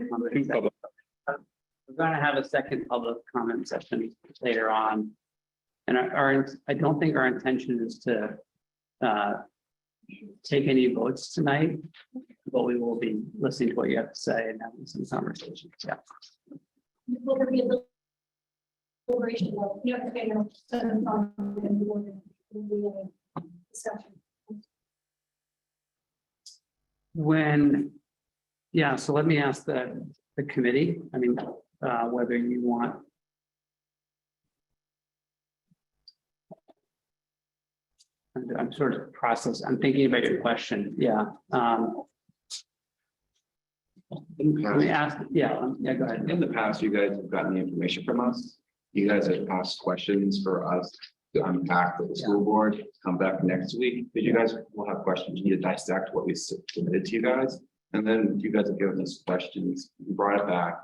comment session. We're going to have a second public comment session later on. And I don't think our intention is to take any votes tonight, but we will be listening to what you have to say and having some conversations. Yeah. Will there be a deliberation? You have to get your discussion. Yeah, so let me ask the committee, I mean, whether you want. I'm sort of I'm thinking about your question, yeah. Let me ask, yeah, go ahead. In the past, you guys have gotten the information from us. You guys have asked questions for us to unpack with the school board, come back next week, but you guys will have questions. You need to dissect what we submitted to you guys. And then you guys have given us questions, we brought it back,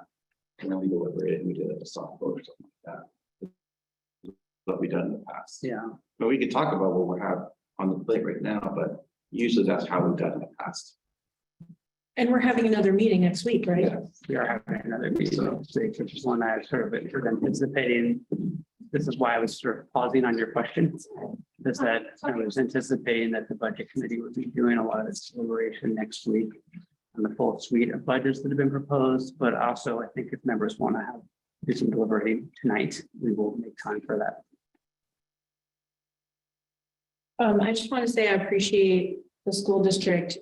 and then we deliberated and we did a soft vote or something like that. What we've done in the past. Yeah. But we could talk about what we have on the plate right now, but usually that's how we've done in the past. And we're having another meeting next week, right? Yeah. We are having another meeting next week, which is one I sort of anticipating. This is why I was sort of pausing on your questions. Is that I was anticipating that the budget committee would be doing a lot of this deliberation next week on the full suite of budgets that have been proposed, but also I think if members want to do some deliberating tonight, we will make time for that. I just want to say I appreciate the school district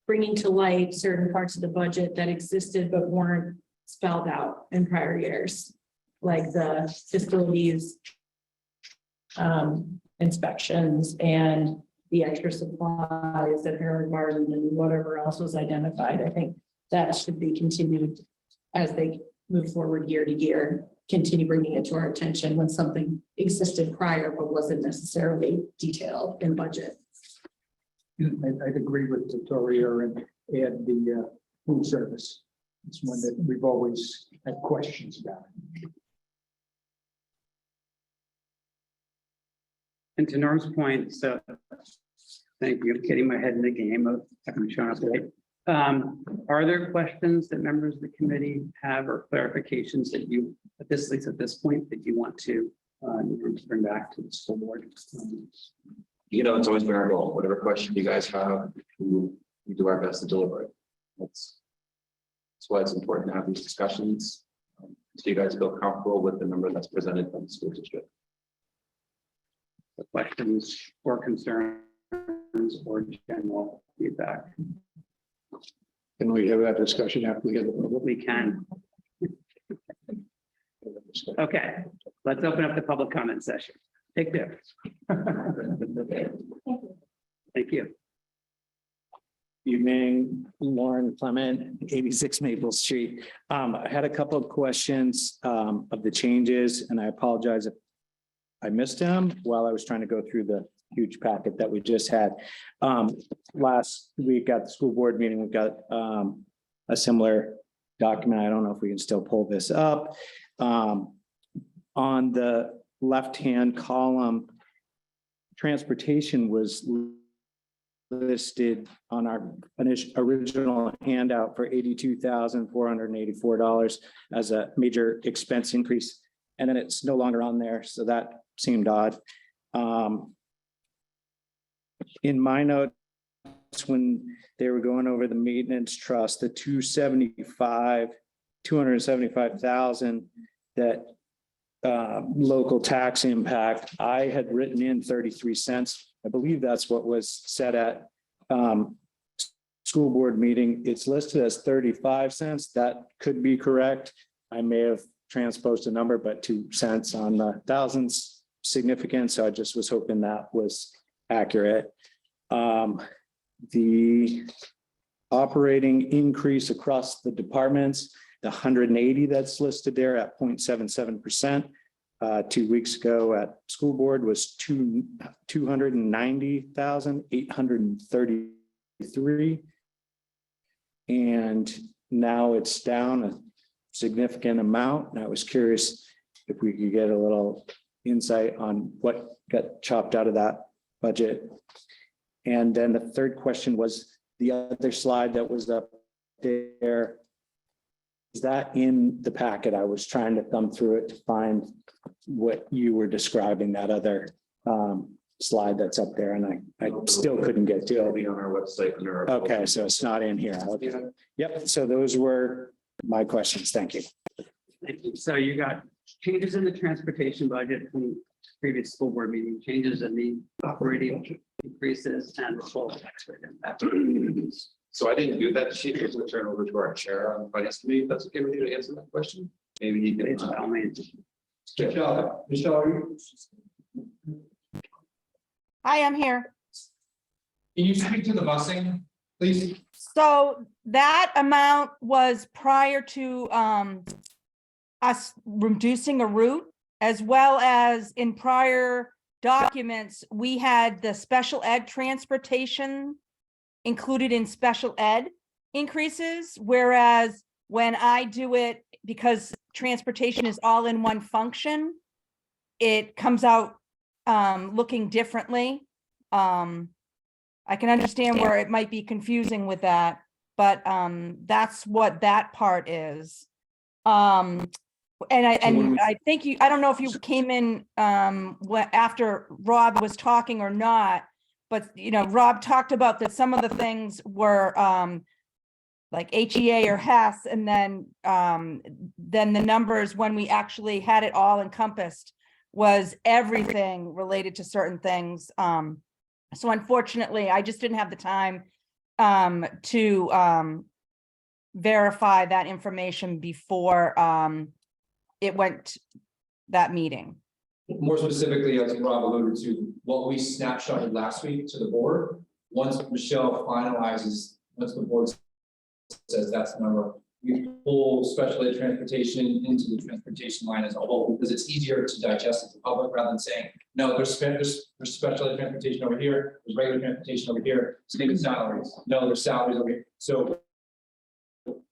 bringing to light certain parts of the budget that existed but weren't spelled out in prior years, like the facilities inspections and the extra supplies at Harold Martin and whatever else was identified. I think that should be continued as they move forward year to year, continue bringing it to our attention when something existed prior but wasn't necessarily detailed in budget. I'd agree with Victoria and add the food service. It's one that we've always had questions about. And to Norm's point, so thank you, I'm getting my head in the game of having shown up late. Are there questions that members of the committee have or clarifications that you, at this point, that you want to bring back to the school board? You know, it's always been our goal. Whatever question you guys have, we do our best to deliberate. That's why it's important to have these discussions, so you guys feel comfortable with the number that's presented from the school district. The questions or concerns or general feedback? Can we have that discussion after we get the public? We can. Okay, let's open up the public comment session. Take care. Thank you. Evening, Lauren Clement, 86 Maple Street. I had a couple of questions of the changes, and I apologize if I missed them while I was trying to go through the huge packet that we just had. Last week at the school board meeting, we got a similar document. I don't know if we can still pull this up. On the left-hand column, transportation was listed on our original handout for $82,484 as a major expense increase. And then it's no longer on there. So that seemed odd. In my notes, when they were going over the maintenance trust, the 275,000 that local tax impact, I had written in 33 cents. I believe that's what was said at school board meeting. It's listed as 35 cents. That could be correct. I may have transposed a number, but 2 cents on the thousands significant. So I just was hoping that was accurate. The operating increase across the departments, the 180 that's listed there at 0.77%. 2 weeks ago at school board was 290,833. And now it's down a significant amount. And I was curious if we could get a little insight on what got chopped out of that budget. And then the third question was the other slide that was up there. that in the packet? I was trying to thumb through it to find what you were describing, that other slide that's up there, and I still couldn't get to It'll it. be on our website under. our- Okay, so it's not in here. Okay. Yep, so those were my questions. Thank you. Thank you. So you got changes in the transportation budget from previous school board meeting, changes in the operating increases and the full tax rate impact. So I didn't do that sheet. It's going to turn over to our chair on the finance committee. That's okay with you to answer that question? Maybe you can. It's by all means. Michelle, are you? Hi, I'm here. Can you speak to the busing, please? So that amount was prior to us reducing a route, as well as in prior documents, we had the special ed transportation included in special ed increases, whereas when I do it, because transportation is all in one function, it comes out looking differently. I can understand where it might be confusing with that, but that's what that part is. And I think I don't know if you came in after Rob was talking or not, but Rob talked about that some of the things were like HEA or Hess, and then the numbers when we actually had it all encompassed was everything related to certain things. So unfortunately, I just didn't have the time to verify that information before it went that meeting. More specifically, as Rob alluded to, what we snapshotted last week to the board, once Michelle finalizes, once the board says that's the number, we pull special ed transportation into the transportation line as a whole, because it's easier to digest as the public rather than saying, no, there's special ed transportation over here, there's regular transportation over here, same with salaries. No, there's salaries over here. So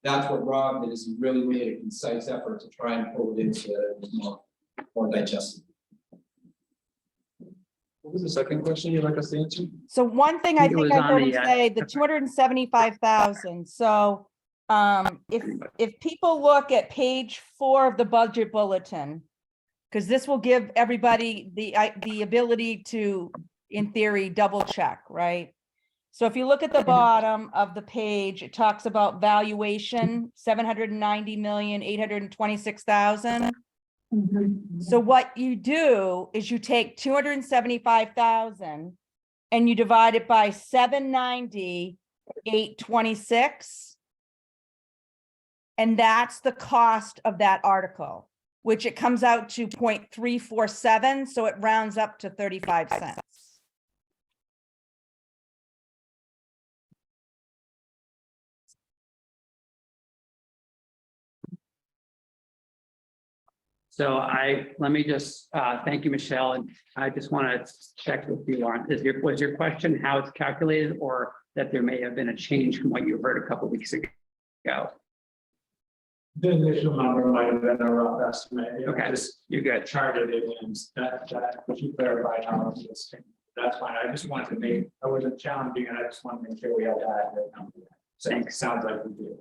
that's what Rob did, is he really made a concise effort to try and pull it into more digestible. What was the second question you'd like us to answer? So one thing I It was think I on heard the, him say, the 275,000. So if people look at page 4 of the budget bulletin, because this will give everybody the ability to, in theory, double check, right? So if you look at the bottom of the page, it talks about valuation, 790,826,000. So what you do is you take 275,000 and you divide it by 790,826. And that's the cost of that article, which it comes out to 0.347. So it rounds up to 35 cents. So let me just, thank you, Michelle, and I just want to check with you on, was your question how it's calculated, or that there may have been a change from what you heard a couple weeks ago? The initial number might have been a rough estimate. Okay, Just you're good. charted it and that you clarified how much it's. That's fine. I just wanted to make, I wasn't challenging and I just wanted to make sure we had that number. So it Thanks. sounds like we do.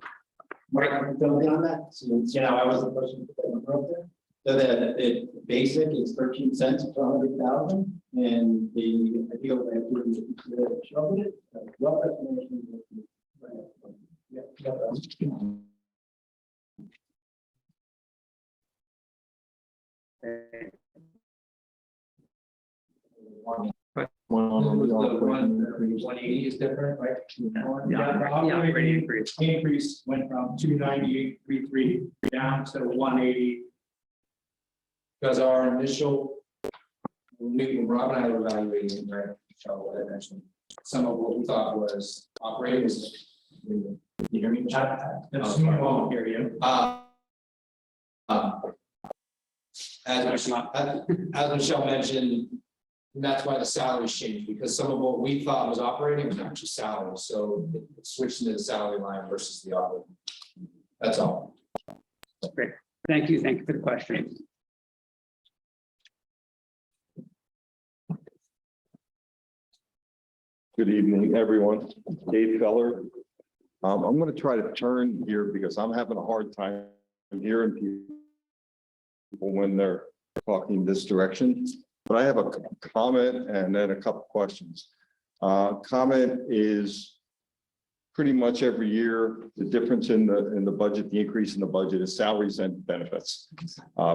Mike, fill me on that, since, I was the person to put that number up there. So the basic is 13 cents per 100,000, and the ideal way of doing it is to shovel it. Rough estimation is- Yeah, One eighty is different, right? Yeah, operating increase. Increase went from 298.33 down to 180. Because our initial, when Rob and I were evaluating, right, Michelle, I mentioned, some of what we thought was operating was. You hear me? That's small period. As Michelle mentioned, that's why the salaries changed, because some of what we thought was operating was actually salary, so it switched into the salary line versus the operating. That's all. Great. Thank you for the question. Good evening, everyone. Dave Feller. I'm going to try to turn here because I'm having a hard time hearing people when they're talking this direction, but I have a comment and then a couple questions. Comment is pretty much every year, the difference in the budget, the increase in the budget is salaries and benefits.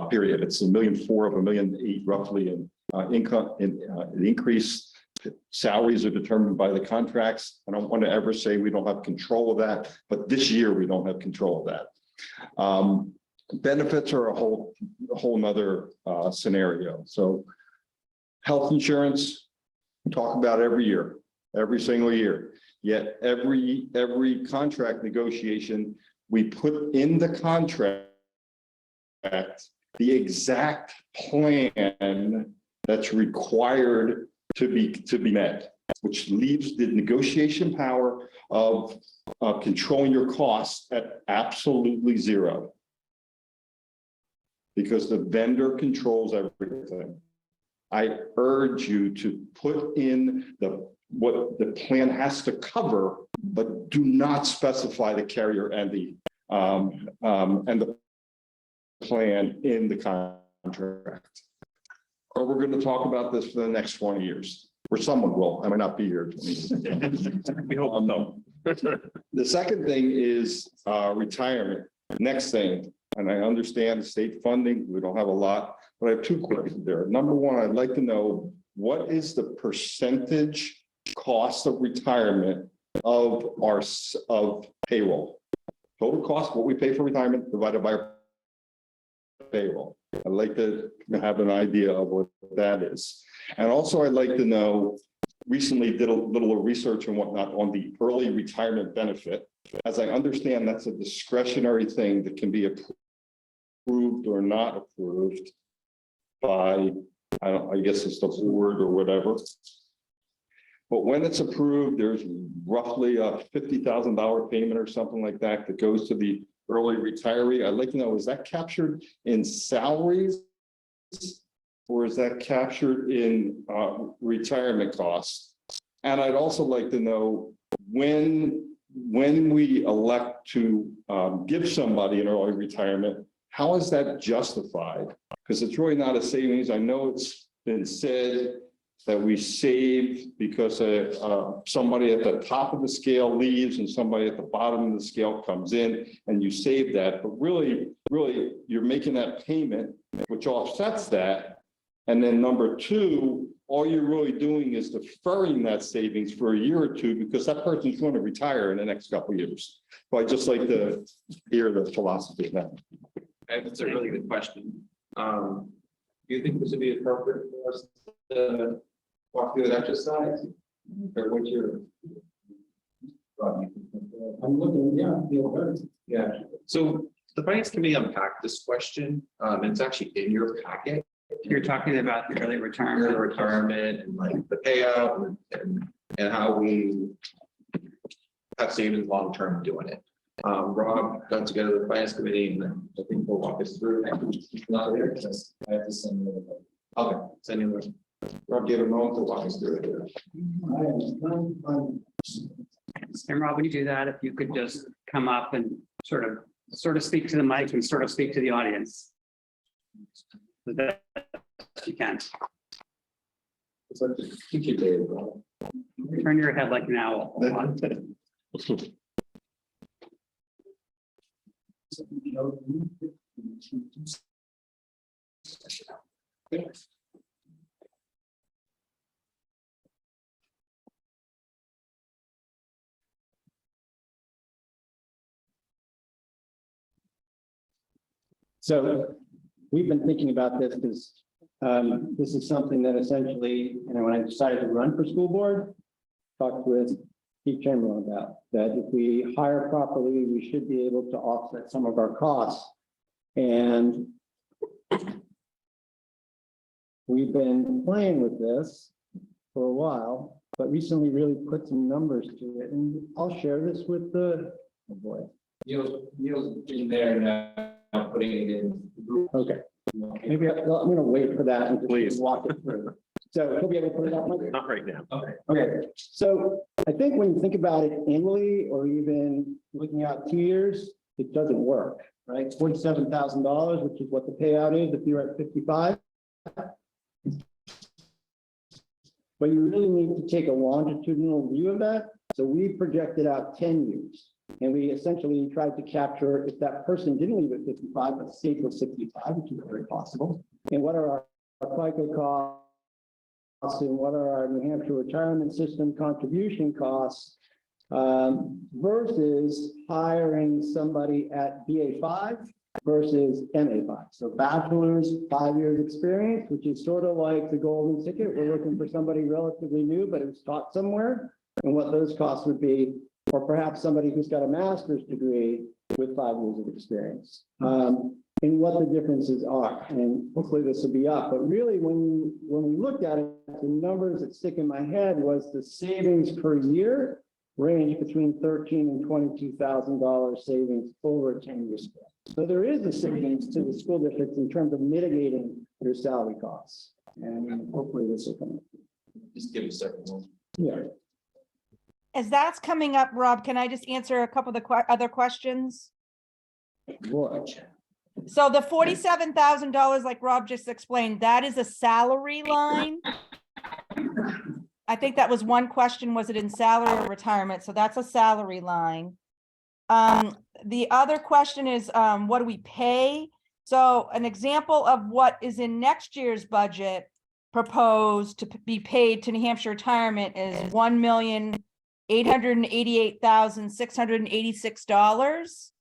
Period. It's $1.4 million of $1.8 million roughly in income. The increase salaries are determined by the contracts. I don't want to ever say we don't have control of that, but this year we don't have control of that. Benefits are a whole nother scenario. So health insurance, we talk about every year, every single year. Yet every contract negotiation, we put in the contract the exact plan that's required to be met, which leaves the negotiation power of controlling your costs at absolutely zero. Because the vendor controls everything. I urge you to put in what the plan has to cover, but do not specify the carrier and the plan in the contract. Or we're going to talk about this for the next 20 years, or someone will. I might not be here. We hope no. The second thing is retirement. Next thing, and I understand state funding, we don't have a lot, but I have two questions there. Number one, I'd like to know what is the percentage cost of retirement of payroll? Total cost, what we pay for retirement divided by our payroll. I'd like to have an idea of what that is. And also I'd like to know, recently did a little research and whatnot on the early retirement benefit. As I understand, that's a discretionary thing that can be approved or not approved by, I guess it's the board or whatever. But when it's approved, there's roughly a $50,000 payment or something like that that goes to the early retiree. I'd like to know, is that captured in salaries or is that captured in retirement costs? And I'd also like to know when we elect to give somebody an early retirement, how is that justified? Because it's really not a savings. I know it's been said that we save because somebody at the top of the scale leaves and somebody at the bottom of the scale comes in and you save that. But really, you're making that payment, which offsets that. And then number two, all you're really doing is deferring that savings for a year or two because that person's going to retire in the next couple of years. So I'd just like to hear the philosophy of that. That's a really good question. Do you think this would be appropriate for us to walk through that exercise? Or what's your? I'm looking, yeah, feel good. Yeah, so the finance committee unpacked this question. It's actually in your packet. You're talking about the early retirement. Early retirement and like the payout and how we have savings long term doing it. Rob got together the finance committee and I think we'll walk us through it. He's not there because I have to send you. Okay, send you. Rob gave a moment to walk us through it. And Rob, when you do that, if you could just come up and sort of speak to the mic and sort of speak to the audience. The best you can. It's like teacher day. Turn your head like an owl. So we've been thinking about this because this is something that essentially, when I decided to run for school board, talked with Chief Chamberlain about that if we hire properly, we should be able to offset some of our costs. And we've been playing with this for a while, but recently really put some numbers to it. And I'll share this with oh boy. Neil's in there now, putting it in. Okay. Maybe I'm going to wait for that and just walk it through. So he'll be able to put it up. Not right now. Okay. Okay. So I think when you think about it annually or even looking out 2 years, it doesn't work. right? $47,000, which is what the payout is if you're at 55. But you really need to take a longitudinal view of that. So we projected out 10 years. And we essentially tried to capture if that person didn't leave at 55, but stayed till 65, which is very possible. And what are our FICA costs and what are our New Hampshire retirement system contribution costs versus hiring somebody at BA5 versus MA5. So bachelor's, 5 years experience, which is sort of like the golden ticket. We're looking for somebody relatively new, but it was taught somewhere, and what those costs would be, or perhaps somebody who's got a master's degree with 5 years of experience. And what the differences are, and hopefully this will be up. But really, when we looked at it, the numbers that stick in my head was the savings per year range between $13,000 and $22,000 savings over a 10-year span. So there is a savings to the school districts in terms of mitigating their salary costs, and hopefully this will come up. Just give it a second. Yeah. As that's coming up, Rob, can I just answer a couple of the other questions? What? So the $47,000, like Rob just explained, that is a salary line. I think that was one question, was it in salary or retirement? So that's a salary line. The other question is, what do we pay? So an example of what is in next year's budget proposed to be paid to New Hampshire retirement is $1,888,686.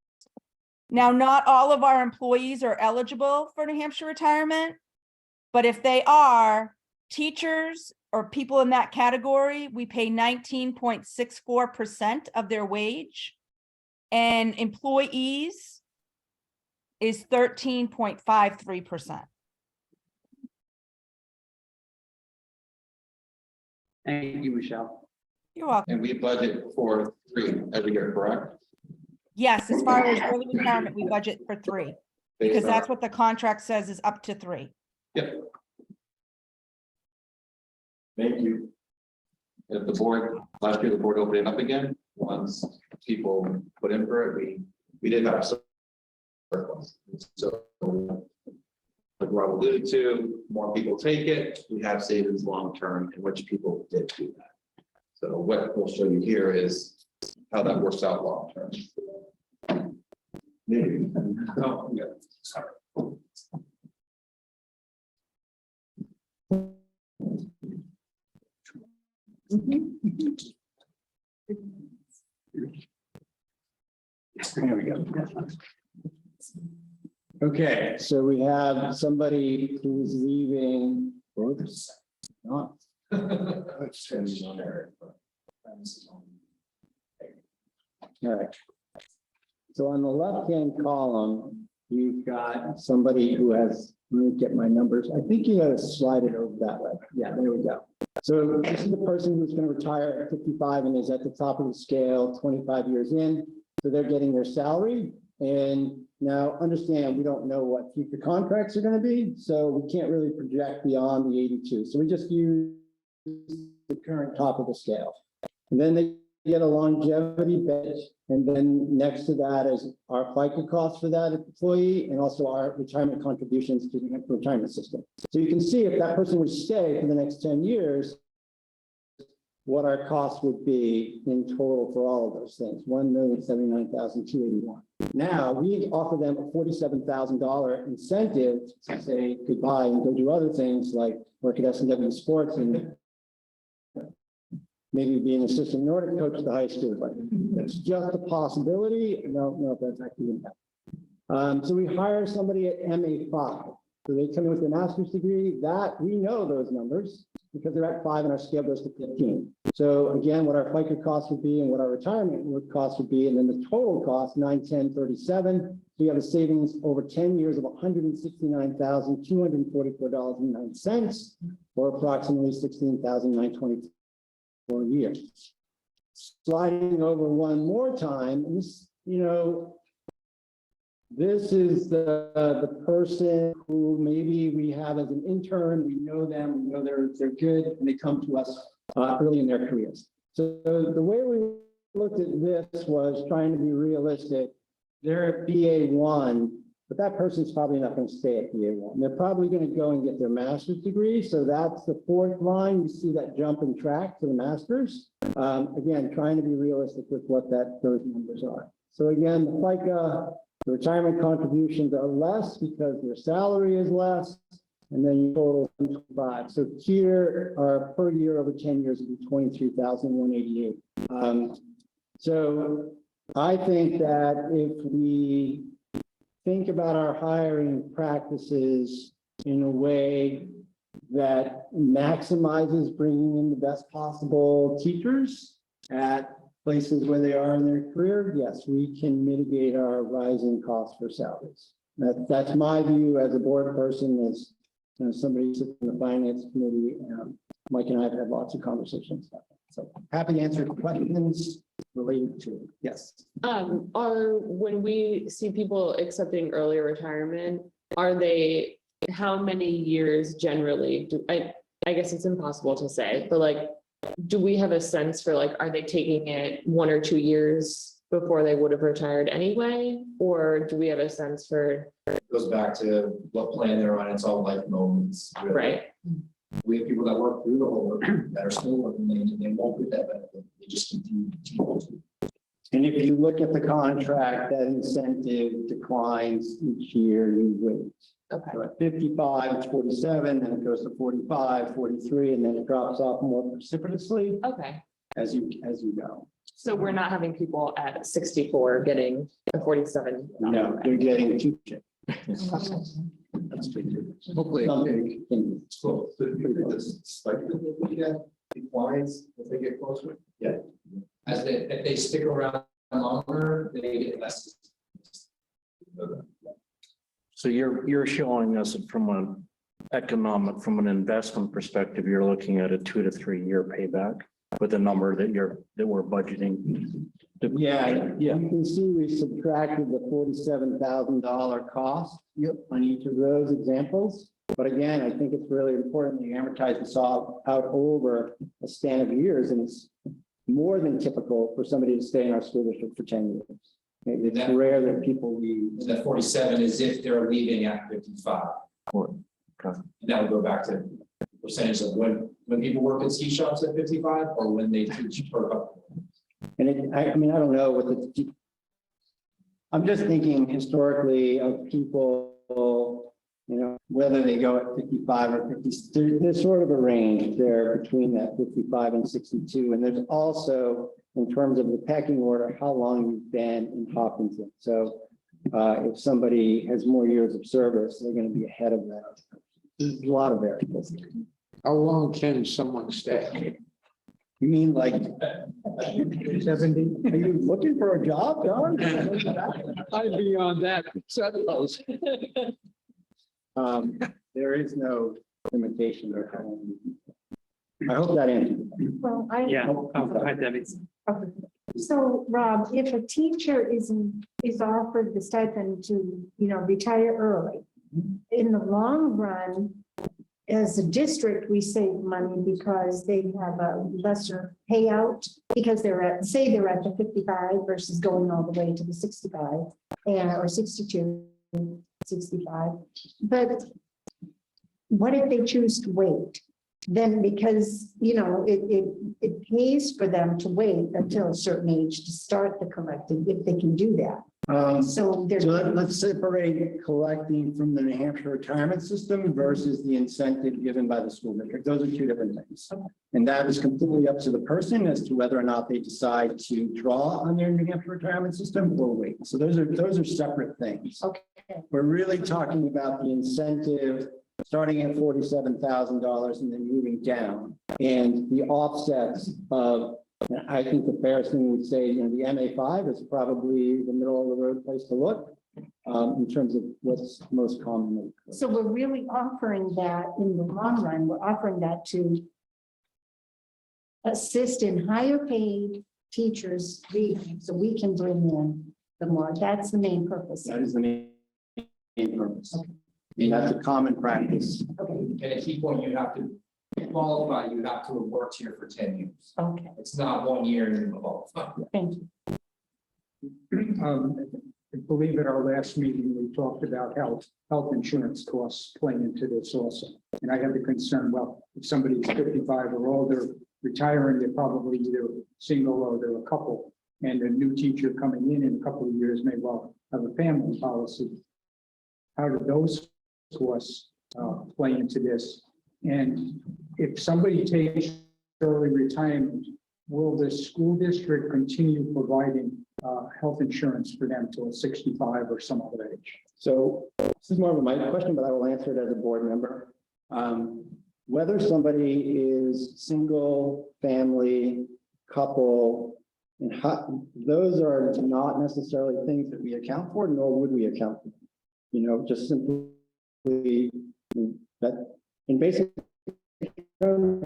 Now, not all of our employees are eligible for New Hampshire retirement, but if they are, teachers or people in that category, we pay 19.64% of their wage, and employees is 13.53%. Thank you, Michelle. You're welcome. And we budget for 3 every year, correct? Yes, as far as early retirement, we budget for 3, because that's what the contract says is up to 3. Yep. Thank you. If the board, last year, the board opened it up again, once people put in for it, we did have some. So, like Rob alluded to, more people take it, we have savings long-term, in which people did do that. So what we'll show you here is how that works out long-term. Maybe. Oh, yeah, sorry. There we go. Okay, so we have somebody who's leaving. Oops, not. All right. So on the left-hand column, you've got somebody who has, let me get my numbers. I think you gotta slide it over that way. Yeah, there we go. So this is the person who's going to retire at 55 and is at the top of the scale, 25 years in. So they're getting their salary. And now understand, we don't know what future contracts are going to be. So we can't really project beyond the 82. So we just use the current top of the scale. And then they get a longevity benefit. And then next to that is our FICA costs for that employee and also our retirement contributions to the retirement system. So you can see if that person would stay for the next 10 years, what our costs would be in total for all of those things, $1,079,281. Now we offer them a $47,000 incentive to say goodbye and go do other things like work at S&W Sports and maybe be an assistant Nordic coach at the high school, but it's just a possibility. I don't know if that's actually going to happen. So we hire somebody at MA5. So they come in with a master's degree. That we know those numbers because they're at 5 and our scale goes to 15. So again, what our FICA costs would be and what our retirement costs would be, and then the total cost, 91037. We have a savings over 10 years of $169,244.09, or approximately $16,924 a year. Sliding over one more time, this, this is the person who maybe we have as an intern. We know them, we know they're good, and they come to us early in their careers. So the way we looked at this was trying to be realistic they're at BA1, but that person's probably not going to stay at BA1. They're probably going to go and get their master's degree. So that's the fourth line. You see that jump in track to the master's. Again, trying to be realistic with what those numbers are. So again, the FICA, the retirement contributions are less because their salary is less. And then you total 5. So here our per year over 10 years would be 23,188. So I think that if we think about our hiring practices in a way that maximizes bringing in the best possible teachers at places where they are in their career, yes, we can mitigate our rising costs for salaries. That's my view as a board person, as somebody who sits in the finance committee. Mike and I have had lots of conversations about that. So happy to answer questions related to it. Yes. When we see people accepting early retirement, how many years generally I guess it's impossible to say, but like, do we have a sense for like, are they taking it 1 or 2 years before they would have retired anyway? Or do we have a sense for? It goes back to what plan they're on. It's all life moments. Really. Right. We have people that work through the whole work that are still working, they won't get that benefit. They just continue to. And if you look at the contract, that incentive declines each year you wait. Okay. So at 55, it's 47, then it goes to 45, 43, and then it drops off more precipitously Okay. as you go. So we're not having people at 64 getting a 47. No, you're getting two. Hopefully. So this cycle that we get declines as they get closer. Yeah. If they stick around longer, they get less. So you're showing us from from an investment perspective, you're looking at a 2 to 3 year payback with a number that we're budgeting. Yeah, you can see we subtracted the $47,000 cost on each of those examples. But again, I think it's really important that you amortize this out over a span of years, and it's more than typical for somebody to stay in our school district for 10 years. It's rare that people leave. And that 47 is if they're leaving at 55. Okay. And that would go back to percentage of when people work at ski shops at 55 or when they teach for a couple. And I mean, I don't know what I'm just thinking historically of people, whether they go at 55 or 50, there's sort of a range there between that 55 and 62. And there's also, in terms of the pecking order, how long you've been in Hopkinton. So if somebody has more years of service, they're going to be ahead of that. There's a lot of variables. How long can someone stay? You mean like 70? Are you looking for a job, Don? I'd be on that. There is no limitation or how long. I hope that answers. Well, Yeah. Oh, go ahead, Debbie. So Rob, if a teacher is offered the stipend to, retire early, in the long run, as a district, we save money because they have a lesser payout because they're at the 55 versus going all the way to the 65 or 62, 65. But what if they choose to wait? Then because, it pays for them to wait until a certain age to start the collecting, if they can do that. So let's separate collecting from the New Hampshire retirement system versus the incentive given by the school district. Those are two different things. Okay. And that is completely up to the person as to whether or not they decide to draw on their New Hampshire retirement system or wait. So those are separate things. Okay. We're really talking about the incentive starting at $47,000 and then moving down, and the offsets of, I think the fairest thing would say, the MA5 is probably the middle of the road place to look in terms of what's most commonly. So we're really offering that in the long run, we're offering that to assist in higher paid teachers leaving, so we can bring in the more. That's the main purpose. That is the main purpose. Okay. And that's a common practice. Okay. And at key point, you have to qualify, you have to have worked here for 10 years. Okay. It's not 1 year and you qualify. Thank you. I believe at our last meeting, we talked about health insurance costs playing into this also. And I have the concern, well, if somebody's 55 or older, retiring, they're probably either single or they're a couple. And a new teacher coming in a couple of years may well have a family policy. How do those costs play into this? And if somebody takes early retirement, will the school district continue providing health insurance for them till 65 or some other age? So this is more of a minor question, but I will answer it as a board member. Whether somebody is single, family, couple, and those are not necessarily things that we account for, nor would we account for. You know, just simply that in basic terms,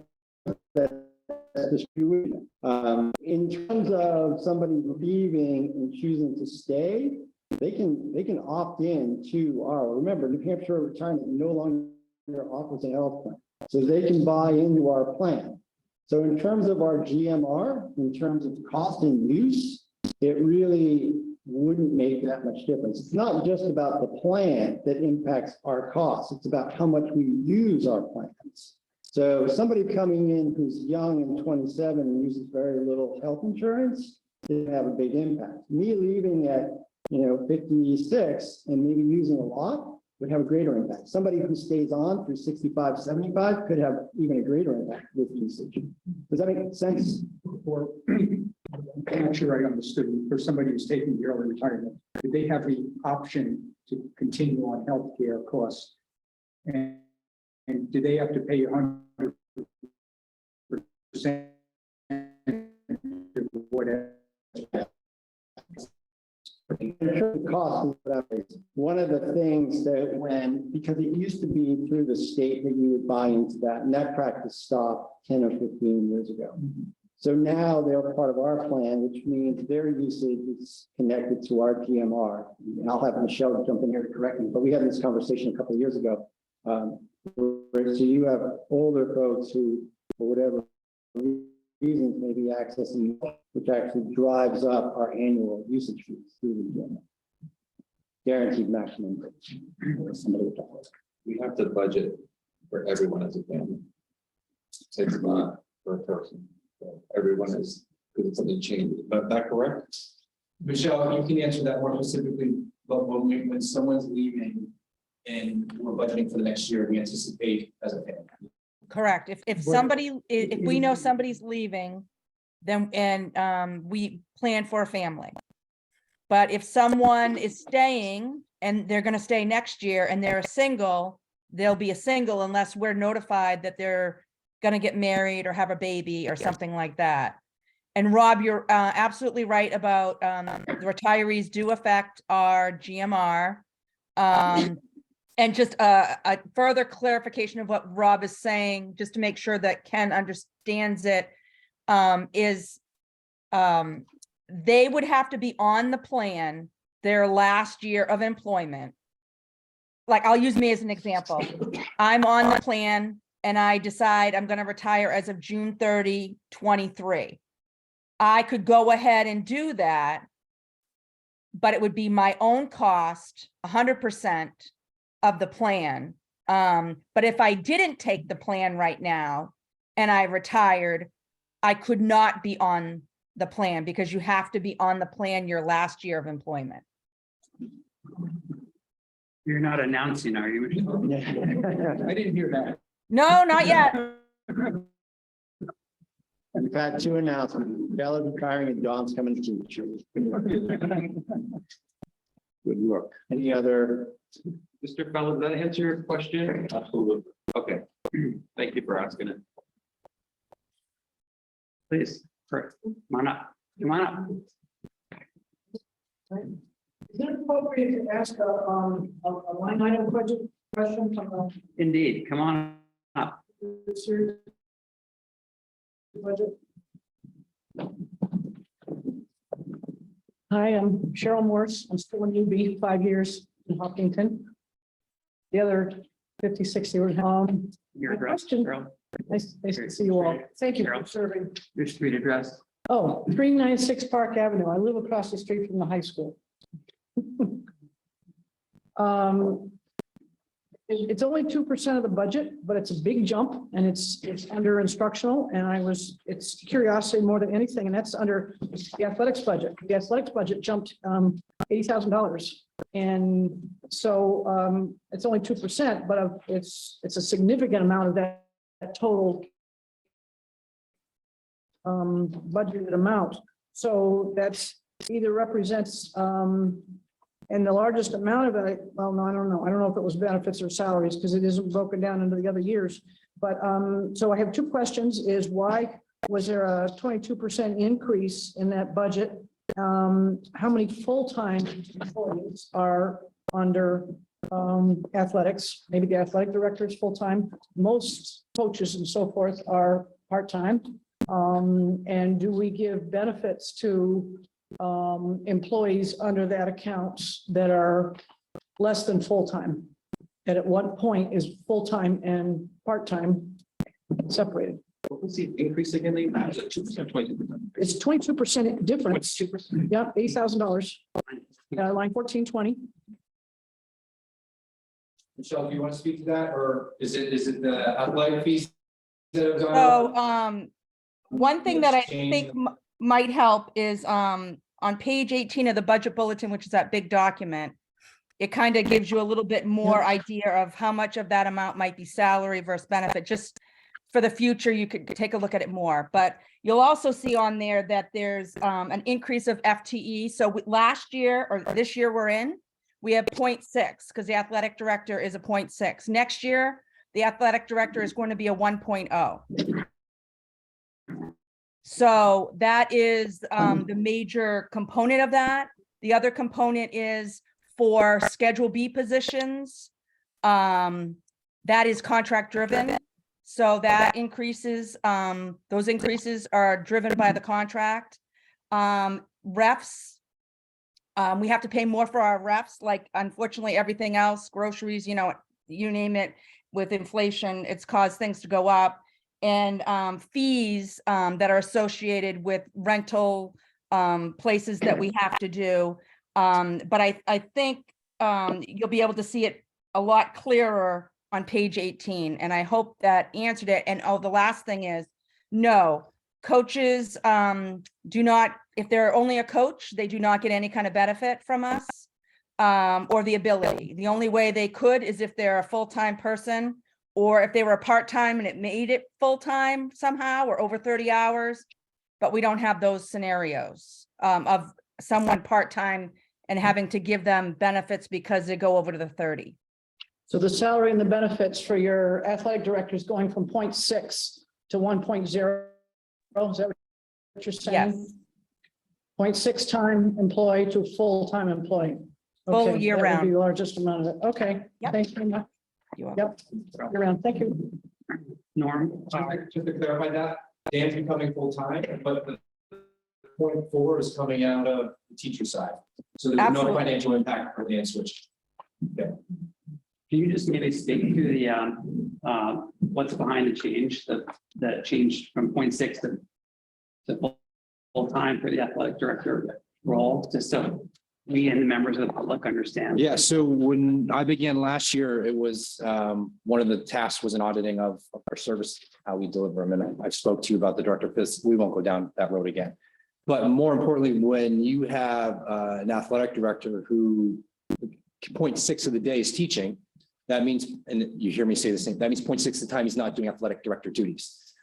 in terms of somebody leaving and choosing to stay, they can opt in to our, remember, New Hampshire retirement no longer offers a health plan. So they can buy into our plan. So in terms of our GMR, in terms of cost and use, it really wouldn't make that much difference. It's not just about the plan that impacts our costs. It's about how much we use our plans. So somebody coming in who's young and 27 and uses very little health insurance didn't have a big impact. Me leaving at 56 and maybe using a lot would have a greater impact. Somebody who stays on through 65, 75 could have even a greater impact with usage. Does that make sense? Or I'm not sure I understood. For somebody who's taking the early retirement, do they have the option to continue on healthcare costs? And do they have to pay 100% whatever? Cost, one of the things that because it used to be through the state that you would buy into that, and that practice stopped 10 or 15 years ago. So now they're part of our plan, which means their usage is connected to our GMR. And I'll have Michelle jump in here to correct me, but we had this conversation a couple of years ago. So you have older folks who, for whatever reasons, may be accessing, which actually drives up our annual usage fees through the GMR. Guaranteed maximum rate. Somebody would talk. We have to budget for everyone as a family. It's not for a person. So everyone is, because it's something changed. Is that correct? Michelle, you can answer that more specifically, but when someone's leaving and we're budgeting for the next year, we anticipate as a family. Correct. If we know somebody's leaving, then, and we plan for a family. But if someone is staying and they're going to stay next year and they're a single, they'll be a single unless we're notified that they're going to get married or have a baby or something like that. And Rob, you're absolutely right about the retirees do affect our GMR. And just a further clarification of what Rob is saying, just to make sure that Ken understands it, is they would have to be on the plan their last year of employment. Like, I'll use me as an example. I'm on the plan and I decide I'm going to retire as of June 30, 23. I could go ahead and do that, but it would be my own cost, 100% of the plan. But if I didn't take the plan right now and I retired, I could not be on the plan because you have to be on the plan your last year of employment. You're not announcing, are you, Michelle? I didn't hear that. No, not yet. We've had two announcements. Bella's retiring and Dawn's coming to teach. Good luck. Any other? Mr. Fellow, did that answer your question? Absolutely. Okay. Thank you for asking it. Please, come on up. Come on up. Is it appropriate to ask a line item budget question from Indeed, come on up. this year's budget? Hi, I'm Cheryl Morse. I'm still in UB, 5 years in Hopkinton. The other 56 years. Your My address, question- Cheryl. Nice to see you all. Thank you for serving. Your street address. Oh, 396 Park Avenue. I live across the street from the high school. It's only 2% of the budget, but it's a big jump and it's under instructional and it's curiosity more than anything. And that's under the athletics budget. The athletics budget jumped $80,000. And so it's only 2%, but it's a significant amount of that total budgeted amount. So that's either represents and the largest amount of it, well, no, I don't know. I don't know if it was benefits or salaries because it isn't broken down into the other years. But so I have two questions is why was there a 22% increase in that budget? How many full-time employees are under athletics? Maybe the athletic director is full-time. Most coaches and so forth are part-time. And do we give benefits to employees under that account that are less than full-time? And at what point is full-time and part-time separated? What was the increase again? It's 22% difference. 2%. Yeah, $80,000. Line 1420. Michelle, do you want to speak to that, or is it the athletic fees that have gone up? So, one thing that I think might help is, on page 18 of the budget bulletin, which is that big document, it kind of gives you a little bit more idea of how much of that amount might be salary versus benefit. Just for the future, you could take a look at it more, but you'll also see on there that there's an increase of FTE. So last year or this year we have 0.6 because the athletic director is a 0.6. Next year, the athletic director is going to be a 1.0. So that is the major component of that. The other component is for Schedule B positions. That is contract driven. So that increases, those increases are driven by the contract. Refs, we have to pay more for our refs, like unfortunately everything else, groceries, you know, you name it, with inflation, it's caused things to go up. And fees that are associated with rental places that we have to do. But I think you'll be able to see it a lot clearer on page 18. And I hope that answered it. And the last thing is, no, coaches do not, if they're only a coach, they do not get any kind of benefit from us or the ability. The only way they could is if they're a full-time person, or if they were a part-time and it made it full-time somehow or over 30 hours, but we don't have those scenarios of someone part-time and having to give them benefits because they go over to the 30. So the salary and the benefits for your athletic director is going from 0.6 to 1.0. Is that what you're saying? Yes. 0.6 time employee to full-time employee. Full Okay, year that would round. be the largest amount of it. Okay, Yep. thanks very much. You're Yep, year round. Thank you. Norm, Just to clarify that, Dan's becoming full-time, but the 0.4 is coming out of the teacher side. So there's no Absolutely. financial impact for Dan switch. Okay. can you just maybe speak to the what's behind the change, that changed from 0.6 to full-time for the athletic director role, just so we and the members of the public understand? Yeah, so when I began last year, it was one of the tasks was an auditing of our service, how we deliver them. And I spoke to you about the director, because we won't go down that road again. But more importantly, when you have an athletic director who 0.6 of the day is teaching, that means, and you hear me say the same, that means 0.6 of the time he's not doing athletic director duties.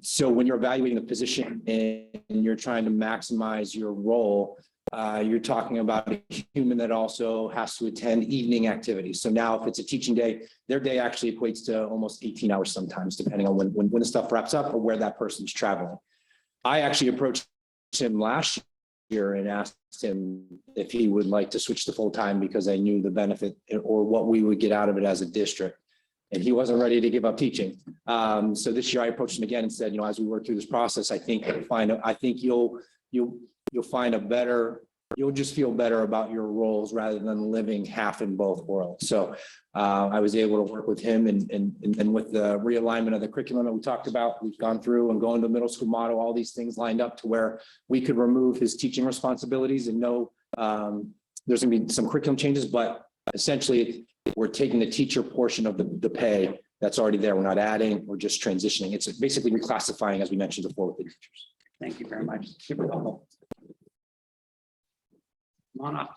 So when you're evaluating the position and you're trying to maximize your role, you're talking about a human that also has to attend evening activities. So now if it's a teaching day, their day actually equates to almost 18 hours sometimes, depending on when the stuff wraps up or where that person's traveling. I actually approached him last year and asked him if he would like to switch to full-time, because I knew the benefit or what we would get out of it as a district. And he wasn't ready to give up teaching. So this year I approached him again and said, you know, as we work through this process, I think you'll find a better, you'll just feel better about your roles rather than living half in both worlds. So I was able to work with him and with the realignment of the curriculum that we talked about, we've gone through and going to the middle school model, all these things lined up to where we could remove his teaching responsibilities and know there's gonna be some curriculum changes, but essentially, we're taking the teacher portion of the pay that's already there. We're not adding, we're just transitioning. It's basically reclassifying, as we mentioned before, with the teachers. Thank you very much. Super helpful. Come on up.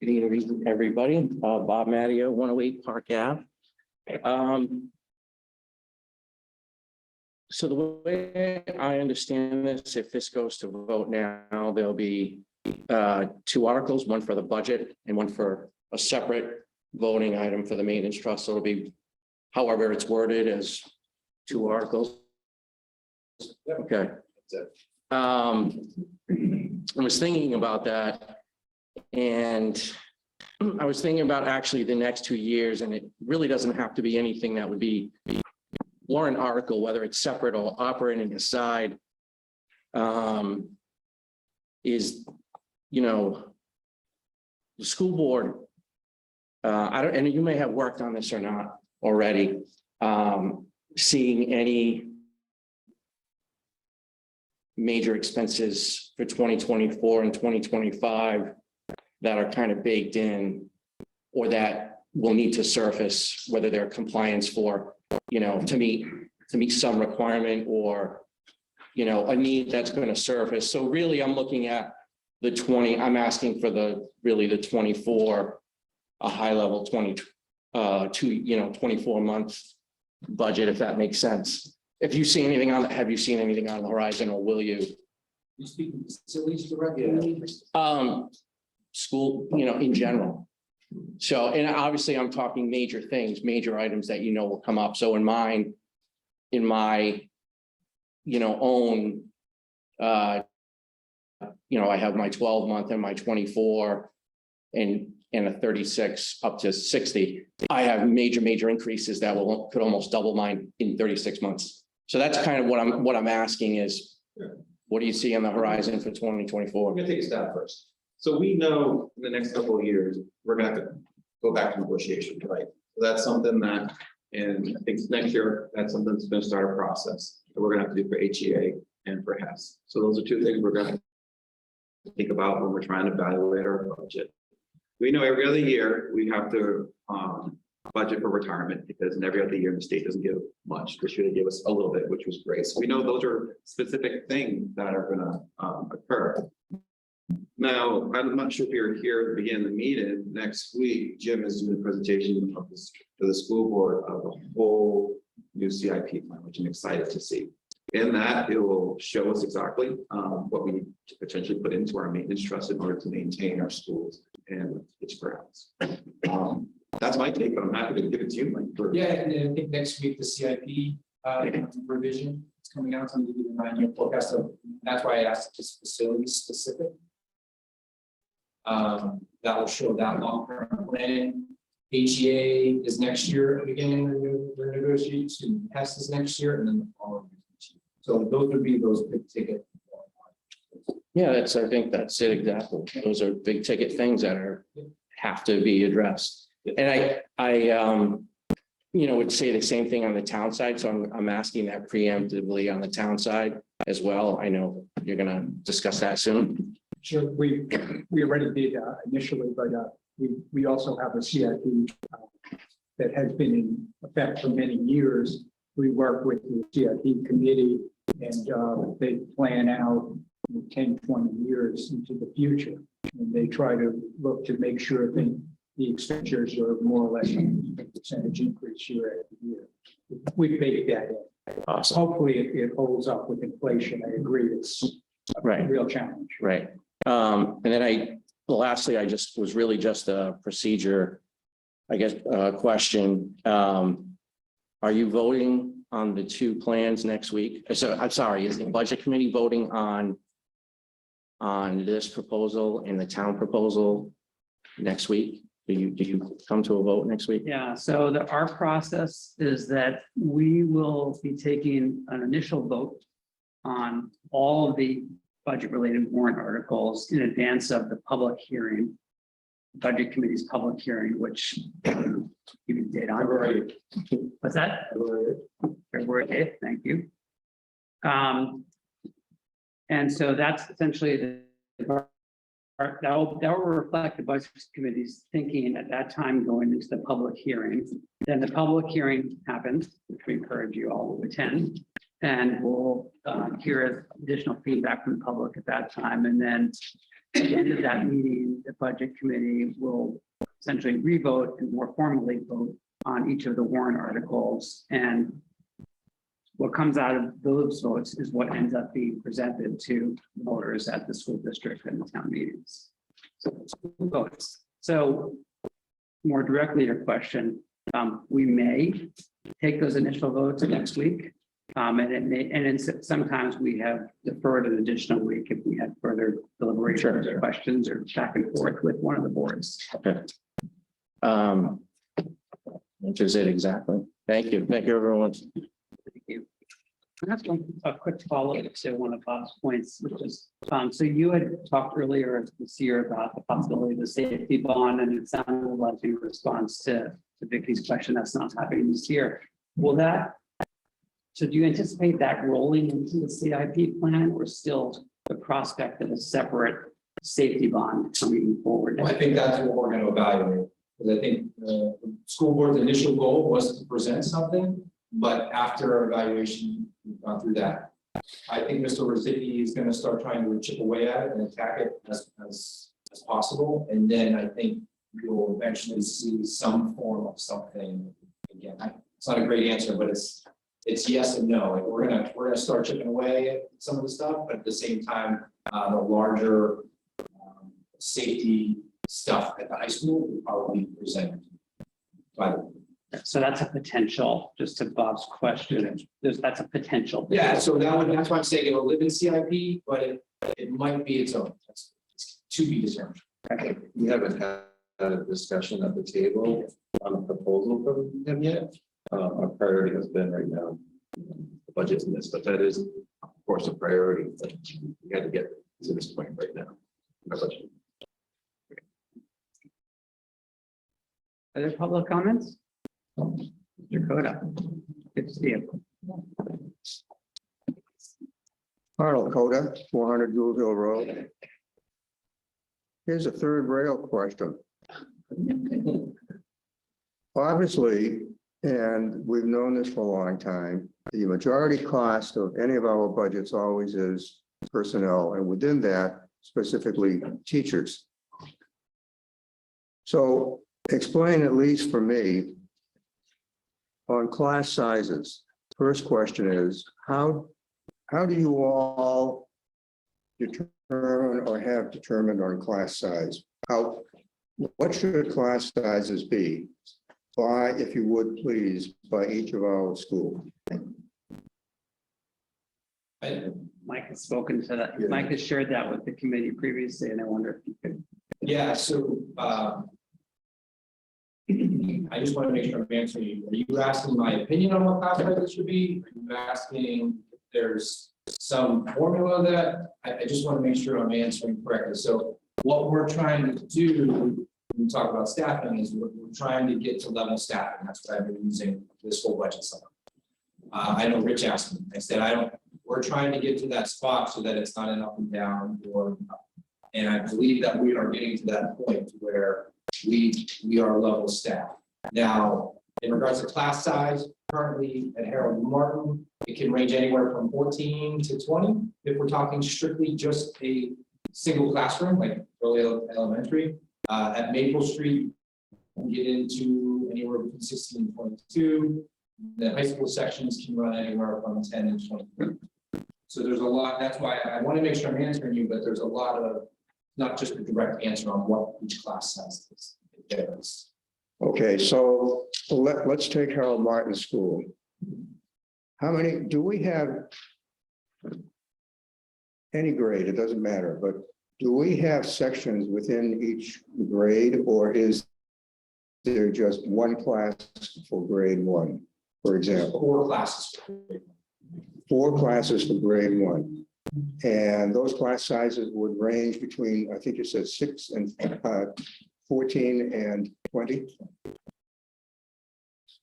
Good evening, everybody. Bob Mattio, 108 Park Ave. So the way I understand this, if this goes to vote now, there'll be two articles, one for the budget and one for a separate voting item for the maintenance trust. So it'll be however it's worded as two articles. Okay. I was thinking about that. And I was thinking about actually the next 2 years, and it really doesn't have to be anything that would be warrant article, whether it's separate or operating aside. Is, you know, the school board, I don't, and you may have worked on this or not already, seeing any major expenses for 2024 and 2025 that are kind of baked in, or that will need to surface, whether they're compliance for, you know, to meet some requirement, or, you know, a need that's going to surface. So really, I'm looking at the 20, I'm asking for the 24, a high level 24 month budget, if that makes sense. If you see anything on, have you seen anything on the horizon, or will you? You speaking facilities directly? School, you know, in general. So, and obviously I'm talking major things, major items that, you know, will come up. So in my, you know, own, you know, I have my 12-month and my 24 and a 36 up to 60. I have major increases that could almost double mine in 36 months. So that's kind of what I'm asking is, what do you see on the horizon for 2024? I'm gonna take a stab first. So we know in the next couple of years, we're gonna have to go back to negotiation, right? So that's something that, and I think next year, that's something that's gonna start a process that we're gonna have to do for HEA and for HES. So those are two things we're gonna think about when we're trying to evaluate our budget. We know every other year, we have to budget for retirement, because in every other year, the state doesn't give much. This year they give us a little bit, which was great. So we know those are specific things that are gonna occur. Now, I'm not sure if you're here at the beginning of the meeting. Next week, Jim is doing a presentation of this to the school board of a whole new CIP plan, which I'm excited to see. In that, it will show us exactly what we need to potentially put into our maintenance trust in order to maintain our schools and its grounds. That's my take, but I'm happy to give it to you, Mike. Yeah, and I think next week, the CIP revision is coming out, so I'm going to give you the 9-year forecast. So that's why I asked just facility specific. That will show that long-term plan. HEA is next year, beginning the negotiation. HES is next year, and then the following year. So those would be those big ticket. Yeah, I think that's it exactly. Those are big ticket things that have to be addressed. And I you know, would say the same thing on the town side. So I'm asking that preemptively on the town side as well. I know you're gonna discuss that soon. Sure, we already did initially, but we also have a CIP that has been in effect for many years. We work with the CIP committee, and they plan out 10, 20 years into the future. And they try to look to make sure that the expenditures are more or less a percentage increase year after year. We baked that in. Awesome. Hopefully it holds up with inflation. I agree, it's a real challenge. Right. And then lastly, I just was really just a procedure, I guess, question. Are you voting on the two plans next week? So I'm sorry, is the budget committee voting on this proposal and the town proposal next week? Do you come to a vote next week? Yeah, so our process is that we will be taking an initial vote on all of the budget-related warrant articles in advance of the public hearing, budget committee's public hearing, which give you the date on. What's that? February 8th, thank you. And so that's essentially that will reflect the budget committee's thinking at that time going into the public hearing. Then the public hearing happens, which we encourage you all to attend. And we'll hear additional feedback from the public at that time. And then at the end of that meeting, the budget committee will essentially revote and more formally vote on each of the warrant articles. And what comes out of those votes is what ends up being presented to voters at the school district and the town meetings. So more directly to your question, we may take those initial votes next week. And it may, and then sometimes we have deferred an additional week if we had further deliberations or questions or back and forth with one of the boards. Okay. Which is it exactly? Thank you. Thank you, everyone. Thank you. That's a quick follow-up to one of Bob's points, which is, so you had talked earlier this year about the possibility of the safety bond, and it sounded like in response to Vicky's question, that's not happening this year. Will that, so do you anticipate that rolling into the CIP plan, or still the prospect of a separate safety bond coming forward? Well, I think that's what we're going to evaluate, because I think the school board's initial goal was to present something, but after our evaluation, we've gone through that. I think Mr. Rosicki is going to start trying to chip away at it and attack it as possible, and then I think you'll eventually see some form of something. Again, it's not a great answer, but it's yes and no. Like we're gonna start chipping away at some of the stuff, but at the same time, the larger safety stuff at the high school will probably be presented by the. So that's a potential, just to Bob's question, that's a potential. Yeah, so that's why I'm saying it'll live in CIP, but it might be its own. It's to be determined. Okay. We haven't had a discussion at the table on a proposal from him yet. Our priority has been right now, the budget in this, but that is, of course, a priority. But we had to get to this point right now. Other public comments? Mr. Coda, good to see you. Arnold Coda, 400 Gouldsville Road. Here's a third rail question. Obviously, and we've known this for a long time, the majority cost of any of our budgets always is personnel, and within that, specifically teachers. So explain, at least for me, on class sizes. First question is, how do you all determine or have determined on class size? What should class sizes be by, if you would please, by each of our schools? Mike has spoken to that. Mike has shared that with the committee previously, and I wonder if you could. Yeah, so I just want to make sure I'm answering you. Are you asking my opinion on what class sizes should be? Are you asking if there's some formula that I just want to make sure I'm answering correctly? So what we're trying to do when we talk about staffing is we're trying to get to level staffing. That's what I've been using this whole budget summer. I know Rich asked me, I said, we're trying to get to that spot so that it's not an up and down or, and I believe that we are getting to that point where we are level staff. Now, in regards to class size, currently at Harold Martin, it can range anywhere from 14 to 20. If we're talking strictly just a single classroom, like early elementary, at Maple Street, we get into anywhere between 16 and 22. The high school sections can run anywhere from 10 and 23. So there's a lot, that's why I want to make sure I'm answering you, but there's a lot of, not just a direct answer on what each class size is. Okay, so let's take Harold Martin School. How many, do we have any grade, it doesn't matter, but do we have sections within each grade, or is there just one class for grade 1, for example? 4 classes. 4 classes for grade 1. And those class sizes would range between, I think you said 6 and 14 and 20.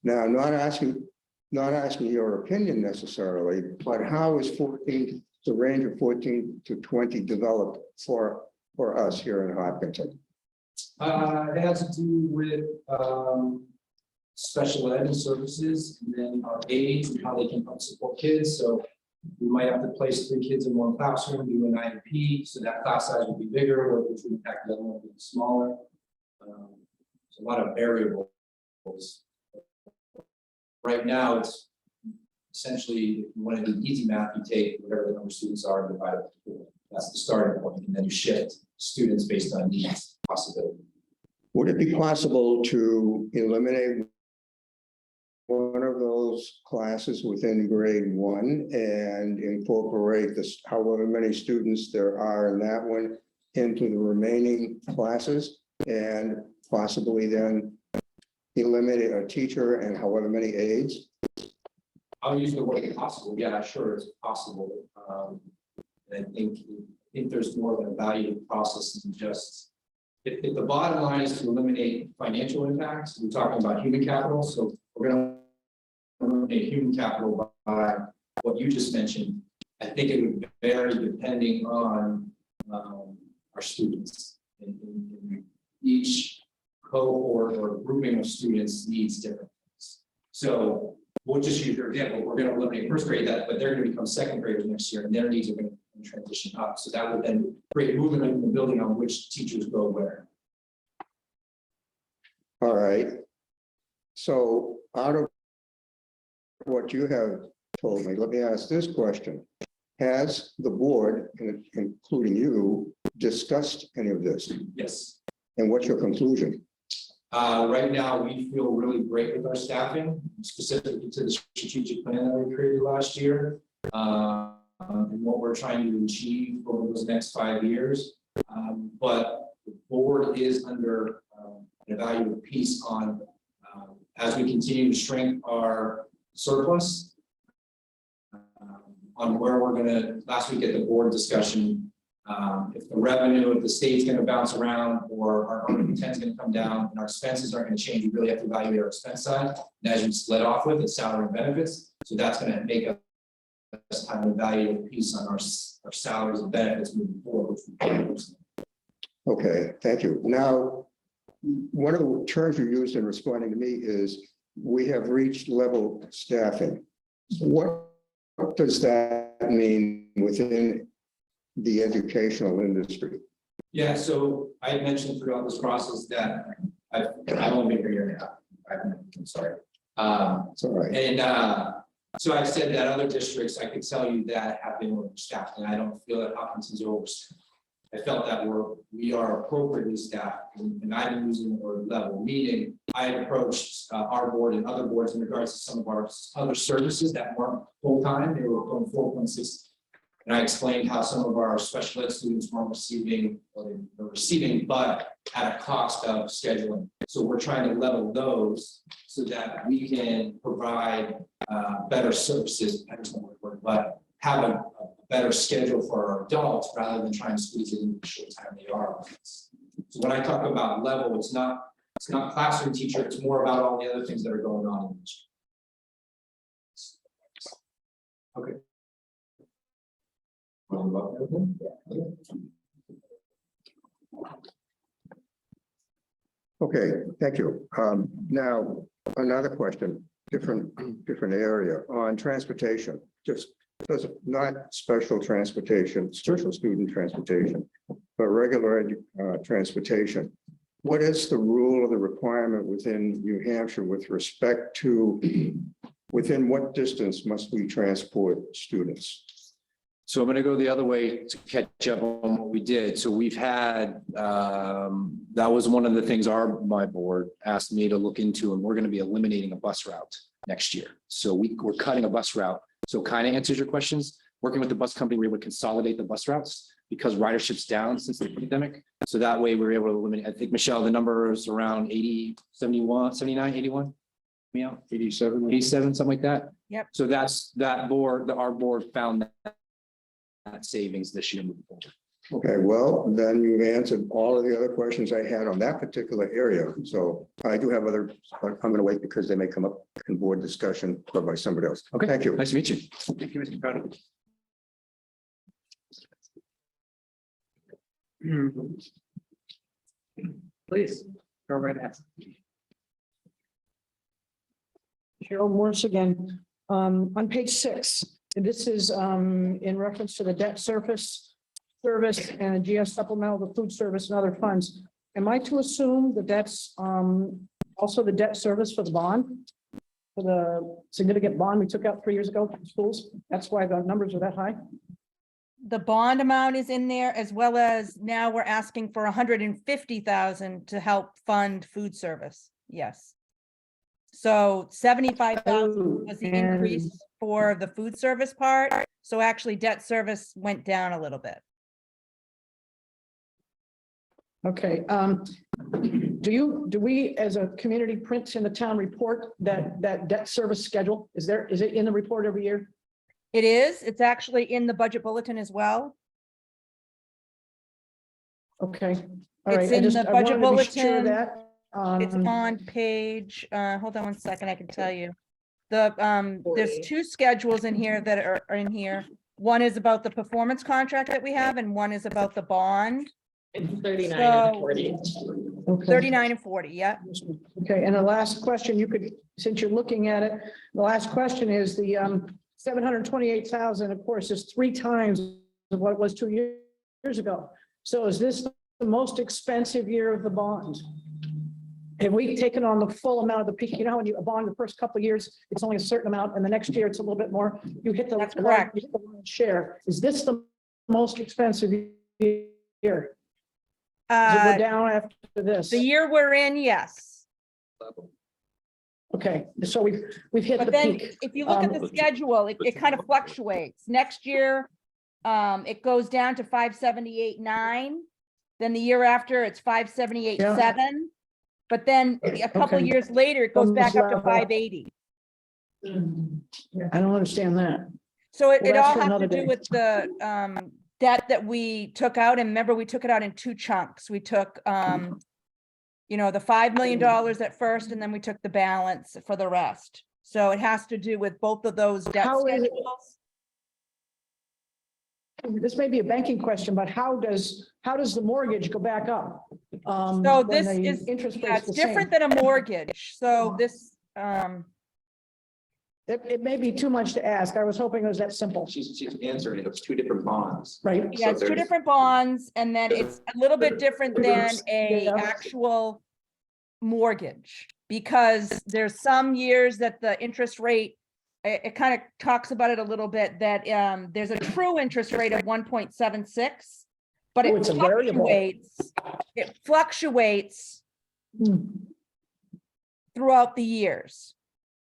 Now, I'm not asking your opinion necessarily, but how is 14 the range of 14 to 20 developed for us here in Hopkinton? It has to do with, special ed and services, and then our aides and how they can help support kids, so we might have to place 3 kids in one classroom, do an IEP, so that class size will be bigger, which would impact the other one being smaller. There's a lot of variables. Right now, it's essentially, if you want to do easy math, you take whatever the number of students are and divide it by 4. That's the starting point, and then you shift students based on needs, possibility. Would it be possible to eliminate one of those classes within grade 1 and incorporate this, however many students there are in that one, into the remaining classes, and possibly then eliminate a teacher and however many aides? I'll use the word possible. Yeah, sure, it's possible. And I think there's more of an evaluative process than just, if the bottom line is to eliminate financial impacts, we're talking about human capital. So we're going to eliminate human capital by what you just mentioned. I think it would vary depending on our students. In each cohort or grouping of students needs different things. So we'll just use your example. We're going to eliminate first grade, but they're going to become second graders next year, and their needs are going to transition up. So that would then create movement in the building on which teachers go where. All right. So out of what you have told me, let me ask this question. Has the board, including you, discussed any of this? Yes. And what's your conclusion? Right now, we feel really great with our staffing, specifically to the strategic plan that we created last year. And what we're trying to achieve over those next 5 years. But the board is under an evaluative piece on as we continue to shrink our surplus, on where we're going to, last week at the board discussion, if the revenue of the state's going to bounce around or our Article 10 is going to come down and our expenses aren't going to change, we really have to evaluate our expense side. And as you split off with, it's salary and benefits. So that's going to make us have an evaluative piece on our salaries and benefits moving forward. Okay, thank you. Now, one of the terms you used in responding to me is we have reached level staffing. What does that mean within the educational industry? Yeah, so I had mentioned throughout this process that I've only been here a year and a half. I'm sorry. It's all right. And so I've said that other districts, I could tell you that have been overstaffed, and I don't feel that Hopkinton's overstaffed. I felt that we are appropriately staffed, and I've been using the word level, meaning I had approached our board and other boards in regards to some of our other services that weren't full-time, they were going 4.6. And I explained how some of our special ed students weren't receiving, or they were receiving, but at a cost of scheduling. So we're trying to level those so that we can provide better services, but have a better schedule for our adults rather than trying to squeeze it in the short time they are. So when I talk about level, it's not classroom teacher, it's more about all the other things that are going on in the district. Okay. Okay, thank you. Now, another question, different area on transportation, just not special transportation, special student transportation, but regular transportation. What is the rule or the requirement within New Hampshire with respect to within what distance must we transport students? So I'm going to go the other way to catch up on what we did. So we've had, that was one of the things my board asked me to look into, and we're going to be eliminating a bus route next year. So we're cutting a bus route. So kind of answers your questions. Working with the bus company, we were able to consolidate the bus routes because ridership's down since the pandemic. So that way we were able to eliminate, I think, Michelle, the number is around 80, 71, 79, 81. Yeah, 87, something like that. Yep. So that's that board, our board found that savings this year moving forward. Okay, well, then you've answered all of the other questions I had on that particular area. So I do have other, I'm going to wait because they may come up in board discussion or by somebody else. Okay, Thank you. Nice to meet you. Thank you, Mr. Crowder. Please, go right ahead. Cheryl Morse again, on page 6, and this is in reference to the debt service and GS supplemental, the food service and other funds. Am I to assume that that's also the debt service for the bond? For the significant bond we took out 3 years ago for schools? That's why the numbers are that high? The bond amount is in there, as well as now we're asking for 150,000 to help fund food service. Yes. So 75,000 was the increase for the food service part. So actually debt service went down a little bit. Okay, do we as a community print in the town report that debt service schedule? Is it in the report every year? It is. It's actually in the budget bulletin as well. Okay, all right. It's in the budget wanted to be sure bulletin. that, It's on page, hold on one second, I can tell you. There's 2 schedules in here that are in here. One is about the performance contract that we have, and one is about the bond. It's 39 and So- 40. Okay. 39 and 40, yeah. Okay, and the last question you could, since you're looking at it, the last question is the 728,000, of course, is 3 times of what it was 2 years ago. So is this the most expensive year of the bond? Have we taken on the full amount of the peak? You know, when you bond the first couple of years, it's only a certain amount, and the next year it's a little bit more. You hit the That's correct. you hit the share. Is this the most expensive year? Does it go down after this? The year we're in, yes. Okay, so we've hit But the then peak. if you look at the schedule, it kind of fluctuates. Next year, it goes down to 578.9. Then the year after, it's 578.7. But then a couple Okay. years later, it goes back up to 580. I don't understand that. So it Well, that's all for has to another do day. with the debt that we took out. And remember, we took it out in 2 chunks. We took the $5 million at first, and then we took the balance for the rest. So it has to do with both of those debt How is it- schedules. This may be a banking question, but how does the mortgage go back up? So when this the is, interest yeah, rate's it's the same? different than a mortgage. So this, It may be too much to ask. I was hoping it was that simple, She's answering it. It's 2 different bonds. right? yeah, it's 2 there's- different bonds, and then it's a little bit different than a Yeah. actual mortgage. Because there's some years that the interest rate, it kind of talks about it a little bit, that there's a true interest rate of 1.76. But Oh, it it's a variable. fluctuates Hmm. throughout the years.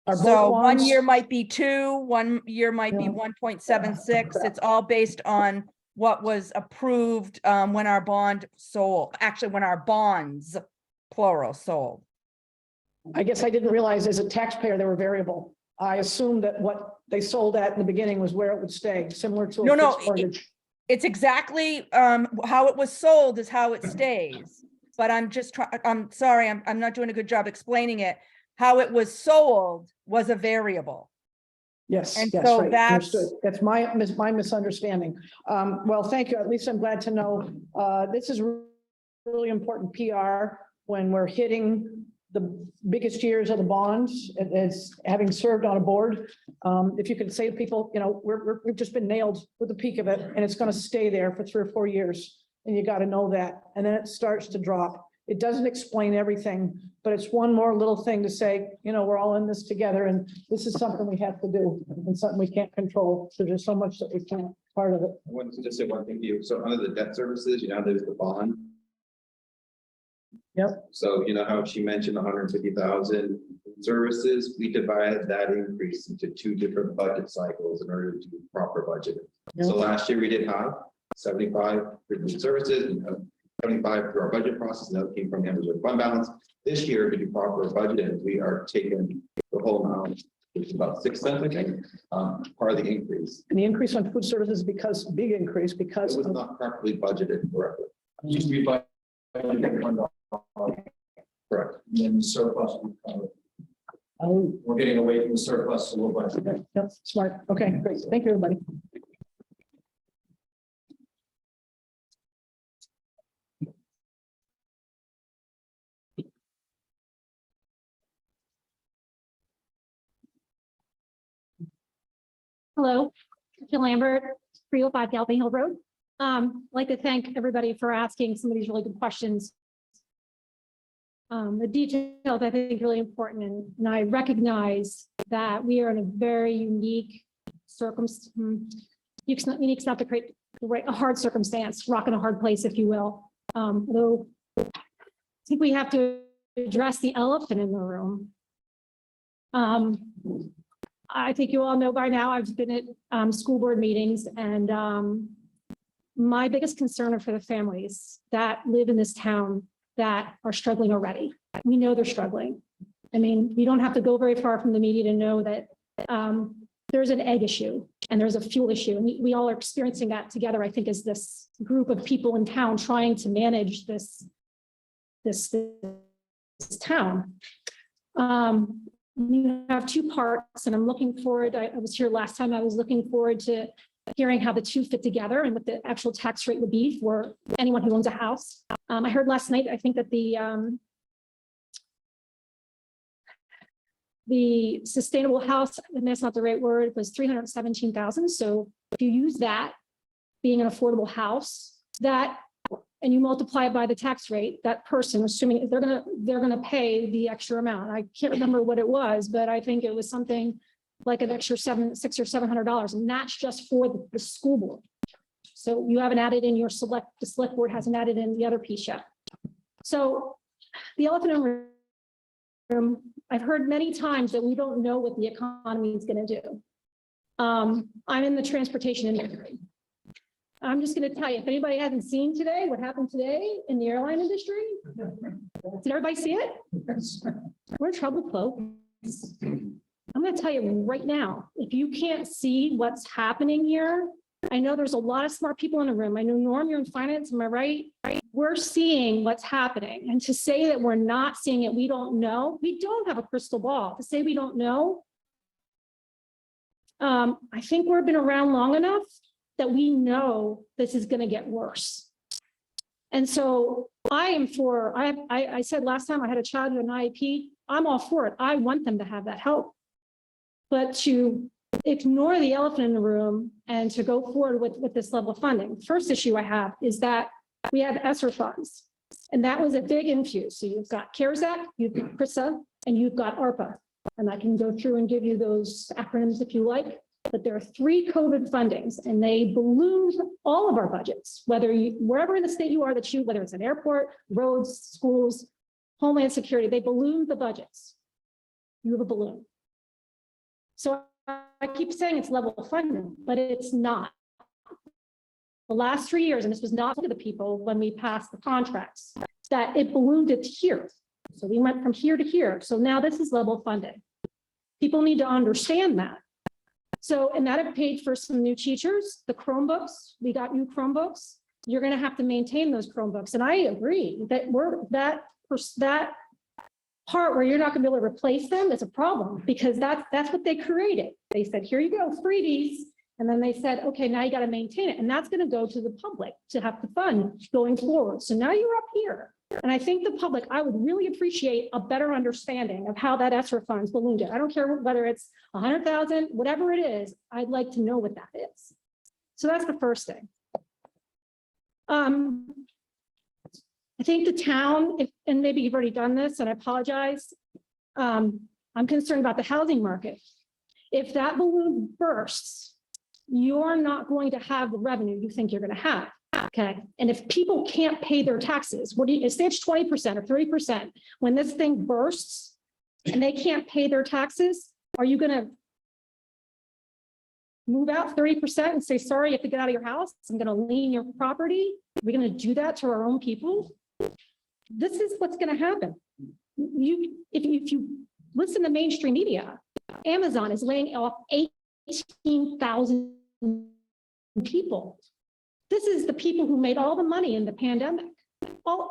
Are both So one bonds- year might be 2, one year might be Yeah. 1.76. It's all based on what was approved when our bond sold, actually, when our bonds, plural, sold. I guess I didn't realize as a taxpayer they were variable. I assumed that what they sold at in the beginning was where it would stay, similar to No, a no, fixed mortgage. It's exactly how it was sold is how it stays. But I'm sorry, I'm not doing a good job explaining it. How it was sold was a variable. Yes, And yes, so right. that's- Understood. That's my misunderstanding. Well, thank you. At least I'm glad to know. This is really important PR when we're hitting the biggest years of the bonds. It's having served on a board. If you could say to people, we've just been nailed with the peak of it, and it's going to stay there for 3 or 4 years. And you got to know that. And then it starts to drop. It doesn't explain everything, but it's one more little thing to say, we're all in this together, and this is something we have to do and something we can't control. So there's so much that we can't, part of it. I wanted to just say one thing to you. So under the debt services, there's the bond. Yep. So you know how she mentioned 150,000 services, we divided that increase into 2 different budget cycles in order to do proper budgeting. So last year we did have 75 for food services and 75 through our budget process, and that came from the unreserved fund balance. This year to do proper budgeting, we are taking the whole amount, which is about 6 cents, I think, part of the increase. And the increase on food services big increase It because was of not properly budgeted correctly. It used to be by $1, Correct. and then the surplus. Oh, We're getting away from the surplus a little bit. okay, yep, smart. Okay, great. Thank you, everybody. Hello, Jill Lambert, 305 Galvin Hill Road. I'd like to thank everybody for asking some of these really good questions. The details I think really important, and I recognize that we are in a very unique circumstance. Unique stuff to create a hard circumstance, rock in a hard place, if you will. Though I think we have to address the elephant in the room. I think you all know by now, I've been at school board meetings, and my biggest concern are for the families that live in this town that are struggling already. We know they're struggling. I mean, we don't have to go very far from the media to know that there's an egg issue and there's a fuel issue. And we all are experiencing that together, I think, as this group of people in town trying to manage this town. You have two parts, and I'm looking forward. I was here last time. I was looking forward to hearing how the two fit together and what the actual tax rate would be for anyone who owns a house. I heard last night, I think that the sustainable house, and that's not the right word, was 317,000. So if you use that being an affordable house, that, and you multiply it by the tax rate, that person, assuming they're gonna pay the extra amount. I can't remember what it was, but I think it was something like an extra $600 or $700, and that's just for the school board. So you haven't added in the select board hasn't added in the other piece yet. So the elephant in the room, I've heard many times that we don't know what the economy is going to do. I'm in the transportation industry. I'm just going to tell you, if anybody hasn't seen today, what happened today in the airline industry, did everybody see it? We're in trouble, folks. I'm going to tell you right now, if you can't see what's happening here, I know there's a lot of smart people in the room. I know, Norm, you're in finance, am I right? We're seeing what's happening. And to say that we're not seeing it, we don't know. We don't have a crystal ball. To say we don't know, I think we've been around long enough that we know this is going to get worse. And so I am for, I said last time I had a child with an IEP, I'm all for it. I want them to have that help. But to ignore the elephant in the room and to go forward with this level of funding. First issue I have is that we have ESSER funds, and that was a big infuse. So you've got CARES Act, you've got CRISA, and you've got ARPA. And I can go through and give you those acronyms if you like, but there are 3 COVID fundings, and they ballooned all of our budgets, wherever in the state you are whether it's an airport, roads, schools, Homeland Security, they ballooned the budgets. You have a balloon. So I keep saying it's level funding, but it's not. The last 3 years, and this was not to the people when we passed the contracts, that it ballooned it here. So we went from here to here. So now this is level funding. People need to understand that. So, and that have paid for some new teachers, the Chromebooks, we got new Chromebooks. You're going to have to maintain those Chromebooks. And I agree that that part where you're not going to be able to replace them is a problem, because that's what they created. They said, here you go, freebies. And then they said, okay, now you got to maintain it. And that's going to go to the public to have to fund going forward. So now you're up here. And I think the public, I would really appreciate a better understanding of how that ESSER funds ballooned it. I don't care whether it's 100,000, whatever it is, I'd like to know what that is. So that's the first thing. I think the town, and maybe you've already done this, and I apologize. I'm concerned about the housing market. If that balloon bursts, you're not going to have the revenue you think you're going to have. Okay. And if people can't pay their taxes, say it's 20% or 30%, when this thing bursts and they can't pay their taxes, are you going to move out 30% and say, sorry, you have to get out of your house? I'm going to lien your property. Are we going to do that to our own people? This is what's going to happen. If you listen to mainstream media, Amazon is laying off 18,000 people. This is the people who made all the money in the pandemic.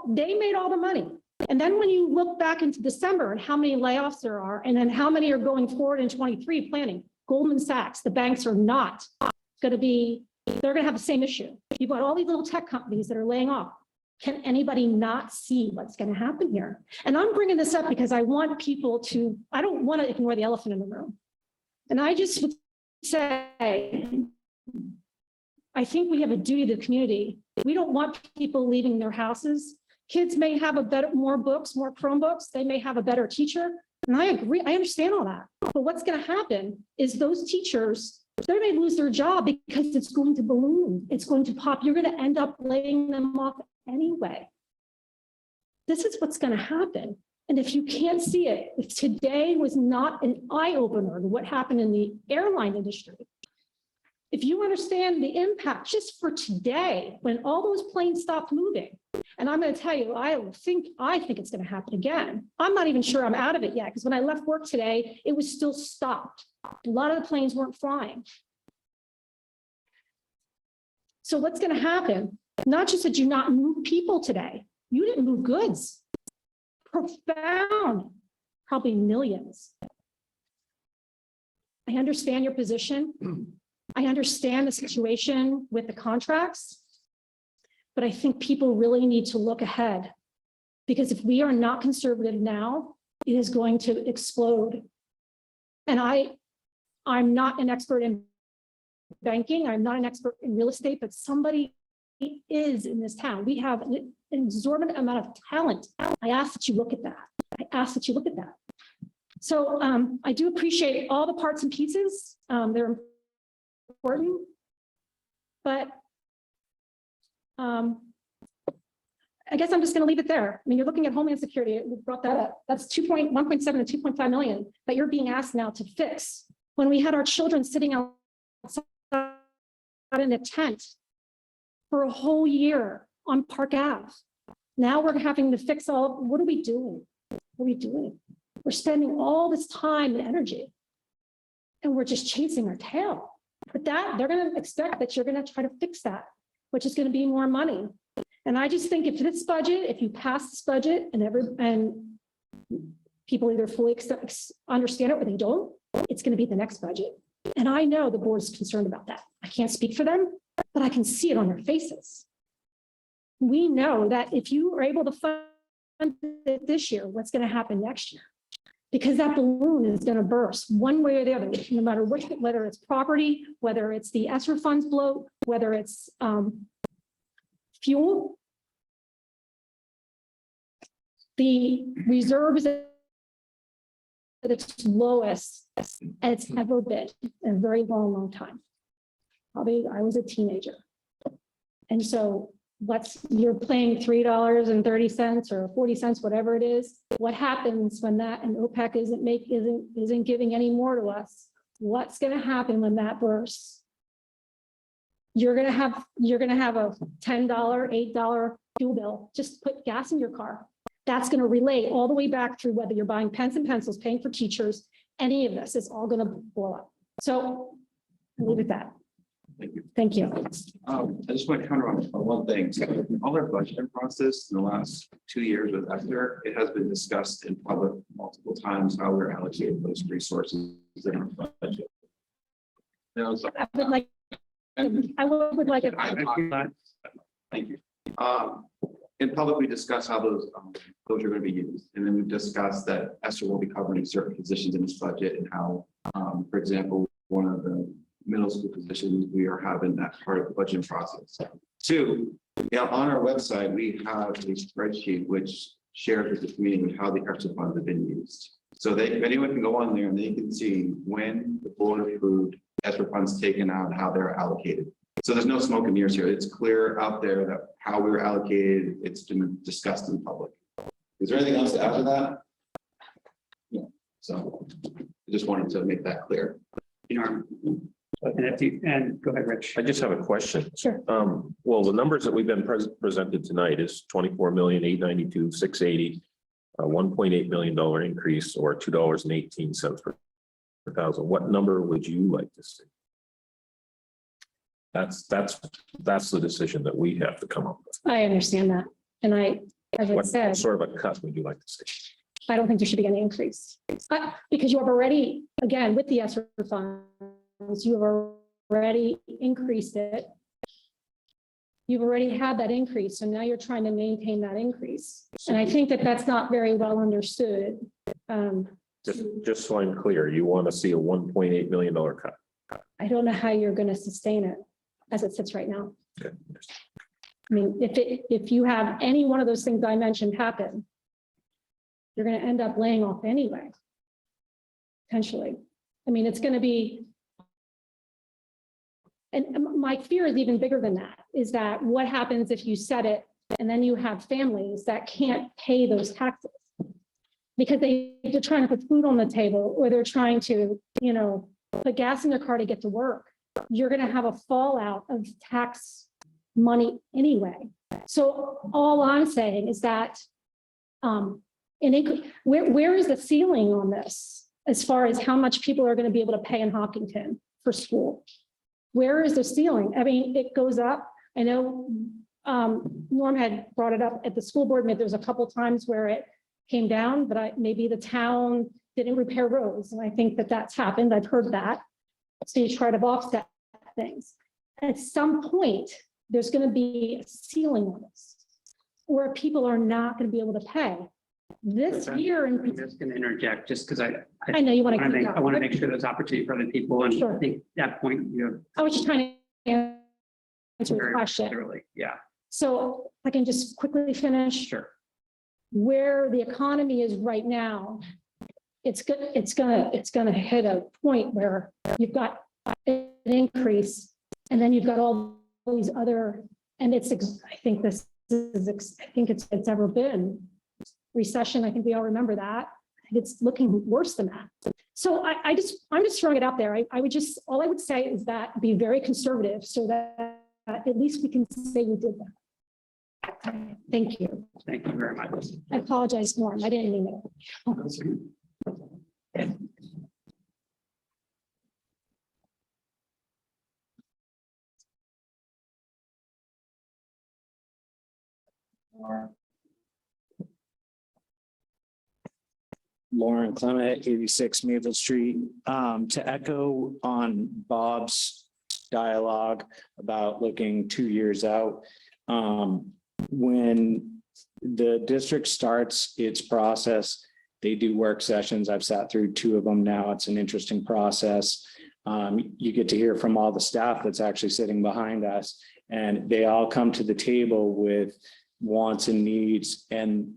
They made all the money. And then when you look back into December and how many layoffs there are, and then how many are going forward in 23 planning, Goldman Sachs, the banks are not going to be, they're going to have the same issue. You've got all these little tech companies that are laying off. Can anybody not see what's going to happen here? And I'm bringing this up because I want people to, I don't want to ignore the elephant in the room. And I just would say, I think we have a duty to the community. We don't want people leaving their houses. Kids may have more books, more Chromebooks. They may have a better teacher. And I agree, I understand all that. But what's going to happen is those teachers, they may lose their job because it's going to balloon. It's going to pop. You're going to end up laying them off anyway. This is what's going to happen. And if you can't see it, if today was not an eye-opener to what happened in the airline industry, if you understand the impact just for today, when all those planes stopped moving, and I'm going to tell you, I think it's going to happen again. I'm not even sure I'm out of it yet, because when I left work today, it was still stopped. A lot of the planes weren't flying. So what's going to happen? Not just did you not move people today, you didn't move goods. Profound, probably millions. I understand your position. I understand the situation with the contracts, but I think people really need to look ahead, because if we are not conservative now, it is going to explode. And I'm not an expert in banking. I'm not an expert in real estate, but somebody is in this town. We have an exorbitant amount of talent. I ask that you look at that. I ask that you look at that. So I do appreciate all the parts and pieces. They're important, but I guess I'm just going to leave it there. I mean, you're looking at Homeland Security. We brought that up. That's 1.7 to 2.5 million that you're being asked now to fix. When we had our children sitting outside in a tent for a whole year on Park Ave. Now we're having to fix all. What are we doing? What are we doing? We're spending all this time and energy, and we're just chasing our tail. But that they're going to expect that you're going to try to fix that, which is going to be more money. And I just think if this budget, if you pass this budget and people either fully understand it or they don't, it's going to be the next budget. And I know the board is concerned about that. I can't speak for them, but I can see it on their faces. We know that if you are able to fund it this year, what's going to happen next year? Because that balloon is going to burst one way or the other, no matter which, whether it's property, whether it's the ESSER funds bloat, whether it's fuel. The reserves at its lowest it's ever been in a very long, long time. Probably I was a teenager. And so you're paying $3.30 or 40 cents, whatever it is. What happens when that and OPEC isn't giving any more to us? What's going to happen when that bursts? You're going to have a $10, $8 fuel bill. Just put gas in your car. That's going to relate all the way back through whether you're buying pens and pencils, paying for teachers, any of this is all going to blow up. So I'll leave it at that. Thank you. Thank you. I just want to counter on one thing. So in all our budgeting process in the last 2 years with ESSER, it has been discussed in public multiple times how we're allocating those resources in our budget. I would like it. Thank you. In public, we discuss how those are going to be used. And then we've discussed that ESSER will be covering certain positions in this budget and how, for example, one of the middle school positions, we are having that part of the budget process. 2, on our website, we have a spreadsheet which shares with the community how the ESSER funds have been used. So anyone can go on there and they can see when the board approved ESSER funds taken out and how they're allocated. So there's no smoke and mirrors here. It's clear out there that how we were allocated, it's been discussed in public. Is there anything else to add to that? Yeah. So I just wanted to make that clear. And go ahead, Rich. I just have a question. Sure. Well, the numbers that we've been presented tonight is 24,892,680, a $1.8 million increase, or $2.18 per thousand. What number would you like to see? That's the decision that we have to come up with. I understand that. And as I What said, sort of a cut would you like to see? I don't think there should be any increase. Because you have already, again, with the ESSER funds, you have already increased it. You've already had that increase, so now you're trying to maintain that increase. And I think that that's not very well understood. Just so I'm clear, you want to see a $1.8 million cut? I don't know how you're going to sustain it as it sits right now. Okay. I mean, if you have any one of those things I mentioned happen, you're going to end up laying off anyway. Potentially. I mean, it's going to be. And my fear is even bigger than that, is that what happens if you set it and then you have families that can't pay those taxes? Because they're trying to put food on the table, or they're trying to, you know, put gas in their car to get to work. You're going to have a fallout of tax money anyway. So all I'm saying is that, where is the ceiling on this as far as how much people are going to be able to pay in Hopkinton for school? Where is the ceiling? I mean, it goes up. I know Norm had brought it up at the school board. Maybe there was a couple times where it came down, but maybe the town didn't repair roads. And I think that that's happened. I've heard that. So you try to offset things. At some point, there's going to be a ceiling on this, where people are not going to be able to pay. This year, I'm just going to interject just because I know you want to. I want to make sure there's opportunity for other people. And Sure. I think that point, I was just trying to answer the question. Clearly, yeah, So if I can just quickly finish. sure. Where the economy is right now, it's gonna hit a point where you've got an increase, and then you've got all these other, and I think it's ever been recession. I think we all remember that. I think it's looking worse than that. So I'm just throwing it out there. All I would say is that be very conservative, so that at least we can say we did that. Thank you. Thank you very much. I apologize, Norm. I didn't mean it. Lauren Clement, 86 Maple Street. To echo on Bob's dialogue about looking 2 years out, when the district starts its process, they do work sessions. I've sat through 2 of them now. It's an interesting process. You get to hear from all the staff that's actually sitting behind us, and they all come to the table with wants and needs, and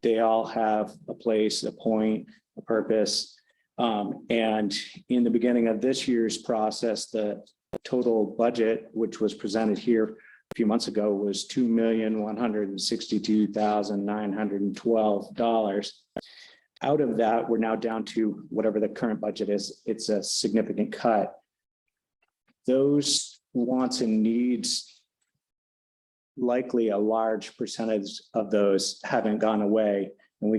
they all have a place, a point, a purpose. And in the beginning of this year's process, the total budget, which was presented here a few months ago, was $2,162,912. Out of that, we're now down to whatever the current budget is. It's a significant cut. Those wants and needs, likely a large percentage of those haven't gone away. And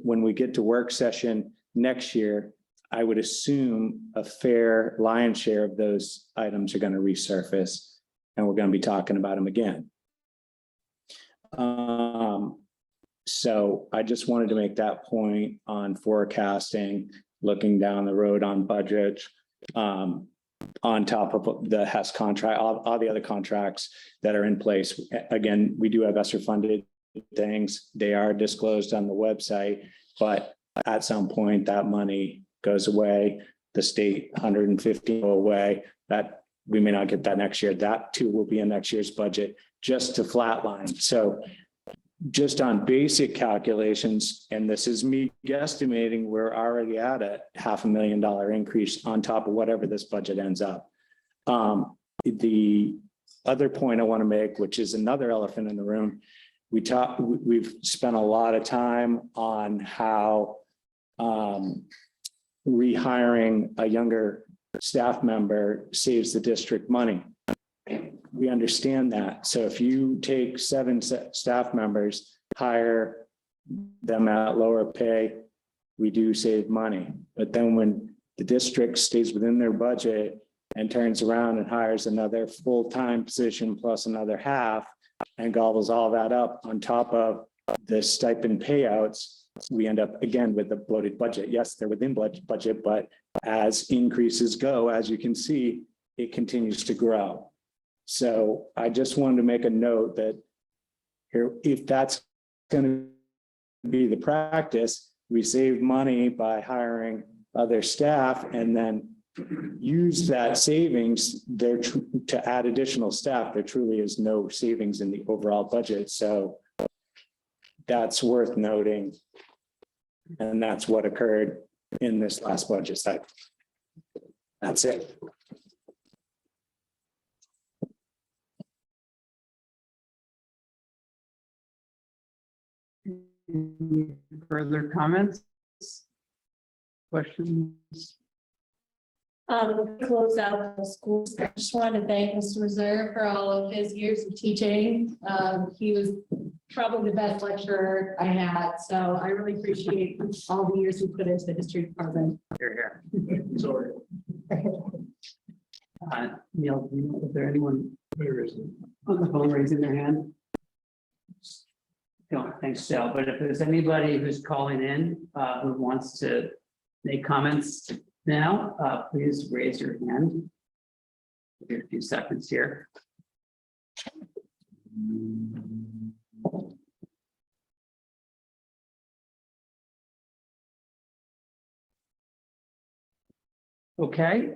when we get to work session next year, I would assume a fair lion's share of those items are going to resurface, and we're going to be talking about them again. So I just wanted to make that point on forecasting, looking down the road on budget, on top of the HES contract, all the other contracts that are in place. Again, we do have ESSER funded things. They are disclosed on the website, but at some point that money goes away. The state 150 go away. That we may not get that next year. That too will be in next year's budget, just to flatline. So just on basic calculations, and this is me guesstimating, we're already at a $500,000 increase on top of whatever this budget ends up. The other point I want to make, which is another elephant in the room, we've spent a lot of time on how rehiring a younger staff member saves the district money. We understand that. So if you take 7 staff members, hire them at lower pay, we do save money. But then when the district stays within their budget and turns around and hires another full-time position plus another half and gobbles all that up on top of the stipend payouts, we end up again with a bloated budget. Yes, they're within budget, but as increases go, as you can see, it continues to grow. So I just wanted to make a note that here, if that's going to be the practice, we save money by hiring other staff, and then use that savings there to add additional staff, there truly is no savings in the overall budget. So that's worth noting. And that's what occurred in this last budget cycle. That's it. Any further comments? Questions? Close out the schools. I just want to thank Mr. Reserve for all of his years of teaching. He was probably the best lecturer I had, so I really appreciate all the years he put into the history department. Here. Sorry. Neil, is there anyone on the phone raising their hand? Don't think so, but if there's anybody who's calling in, who wants to make comments now, please raise your hand. Give it a few seconds here. Okay,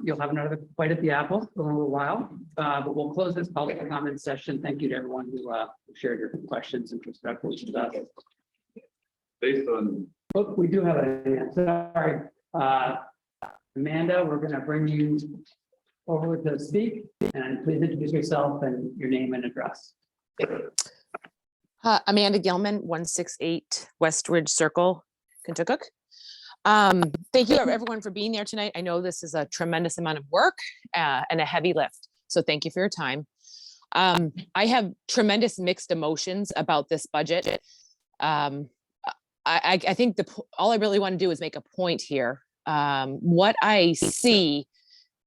you'll have another bite at the apple for a little while, but we'll close this public comment session. Thank you to everyone who shared your questions and perspectives with us. Based on. Oh, we do have a, sorry. Amanda, we're going to bring you over to speak, and please introduce yourself and your name and address. Amanda Gilman, 168 West Ridge Circle, Kentucky. Thank you everyone for being there tonight. I know this is a tremendous amount of work and a heavy lift, so thank you for your time. I have tremendous mixed emotions about this budget. I think all I really want to do is make a point here. What I see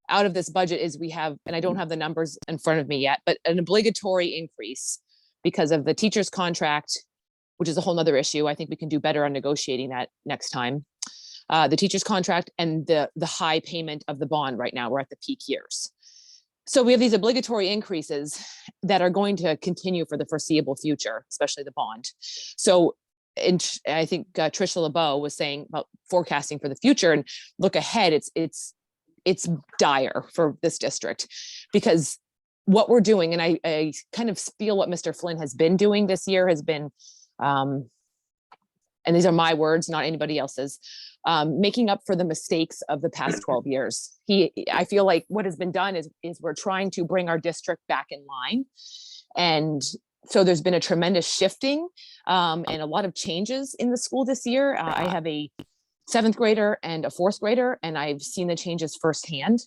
out of this budget is we have, and I don't have the numbers in front of me yet, but an obligatory increase because of the teacher's contract, which is a whole nother issue. I think we can do better on negotiating that next time. The teacher's contract and the high payment of the bond right now, we're at the peak years. So we have these obligatory increases that are going to continue for the foreseeable future, especially the bond. So I think Tricia LeBeau was saying about forecasting for the future and look ahead. It's dire for this district because what we're doing, and I kind of feel what Mr. Flynn has been doing this year has been, and these are my words, not anybody else's, making up for the mistakes of the past 12 years. I feel like what has been done is we're trying to bring our district back in line. And so there's been a tremendous shifting and a lot of changes in the school this year. I have a 7th grader and a 4th grader, and I've seen the changes firsthand,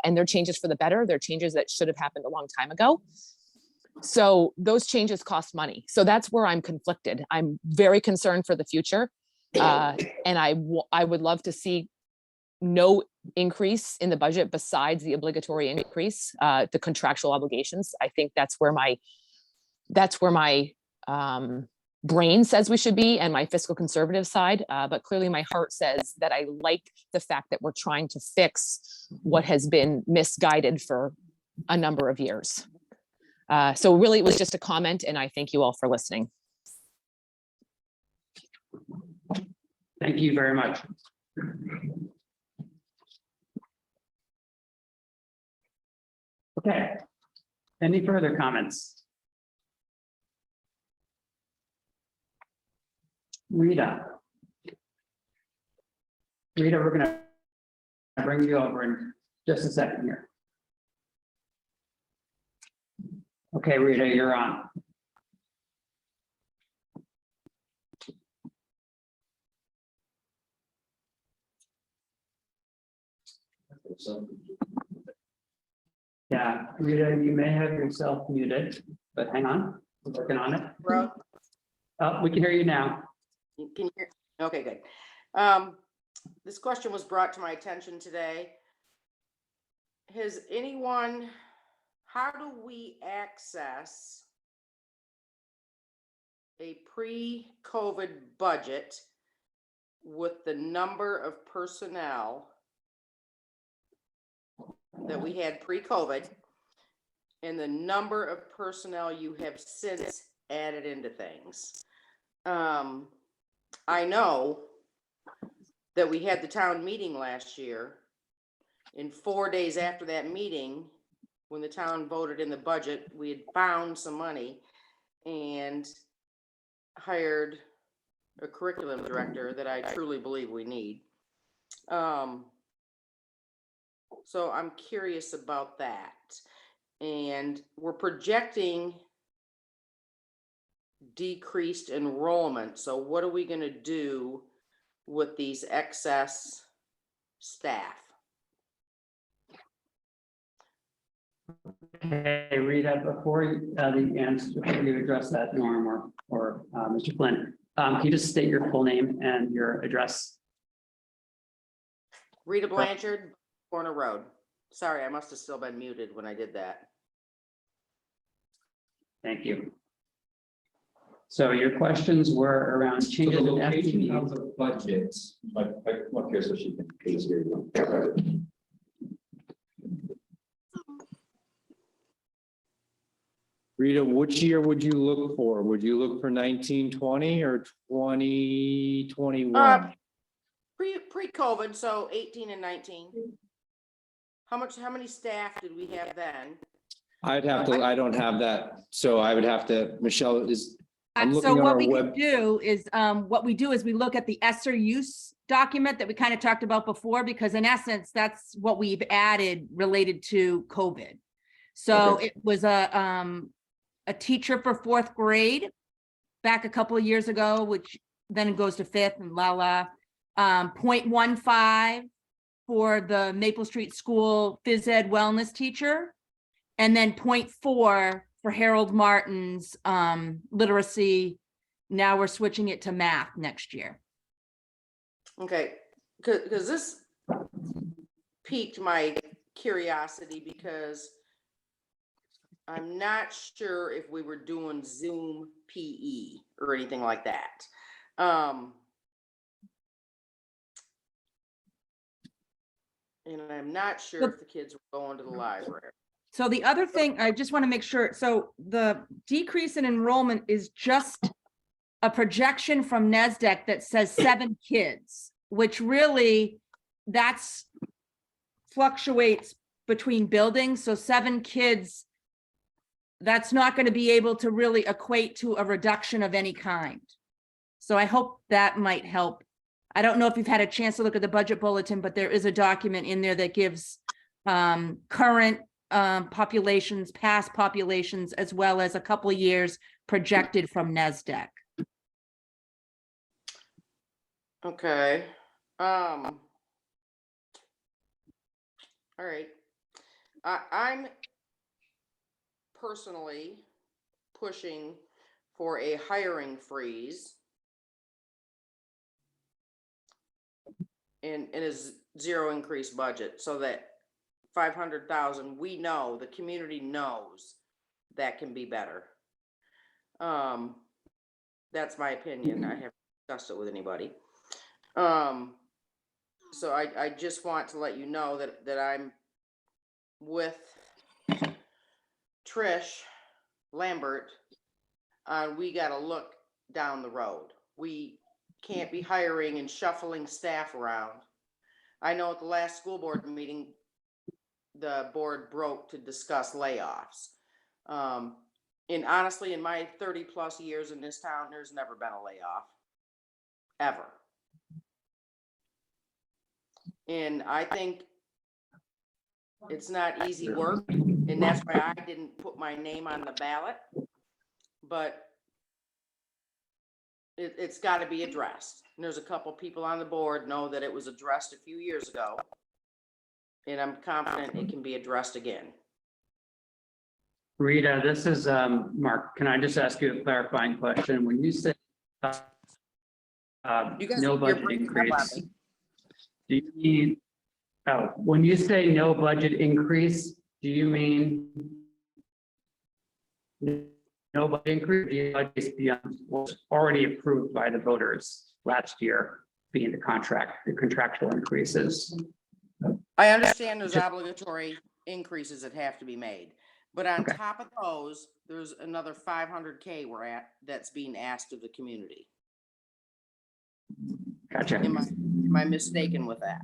and they're changes for the better. They're changes that should have happened a long time ago. So those changes cost money. So that's where I'm conflicted. I'm very concerned for the future. And I would love to see no increase in the budget besides the obligatory increase, the contractual obligations. I think that's where my brain says we should be and my fiscal conservative side. But clearly my heart says that I like the fact that we're trying to fix what has been misguided for a number of years. So really it was just a comment, and I thank you all for listening. Thank you very much. Okay. Any further comments? Rita, we're going to bring you over in just a second here. Okay, Rita, you're on. Yeah, Rita, you may have yourself muted, but hang on, we're working on it. Bro, Oh, we can hear you now. you can hear, okay, good. This question was brought to my attention today. Has anyone, how do we access a pre-COVID budget with the number of personnel that we had pre-COVID and the number of personnel you have since added into things? I know that we had the town meeting last year in 4 days after that meeting, when the town voted in the budget, we had found some money and hired a curriculum director that I truly believe we need. So I'm curious about that. And we're projecting decreased enrollment. So what are we gonna do with these excess staff? Hey, Rita, before the answer, before you address that, Norm or Mr. Flynn, can you just state your full name and your address? Rita Blanchard, Corner Road. Sorry, I must have still been muted when I did that. Thank you. So your questions were around So the changes in location of FTE. the budget, like, come up here so she can hear you. Rita, which year would you look for? Would you look for 1920 or 2021? Pre-COVID, so 18 and 19. How many staff did we have then? I'd have to, I don't have that, so I would have to, Michelle is, I'm So looking on what our we web. could do is, we look at the ESSER use document that we kind of talked about before, because in essence, that's what we've added related to COVID. So Okay. it was a teacher for 4th grade back a couple of years ago, which then it goes to 5th and 0.15 for the Maple Street School phys ed wellness teacher. And then 0.4 for Harold Martin's literacy. Now we're switching it to math next year. Okay, because this piqued my curiosity because I'm not sure if we were doing Zoom PE or anything like that. And I'm not sure if the kids were going to the library. So the other thing, I just want to make sure, so the decrease in enrollment is just a projection from NASDAQ that says 7 kids, which really, that's fluctuates between buildings. So 7 kids, that's not going to be able to really equate to a reduction of any kind. So I hope that might help. I don't know if you've had a chance to look at the budget bulletin, but there is a document in there that gives current populations, past populations, as well as a couple of years projected from NASDAQ. Okay. All right. I'm personally pushing for a hiring freeze in a zero increase budget, so that 500,000, we know, the community knows that can be better. That's my opinion. I haven't discussed it with anybody. So I just want to let you know that I'm with Trish Lambert. We got to look down the road. We can't be hiring and shuffling staff around. I know at the last school board meeting, the board broke to discuss layoffs. And honestly, in my 30+ years in this town, there's never been a layoff, ever. And I think it's not easy work, and that's why I didn't put my name on the ballot, but it's got to be addressed. And there's a couple people on the board know that it was addressed a few years ago, and I'm confident it can be addressed again. Rita, this is Mark. Can I just ask you a clarifying question? When you say no budget increase, do you mean, when you say no budget increase, do you mean no budget increase, the budget beyond what's already approved by the voters last year, being the contractual increases? I understand there's obligatory increases that have to be made, but on top of those, there's another 500K that's being asked of the community. Gotcha. Am I mistaken with that?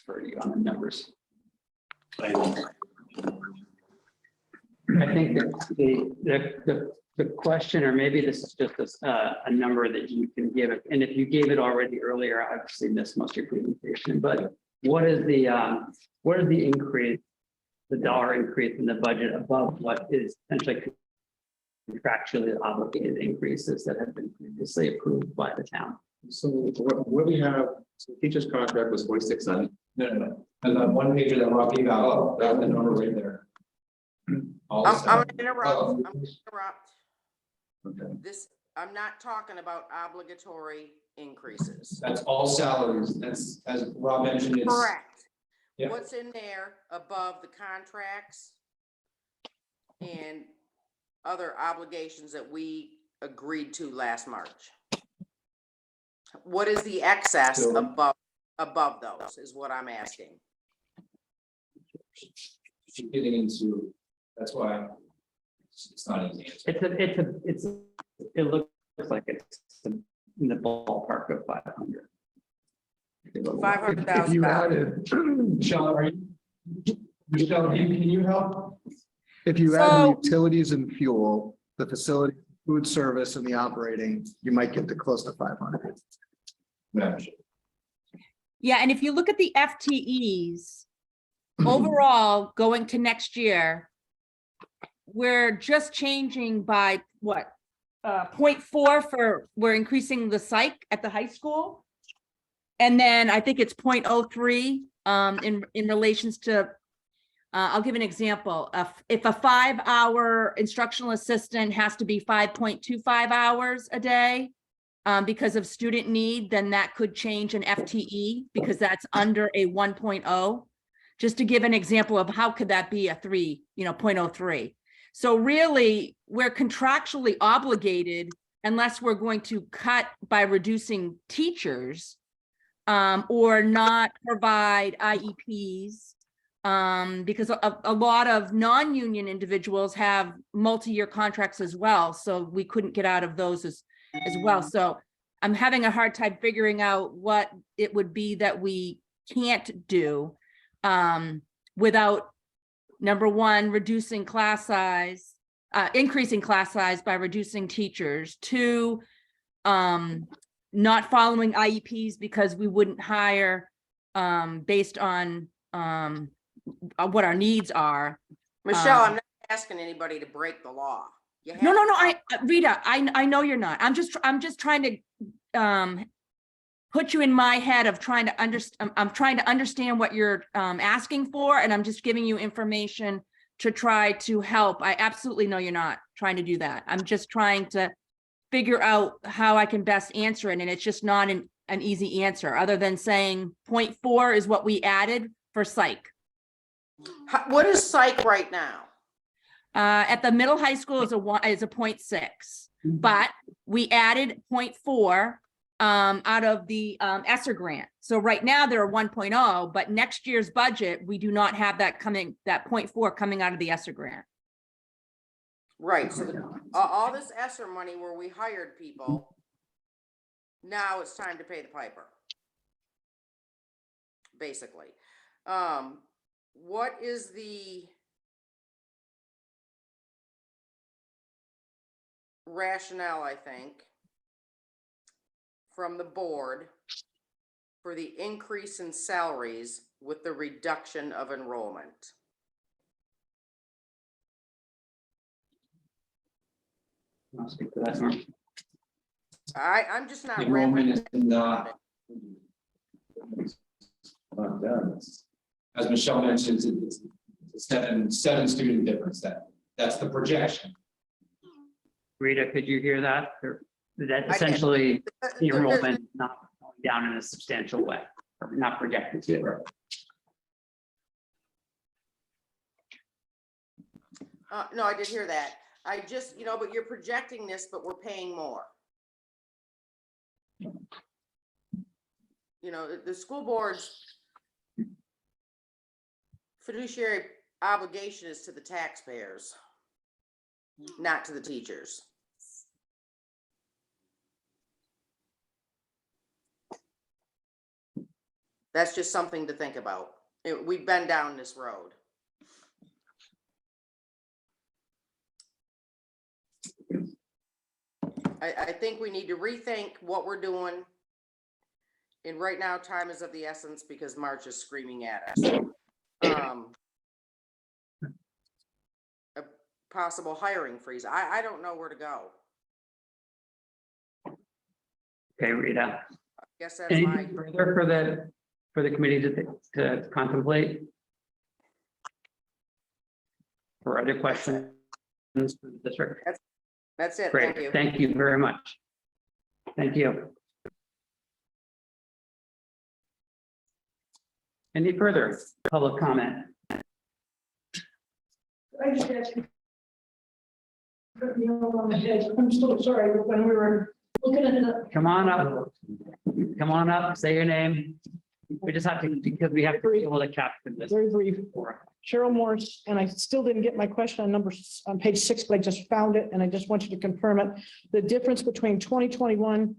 defer to you on the numbers. I think that the question, or maybe this is just a number that you can give it, and if you gave it already earlier, I obviously missed most of your presentation, but what is the increase, the dollar increase in the budget above what is essentially contractually obligated increases that have been previously approved by the town? So what we have, so teacher's contract was 46 cents. No. And that one page that Rob gave out, oh, that's the number right there. All the I'm stuff. gonna interrupt, I'm gonna interrupt. Okay. This, I'm not talking about obligatory increases. That's all salaries. That's, as Rob mentioned, it's. Correct. Yeah. What's in there above the contracts and other obligations that we agreed to last March? What is the excess So- above those is what I'm asking. She's getting into, that's why it's not an answer. It looks like it's in the ballpark of 500. $500,000. Michelle, can you help? If you So- add the utilities and fuel, the facility, food service and the operating, you might get to close to 500. Yeah, and if you look at the FTEs, overall, going to next year, we're just changing by what? 0.4 for, we're increasing the psych at the high school. And then I think it's 0.03 in relations to, I'll give an example. If a 5-hour instructional assistant has to be 5.25 hours a day, because of student need, then that could change an FTE because that's under a 1.0. Just to give an example of how could that be a 0.03. So really, we're contractually obligated unless we're going to cut by reducing teachers or not provide IEPs, because a lot of non-union individuals have multi-year contracts as well. So we couldn't get out of those as well. So I'm having a hard time figuring out what it would be that we can't do without, number one, reducing class size, increasing class size by reducing teachers. 2, not following IEPs because we wouldn't hire based on what our needs are. Michelle, I'm not asking anybody to break the law. You have No, to- Rita, I know you're not. I'm just trying to put you in my head of trying to understand. I'm trying to understand what you're asking for, and I'm just giving you information to try to help. I absolutely know you're not trying to do that. I'm just trying to figure out how I can best answer it, and it's just not an easy answer, other than saying 0.4 is what we added for psych. What is psych right now? At the middle high school is a 0.6, but we added 0.4 out of the ESSER grant. So right now they're a 1.0, but next year's budget, we do not have that 0.4 coming out of the ESSER grant. Right, so all this ESSER money where we hired people, now it's time to pay the piper. Basically. What is the rationale, I think, from the board for the increase in salaries with the reduction of enrollment? I'll speak to that, Norm. I'm just not. Enrollment is wrapping not. As Michelle mentioned, it's a seven student difference. That's the projection. Rita, could you hear that? That I essentially the There- enrollment not going down in a substantial way, or not projected to. No, I did hear that. I just, but you're projecting this, but we're paying more. The school board's fiduciary obligation is to the taxpayers, not to the teachers. That's just something to think about. We've been down this road. I think we need to rethink what we're doing. And right now, time is of the essence because March is screaming at us. A possible hiring freeze. I don't know where to go. Okay, Rita. I guess that's my. Anything further for the committee to contemplate? For other questions for the district? That's it. Great, Thank you. thank you very much. Thank you. Any further public comment? I just asked you. Put me all on the head. I'm so sorry, when we were looking at the. Come on up. Come on up, say your name. We just have to, because we have to be able to capture this. Very brief. Cheryl Morse, and I still didn't get my question on numbers on page 6, but I just found it, and I just want you to confirm it. The difference between 2021,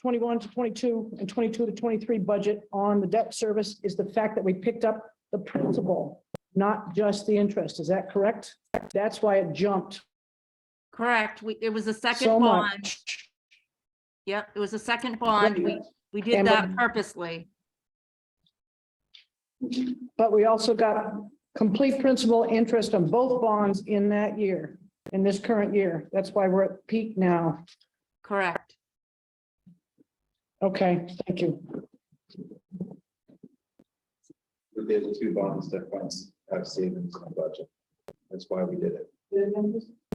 21 to 22, and 22 to 23 budget on the debt service is the fact that we picked up the principal, not just the interest. Is that correct? That's why it jumped Correct. It was a second so bond. much. Yep, it was a second bond. We did And that purposely. But we also got complete principal interest on both bonds in that year, in this current year. That's why we're at peak now. Correct. Okay, thank you. We did 2 bonds that funds have savings in the budget. That's why we did it.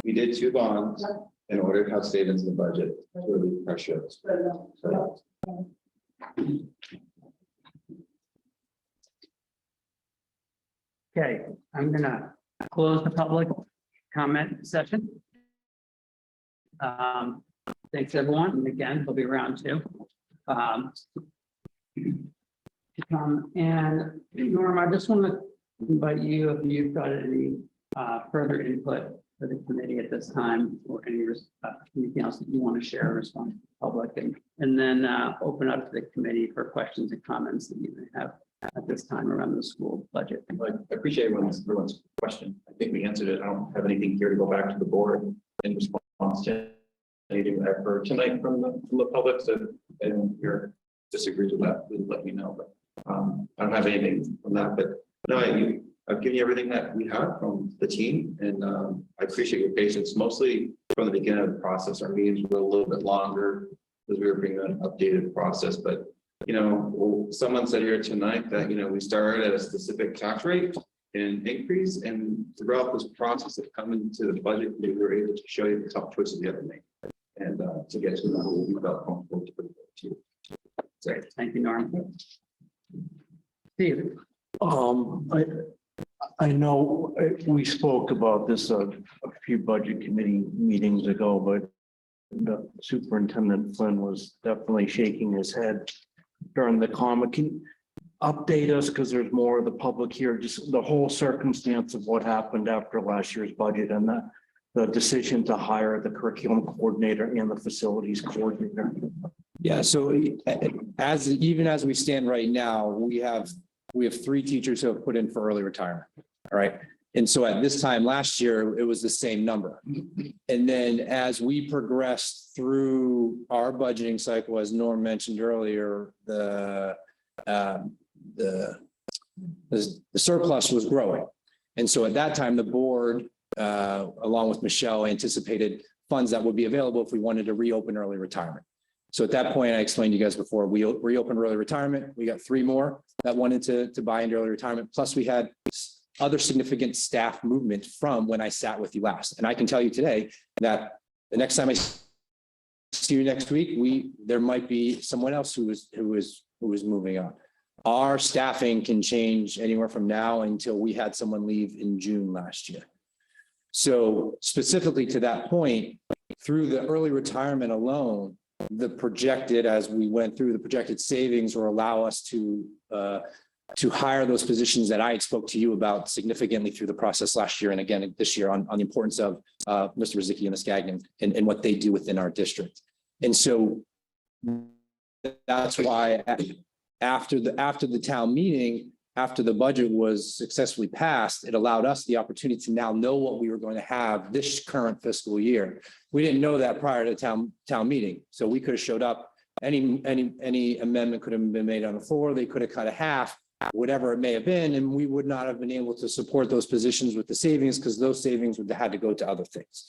We did 2 bonds in order to have savings in the budget to relieve pressure. So, Okay, I'm gonna close the public comment session. Thanks, everyone, and again, we'll be around too. And Norm, I just want to invite you, if you've got any further input for the committee at this time, or anything else that you want to share or respond to the public, and then open up to the committee for questions and comments that you may have at this time around the school budget. I appreciate everyone's question. I think we answered it. I don't have anything here to go back to the board in response to anything I've heard tonight from the public. So, and if you're disagrees with that, please let me know. But I don't have anything from that. But no, I've given you everything that we have from the team, and I appreciate your patience. Mostly from the beginning of the process, our meetings were a little bit longer because we were bringing an updated process. But you know, someone said here tonight that, you know, we started at a specific tax rate and increase, and throughout this process of coming to the budget, we were able to show you the tough choices we had to make, and to get to the number we felt comfortable to put it to you. Great, thank you, Norm. Steve. I know we spoke about this a few budget committee meetings ago, but the Superintendent Flynn was definitely shaking his head during the comment. Can you update us, because there's more of the public here, just the whole circumstance of what happened after last year's budget and the decision to hire the curriculum coordinator and the facilities coordinator? Yeah, so even as we stand right now, we have 3 teachers who have put in for early retirement. All right. And so at this time last year, it was the same number. And then as we progressed through our budgeting cycle, as Norm mentioned earlier, the surplus was growing. And so at that time, the board, along with Michelle, anticipated funds that would be available if we wanted to reopen early retirement. So at that point, I explained to you guys before, we reopened early retirement. We got 3 more that wanted to buy into early retirement. Plus we had other significant staff movement from when I sat with you last. And I can tell you today that the next time I see you next week, there might be someone else who is moving on. Our staffing can change anywhere from now until we had someone leave in June last year. So specifically to that point, through the early retirement alone, as we went through, the projected savings will allow us to hire those positions that I had spoke to you about significantly through the process last year and again this year on the importance of Mr. Rizicki and Ms. Gagnon and what they do within our district. And so that's why after the town meeting, after the budget was successfully passed, it allowed us the opportunity to now know what we were going to have this current fiscal year. We didn't know that prior to town meeting, so we could have showed up. Any amendment could have been made on the floor. They could have cut a half, whatever it may have been, and we would not have been able to support those positions with the savings because those savings would have had to go to other things.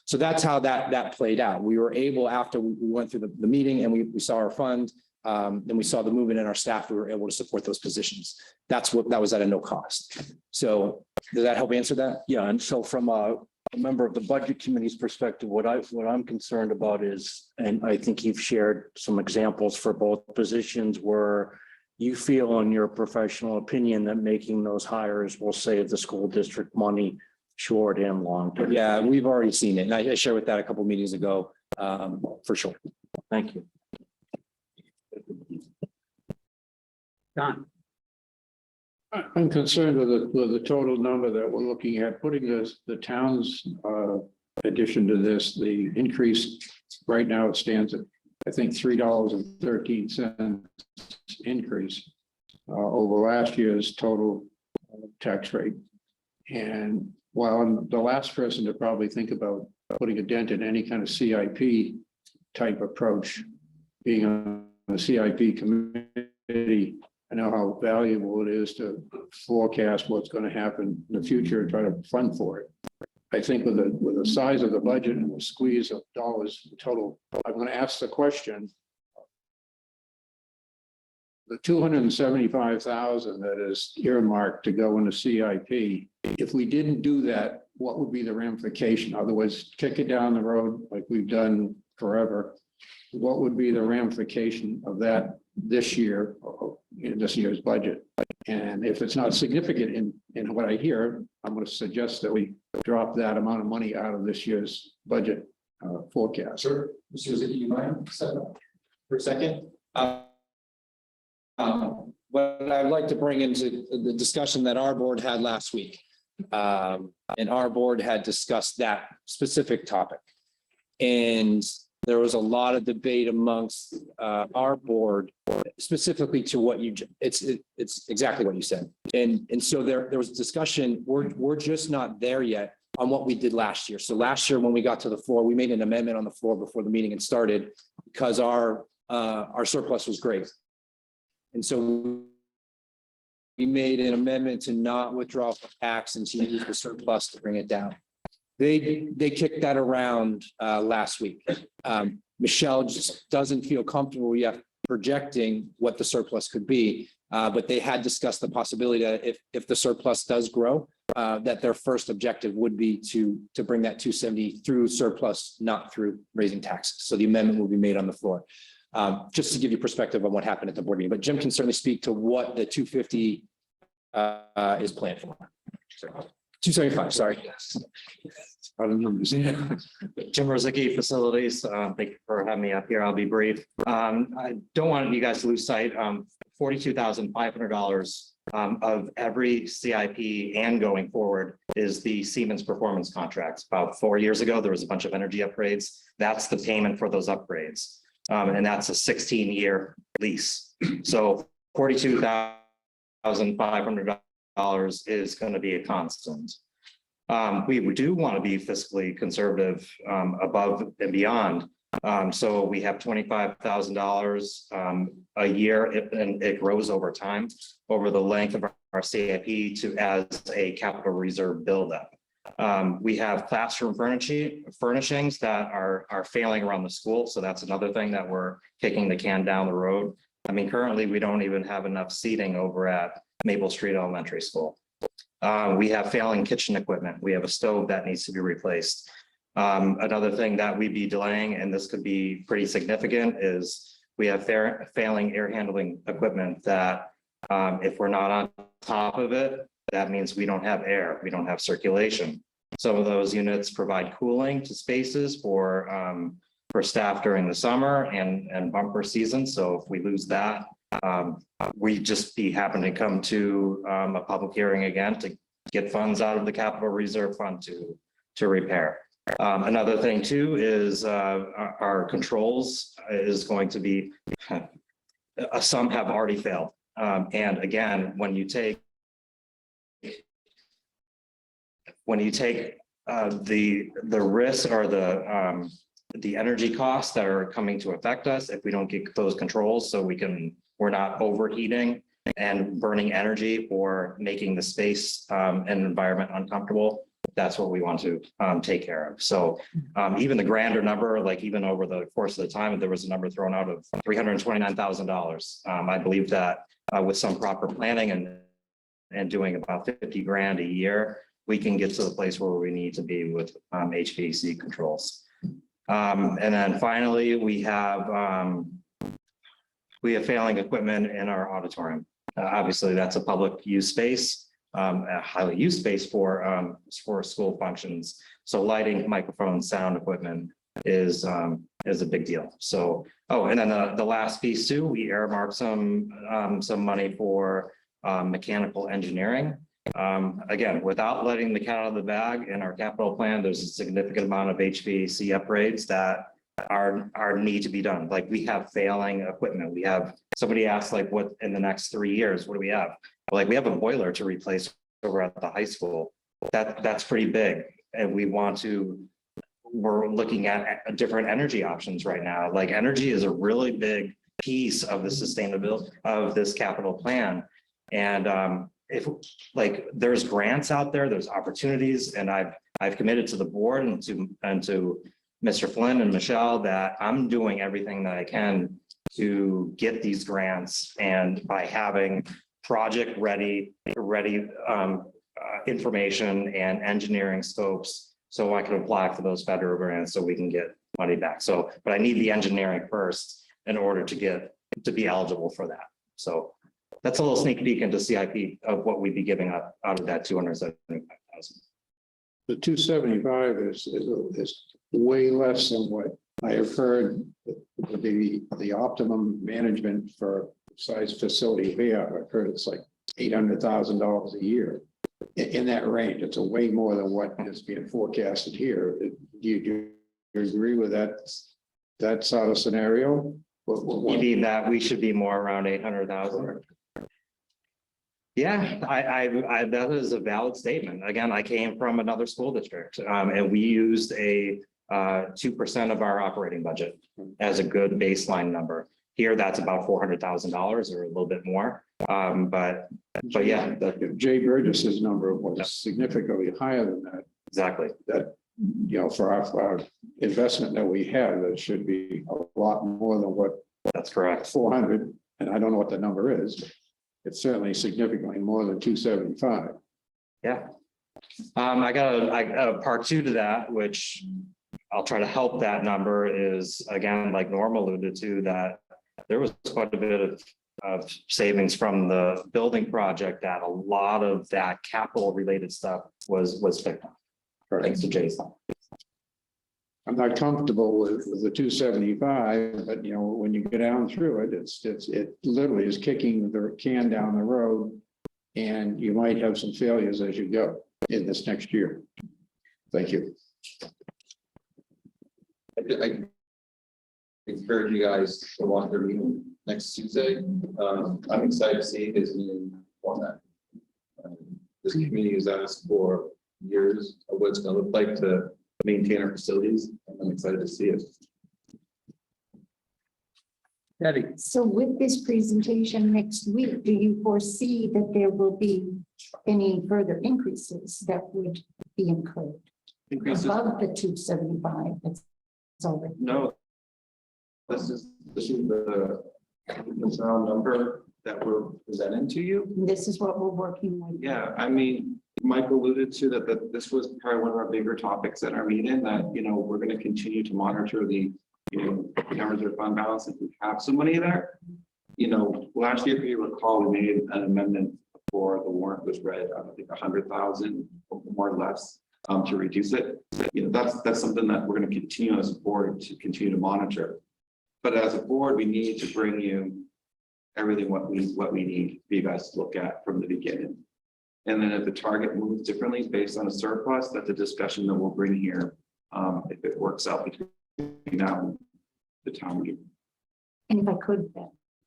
So that's how that played out. We were able, after we went through the meeting and we saw our fund, and we saw the movement in our staff, we were able to support those positions. That was at a no cost. So does that help answer that? Yeah, and so from a member of the budget committee's perspective, what I'm concerned about is, and I think you've shared some examples for both positions where you feel in your professional opinion that making those hires will save the school district money short and long term. Yeah, we've already seen it. And I shared with that a couple of meetings ago, for sure. Thank you. Don, I'm concerned with the total number that we're looking at, putting the town's addition to this, the increase right now it stands at, I think, $3.13 increase over last year's total tax rate. And while I'm the last person to probably think about putting a dent in any kind of CIP type approach, being on the CIP committee, I know how valuable it is to forecast what's going to happen in the future and try to fund for it. I think with the size of the budget and the squeeze of dollars total, I'm going to ask the question. The $275,000 that is earmarked to go into CIP, if we didn't do that, what would be the ramification? In other words, kick it down the road like we've done forever. What would be the ramification of that this year, in this year's budget? And if it's not significant in what I hear, I'm going to suggest that we drop that amount of money out of this year's budget forecast. Sure. Mr. Suzuki, you mind stepping up for a second? What I'd like to bring into the discussion that our board had last week. And our board had discussed that specific topic. And there was a lot of debate amongst our board, specifically to what it's exactly what you said. And so there was discussion, we're just not there yet on what we did last year. So last year, when we got to the floor, we made an amendment on the floor before the meeting had started because our surplus was great. And so we made an amendment to not withdraw from tax and to use the surplus to bring it down. They kicked that around last week. Michelle just doesn't feel comfortable yet projecting what the surplus could be, but they had discussed the possibility that if the surplus does grow, that their first objective would be to bring that 270 through surplus, not through raising taxes. So the amendment will be made on the floor. Just to give you perspective on what happened at the board meeting, but Jim can certainly speak to what the 250 is planned for. 275, sorry. Jim Rosicki, Facilities. Thank you for having me up here. I'll be brief. I don't want you guys to lose sight. $42,500 of every CIP and going forward is the Siemens performance contracts. About 4 years ago, there was a bunch of energy upgrades. That's the payment for those upgrades. And that's a 16-year lease. So $42,500 is going to be a constant. We do want to be fiscally conservative above and beyond. So we have $25,000 a year, and it grows over time over the length of our CIP as a capital reserve buildup. We have classroom furnishings that are failing around the school. So that's another thing that we're kicking the can down the road. I mean, currently we don't even have enough seating over at Maple Street Elementary School. We have failing kitchen equipment. We have a stove that needs to be replaced. Another thing that we'd be delaying, and this could be pretty significant, is we have failing air handling equipment that if we're not on top of it, that means we don't have air, we don't have circulation. Some of those units provide cooling to spaces for staff during the summer and bumper season. So if we lose that, we just be happen to come to a public hearing again to get funds out of the capital reserve fund to repair. Another thing too is our controls is going to be some have already failed. And again, when you take the risk or the energy costs that are coming to affect us, if we don't get those controls, so we're not overheating and burning energy or making the space and environment uncomfortable, that's what we want to take care of. So even the grander number, like even over the course of the time, there was a number thrown out of $329,000. I believe that with some proper planning and doing about 50 grand a year, we can get to the place where we need to be with HVAC controls. And then finally, we have failing equipment in our auditorium. Obviously, that's a public use space, a highly used space for school functions. So lighting, microphones, sound equipment is a big deal. So, oh, and then the last piece too, we earmarked some money for mechanical engineering. Again, without letting the cat out of the bag in our capital plan, there's a significant amount of HVAC upgrades that are need to be done. Like we have failing equipment. We have, somebody asked like what in the next 3 years, what do we have? Like we have a boiler to replace over at the high school. That's pretty big. And we're looking at different energy options right now. Like energy is a really big piece of the sustainability of this capital plan. And if like there's grants out there, there's opportunities, and I've committed to the board and to Mr. Flynn and Michelle that I'm doing everything that I can to get these grants, and by having project ready information and engineering scopes, so I can apply for those federal grants so we can get money back. So, but I need the engineering first in order to be eligible for that. So that's a little sneak peek into CIP of what we'd be giving up out of that 275,000. The 275 is way less than what I have heard the optimum management for size facility we have. I've heard it's like $800,000 a year. In that range, it's a way more than what is being forecasted here. Do you agree with that sort of scenario? You mean that we should be more around 800,000? Yeah, I that is a valid statement. Again, I came from another school district, and we used a 2% of our operating budget as a good baseline number. Here, that's about $400,000 or a little bit more. But yeah, Jay Burgess's number was significantly higher than that. Exactly. That, you know, for our investment that we have, that should be a lot more than what. That's correct. 400, and I don't know what the number is. It's certainly significantly more than 275. Yeah. I got a part two to that, which I'll try to help that number is, again, like Norm alluded to, that there was quite a bit of savings from the building project, that a lot of that capital related stuff was picked up. Thanks to Jason. I'm not comfortable with the 275, but you know, when you go down through it, it literally is kicking the can down the road, and you might have some failures as you go in this next year. Thank you. I encourage you guys to walk their meeting next Tuesday. I'm excited to see his new format. This community has asked for years of what it's going to look like to maintain our facilities, and I'm excited to see it. Debbie. So with this presentation next week, do you foresee that there will be any further increases that would be incurred? Increases? Above the 275 that's already. No. This is the sound number that we're presenting to you. This is what we're working with. Yeah, I mean, Mike alluded to that this was probably one of our bigger topics at our meeting, that, you know, we're going to continue to monitor the, you know, numbers of fund balance if we have some money there. You know, last year, if you recall, we made an amendment before the warrant was read, I think 100,000 more or less to reduce it. You know, that's something that we're going to continue as a board to continue to monitor. But as a board, we need to bring you everything what we need for you guys to look at from the beginning. And then if the target moves differently based on a surplus, that's a discussion that we'll bring here if it works out between now and the town meeting. And if I could,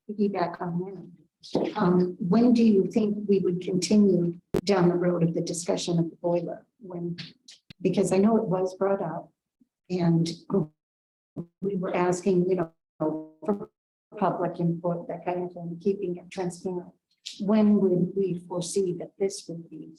piggyback on that. When do you think we would continue down the road of the discussion of the boiler? When, because I know it was brought up and we were asking, for public input, that kind of thing, keeping it transparent. When would we foresee that this would be?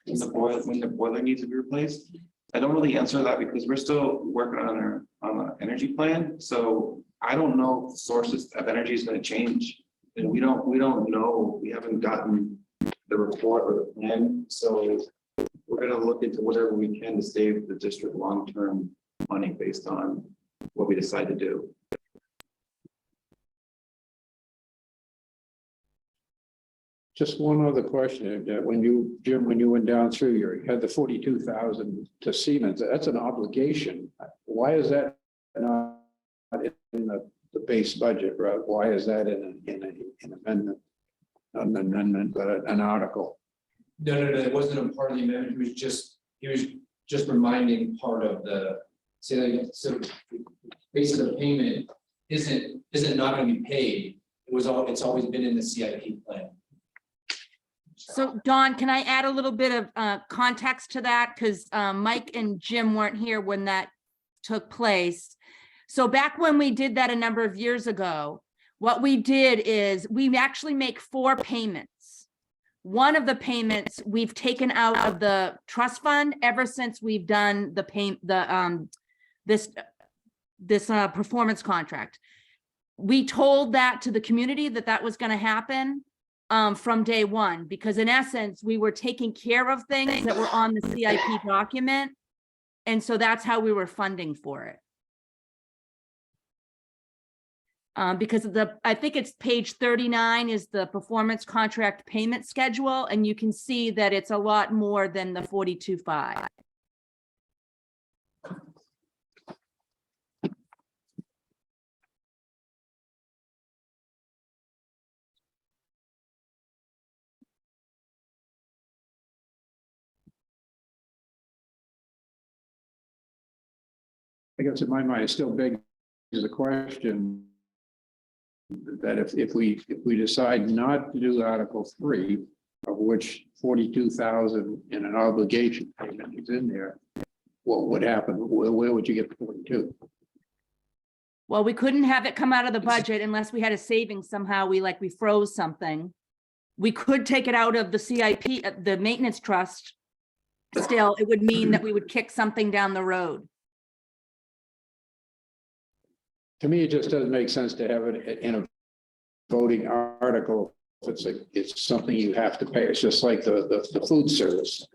When the boiler needs to be replaced? I don't really answer that because we're still working on an energy plan. So I don't know if sources of energy is going to change. And we don't know. We haven't gotten the report or the plan. So we're going to look into whatever we can to save the district long-term money based on what we decide to do. Just one other question, when you, Jim, when you went down through, you had the 42,000 to Siemens, that's an obligation. Why is that not in the base budget, right? Why is that in an amendment? Not an amendment, but an article. No, it wasn't a part of the amendment. He was just reminding part of the, so base of the payment isn't not going to be paid. It's always been in the CIP plan. So Dawn, can I add a little bit of context to that? Because Mike and Jim weren't here when that took place. So back when we did that a number of years ago, what we did is we actually make 4 payments. One of the payments we've taken out of the trust fund ever since we've done this performance contract. We told that to the community that was going to happen from day one, because in essence, we were taking care of things that were on the CIP document. And so that's how we were funding for it. Because I think it's page 39 is the performance contract payment schedule, and you can see that it's a lot more than the 42.5. I guess in my mind, it still begs the question that if we decide not to do Article 3, of which 42,000 in an obligation payment is in there, what would happen? Where would you get the 42? Well, we couldn't have it come out of the budget unless we had a savings somehow. We froze something. We could take it out of the CIP, the maintenance trust. Still, it would mean that we would kick something down the road. To me, it just doesn't make sense to have it in a voting article. It's something you have to pay. It's just like the food service.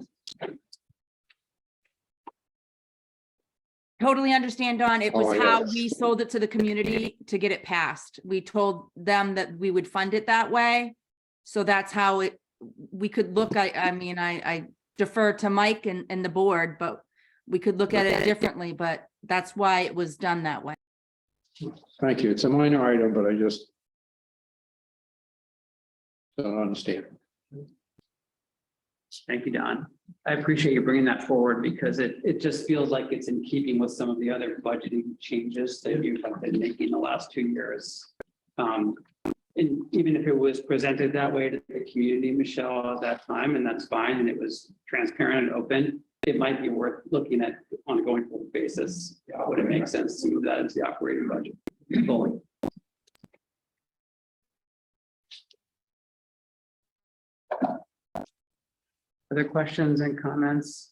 Totally understand, Don. It was Oh, how yes. we sold it to the community to get it passed. We told them that we would fund it that way. So that's how we could look. I mean, I defer to Mike and the board, but we could look at it differently, but that's why it was done that way. Thank you. It's a minor item, but I just don't understand. Thank you, Don. I appreciate you bringing that forward because it just feels like it's in keeping with some of the other budgeting changes that you have been making the last 2 years. And even if it was presented that way to the community, Michelle, at that time, and that's fine, and it was transparent and open, it might be worth looking at on a going forward basis. Would it make sense to move that into the operating budget fully? Other questions and comments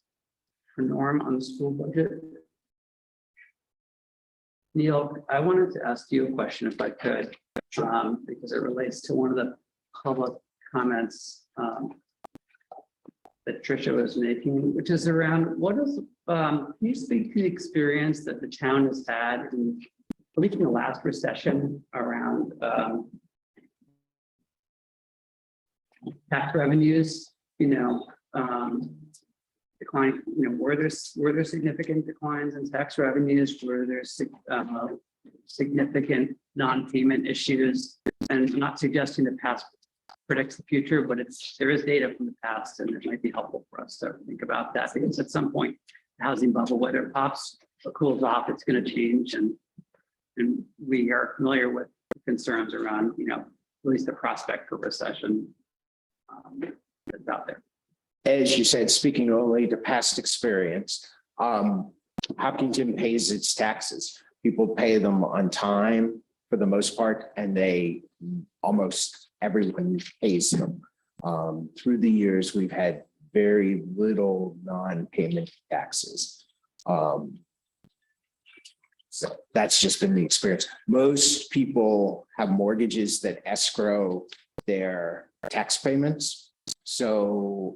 for Norm on the school budget? Neil, I wanted to ask you a question if I could, because it relates to one of the public comments that Tricia was making, which is around can you speak to the experience that the town has had in, at least in the last recession, around tax revenues, decline, were there significant declines in tax revenues? Were there significant non-payment issues? And I'm not suggesting the past predicts the future, but there is data from the past, and it might be helpful for us to think about that, because at some point, the housing bubble, whether it pops or cools off, it's going to change, and we are familiar with the concerns around, at least the prospect for recession that's out there. As you said, speaking only to past experience, Hopkinton pays its taxes. People pay them on time for the most part, and almost everyone pays them. Through the years, we've had very little non-payment taxes. So that's just been the experience. Most people have mortgages that escrow their tax payments. So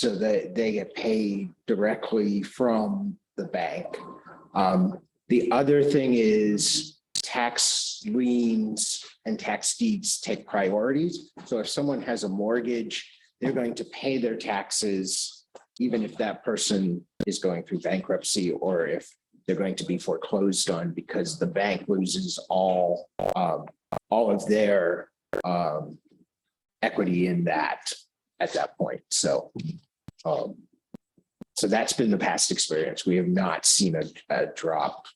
that they get paid directly from the bank. The other thing is tax liens and tax deeds take priorities. So if someone has a mortgage, they're going to pay their taxes, even if that person is going through bankruptcy or if they're going to be foreclosed on, because the bank loses all of their equity in that at that point. So that's been the past experience. We have not seen a drop,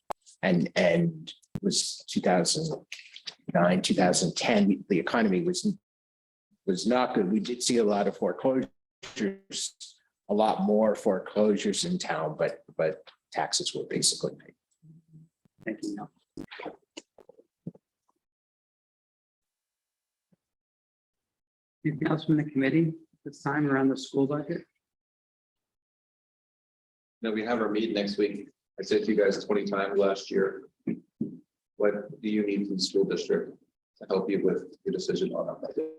and it was 2009, 2010. The economy was not good. We did see a lot of foreclosures, a lot more foreclosures in town, but taxes were basically paid. Thank you. Anything else from the committee this time around the school budget? No, we have our meeting next week. I said to you guys 20 times last year. What do you need from the school district to help you with your decision on our budget?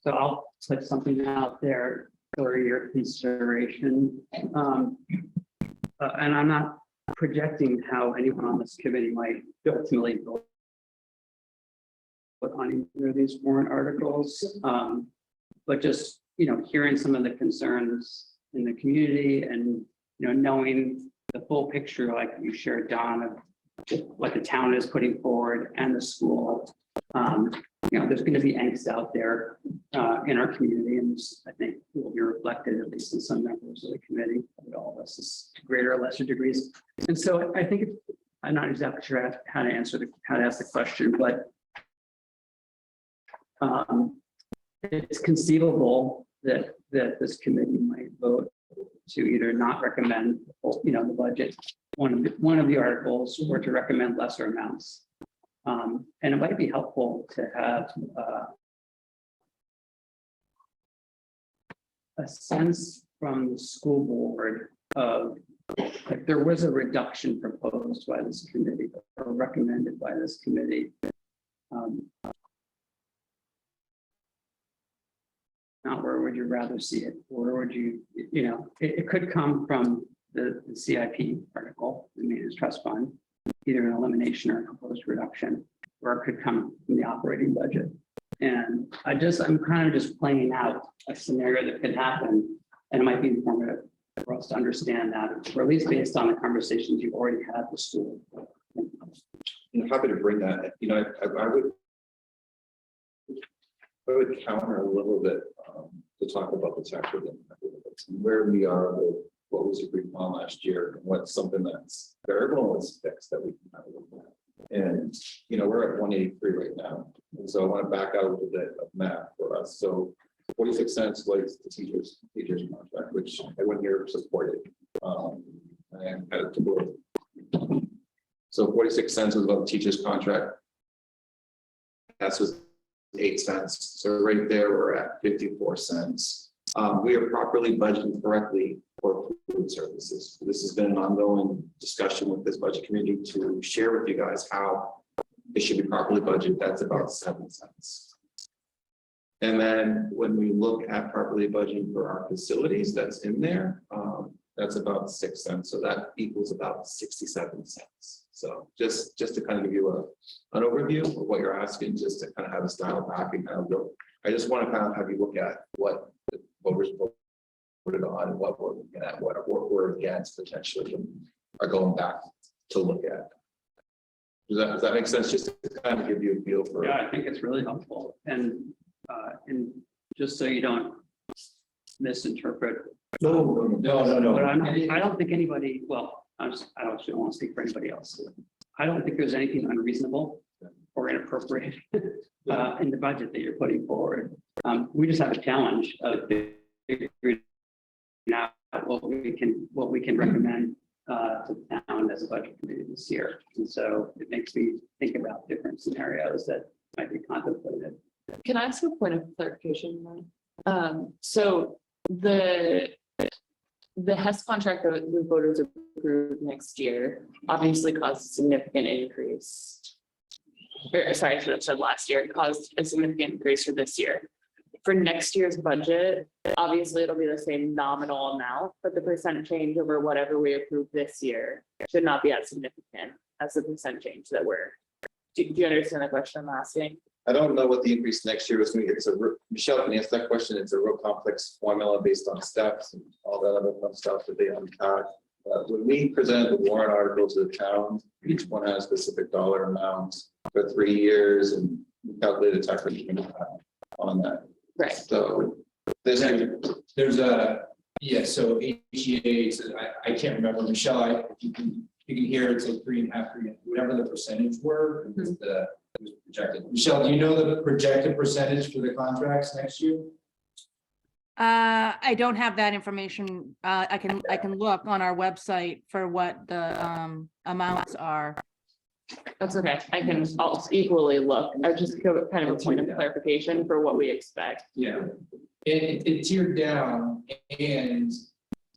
So I'll put something out there for your consideration. And I'm not projecting how anyone on this committee might ultimately vote on either of these warrant articles. But just, hearing some of the concerns in the community and, knowing the full picture, like you shared, Don, of what the town is putting forward and the school. There's going to be angst out there in our community, and I think will be reflected at least in some members of the committee, but all of us is to greater or lesser degrees. And so I think I'm not exactly sure how to ask the question, but it's conceivable that this committee might vote to either not recommend, the budget, one of the articles, or to recommend lesser amounts. And it might be helpful to have a sense from the school board of if there was a reduction proposed by this committee or recommended by this committee. Not where would you rather see it? Where would you, it could come from the CIP article, the maintenance trust fund, either an elimination or a proposed reduction, or it could come from the operating budget. And I'm kind of just playing out a scenario that could happen, and it might be informative for us to understand that, or at least based on the conversations you've already had with school. I'm happy to bring that. I would counter a little bit to talk about the tax rate and where we are with what was agreed upon last year and what's something that's variable and what's fixed that we can have a look at. And we're at 183 right now. And so I want to back out a little bit of math for us. So 46 cents was the teachers contract, which everyone here supported. And had it to board. So 46 cents was about the teacher's contract. That's was 8 cents. So right there, we're at 54 cents. We are properly budgeted correctly for food services. This has been an ongoing discussion with this budget committee to share with you guys how it should be properly budgeted. That's about 7 cents. And then when we look at properly budgeting for our facilities, that's in there. That's about 6 cents. So that equals about 67 cents. So just to kind of give you an overview of what you're asking, just to kind of have a style back and kind of go. I just want to kind of have you look at what we're put it on and what we're looking at, what we're against potentially are going back to look at. Does that make sense? Just to kind of give you a feel for. Yeah, I think it's really helpful. And just so you don't misinterpret. No. But I don't think anybody, well, I don't want to speak for anybody else. I don't think there's anything unreasonable or inappropriate in the budget that you're putting forward. We just have a challenge of figuring out what we can recommend to the town as a budget committee this year. And so it makes me think about different scenarios that might be contemplated. Can I ask a point of clarification? So the HES contract that the voters approved next year obviously caused a significant increase. Sorry, I should have said last year, it caused a significant increase for this year. For next year's budget, obviously it'll be the same nominal amount, but the percent change over whatever we approve this year should not be as significant as the percent change that do you understand the question I'm asking? I don't know what the increase next year is going to be. Michelle can answer that question. It's a real complex formula based on steps and all that other fun stuff that they unpack. When we present the warrant article to the town, each one has specific dollar amounts for 3 years and calculate the tax rate on that. Right. So there's a, yeah, so HEA, I can't remember, Michelle, if you can hear it's like 3.5%, whatever the percentage were, it was projected. Michelle, do you know the projected percentage for the contracts next year? I don't have that information. I can look on our website for what the amounts are. That's okay. I'll equally look. I just kind of a point of clarification for what we expect. Yeah, it tiered down, and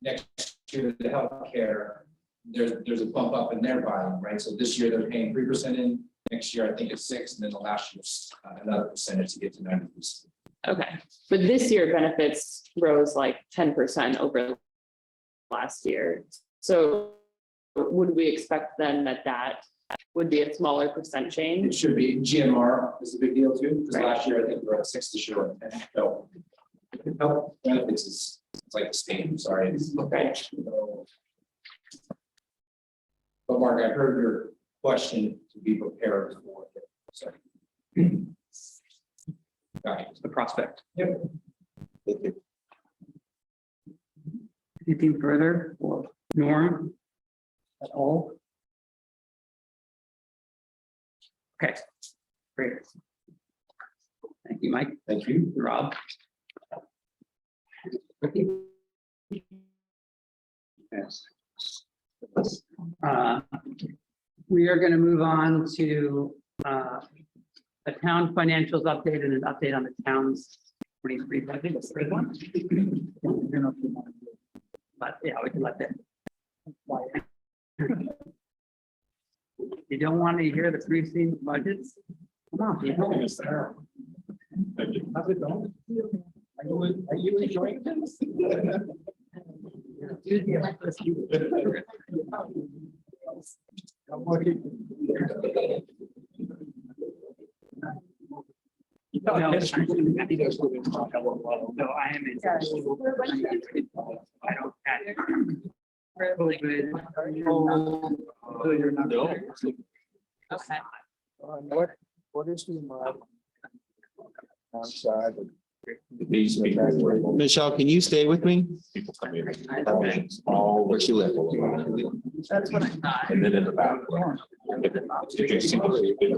next year the healthcare, there's a bump up in their buying, right? So this year they're paying 3% in. Next year I think it's 6%, and then the last year's another percentage to get to 90%. Okay, but this year benefits rose like 10% over last year. So would we expect then that would be a smaller percent change? It should be. GMR is a big deal too, because last year I think we were at 6 this year. No, health benefits is it's like the same. Sorry. Okay. But Mark, I heard your question to be prepared for. Sorry. Got it. The prospect. Yep. Anything further or Norm at all? Okay, great. Thank you, Mike. Thank you, Rob. Yes. We are going to move on to a town financials update and an update on the town's 23 budget. That's the one. But yeah, we can let that. You don't want to hear the pre-seen budgets? Come on, people. How's it going? Are you enjoying this? No, I am in. I don't. COVID. Okay. What is the amount? Outside. Michelle, can you stay with me? People come in. All where she lives. That's what I thought. And then in the back. Yeah. What do you think?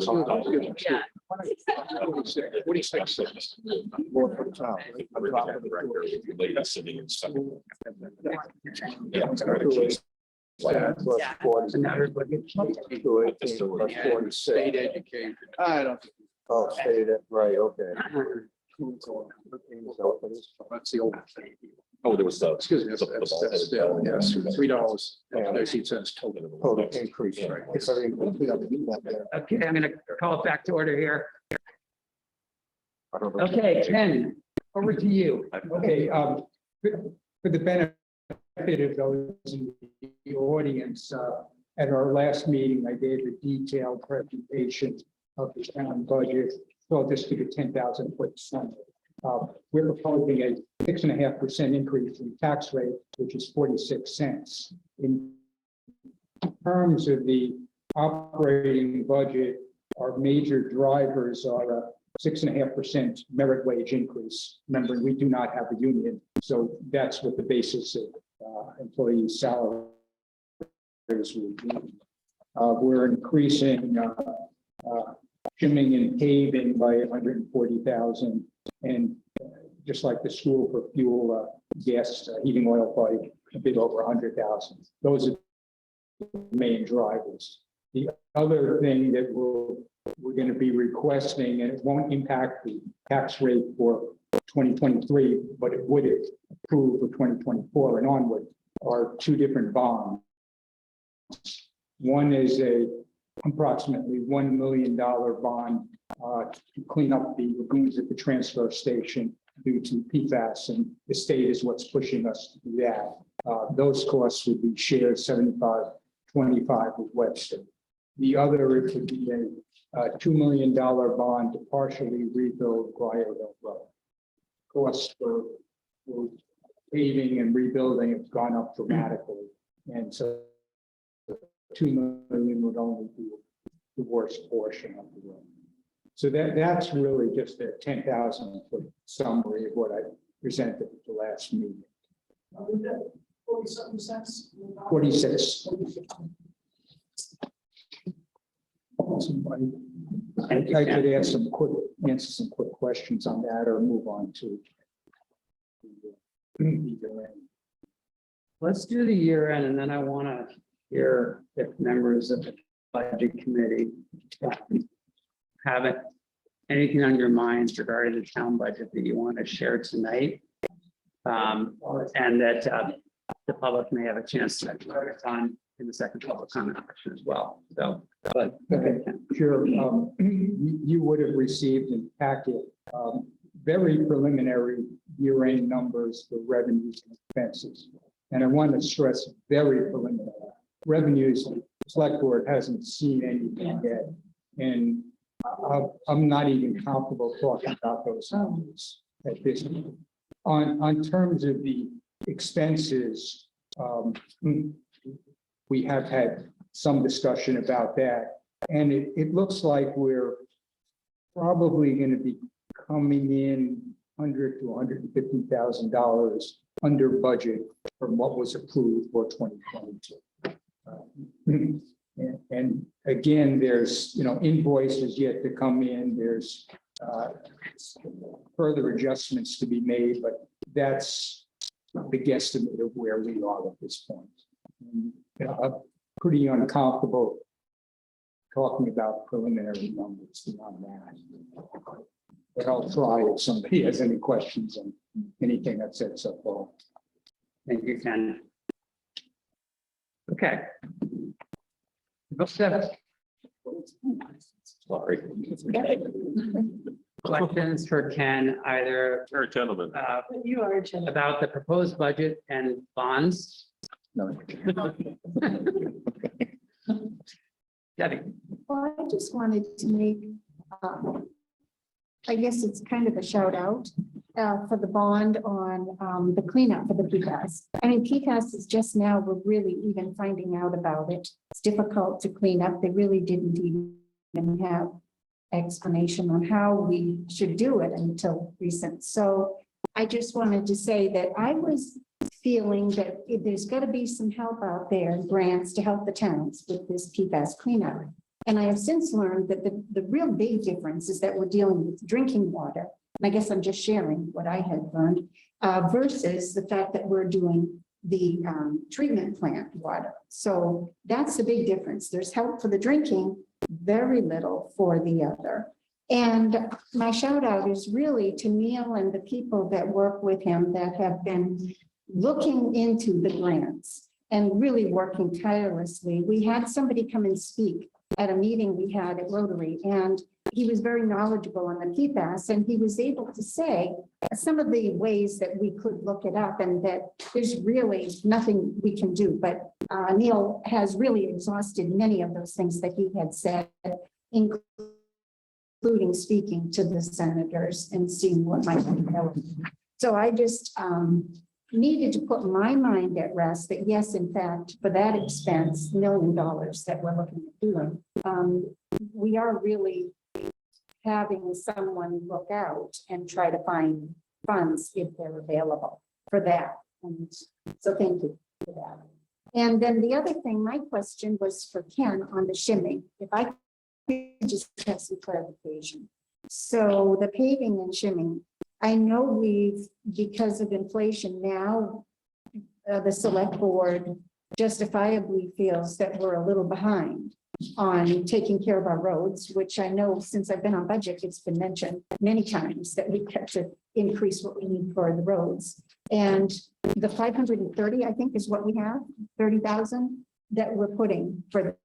More for the town. Lady sitting in second. Yeah. Plus 40. Plus 46. State education. I don't. Oh, state, right, okay. That's the old. Oh, there was. Excuse me, that's yes, $3.13 total. Total increase, right. If I didn't- we have to do that there. Okay, I'm going to call it back to order here. I don't know. Okay, Ken, over to you. Okay, for the benefit of those in the audience, at our last meeting, I gave a detailed presentation of the town budget. So just to the 10,000 foot center. We're proposing a 6.5% increase in tax rate, which is 46 cents. In terms of the operating budget, our major drivers are a 6.5% merit wage increase. Remember, we do not have a union, so that's what the basis of employee salary We're increasing trimming and paving by 140,000, and just like the school for fuel, gas, heating oil by a bit over 100,000. Those are the main drivers. The other thing that we're going to be requesting, and it won't impact the tax rate for 2023, but it would approve for 2024 and onward, are two different bonds. One is a approximately $1 million bond to clean up the lagoons at the transfer station due to PFAS, and the state is what's pushing us to do that. Those costs would be shared 75-25 with Webster. The other, it would be a $2 million bond to partially rebuild Briarville Road. Costs for paving and rebuilding have gone up dramatically, and so $2 million would only be the worst portion of the road. So that's really just a 10,000 foot summary of what I presented at the last meeting. 47 cents. 46. I could answer some quick questions on that, or move on to the year end. Let's do the year end, and then I want to hear if members of the budget committee have anything on your minds regarding the town budget that you want to share tonight. And that the public may have a chance to comment on in the second public comment section as well. So, but Sure. You would have received in packet very preliminary year-end numbers for revenues and expenses. And I want to stress very preliminary. Revenues, the select board hasn't seen anything yet. And I'm not even comfortable talking about those numbers at this point. On terms of the expenses, we have had some discussion about that. And it looks like we're probably going to be coming in $100,000 to $150,000 under budget from what was approved for 2022. And again, there's invoices yet to come in. There's further adjustments to be made, but that's the guesstimate of where we are at this point. And, I'm pretty uncomfortable talking about preliminary numbers beyond that. But I'll try if somebody has any questions on anything I've said so far. thank you, Ken. Okay. Sorry. Questions for Ken, either Or gentlemen. You are about the proposed budget and bonds? No. Debbie. Well, I just wanted to make, I guess it's kind of a shout out for the bond on the cleanup for the PFAS. I mean, PFAS is just now, we're really even finding out about it. It's difficult to clean up. They really didn't even have explanation on how we should do it until recent. So I just wanted to say that I was feeling that there's got to be some help out there, grants to help the towns with this PFAS cleanup. And I have since learned that the real big difference is that we're dealing with drinking water. And I guess I'm just sharing what I had learned versus the fact that we're doing the treatment plant water. So that's the big difference. There's help for the drinking, very little for the other. And my shout out is really to Neil and the people that work with him that have been looking into the grants and really working tirelessly. We had somebody come and speak at a meeting we had at Rotary, and he was very knowledgeable on the PFAS, and he was able to say some of the ways that we could look it up and that there's really nothing we can do. But Neil has really exhausted many of those things that he had said, including speaking to the senators and seeing what might be helpful. So I just needed to put my mind at rest that yes, in fact, for that expense, $1 million that we're looking at doing, we are really having someone look out and try to find funds if they're available for that. And so thank you for that. And then the other thing, my question was for Ken on the shimming. If I could just have some clarification. So the paving and shimming, I know we've, because of inflation now, the select board justifiably feels that we're a little behind on taking care of our roads, which I know since I've been on budget, it's been mentioned many times that we've got to increase what we need for the roads. And the 530, I think, is what we have, 30,000 that we're putting for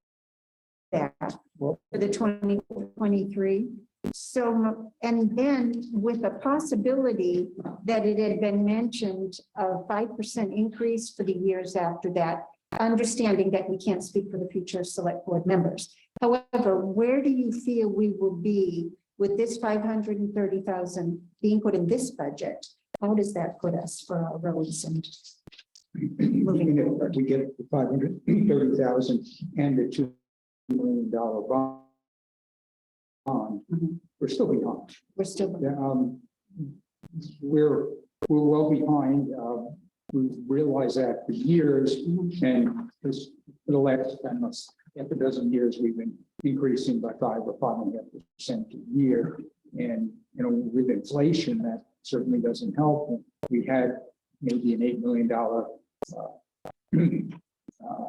that, for the 2023. So, and then with a possibility that it had been mentioned a 5% increase for the years after that, understanding that we can't speak for the future select board members. However, where do you feel we will be with this 530,000 being put in this budget? How does that put us for our roads and moving forward? We get the 530,000 and the $2 million bond. We're still behind. We're still we're well behind. We realized that for years, and for the last half a dozen years, we've been increasing by 5 or 5.5% a year. And with inflation, that certainly doesn't help. We had maybe an $8 million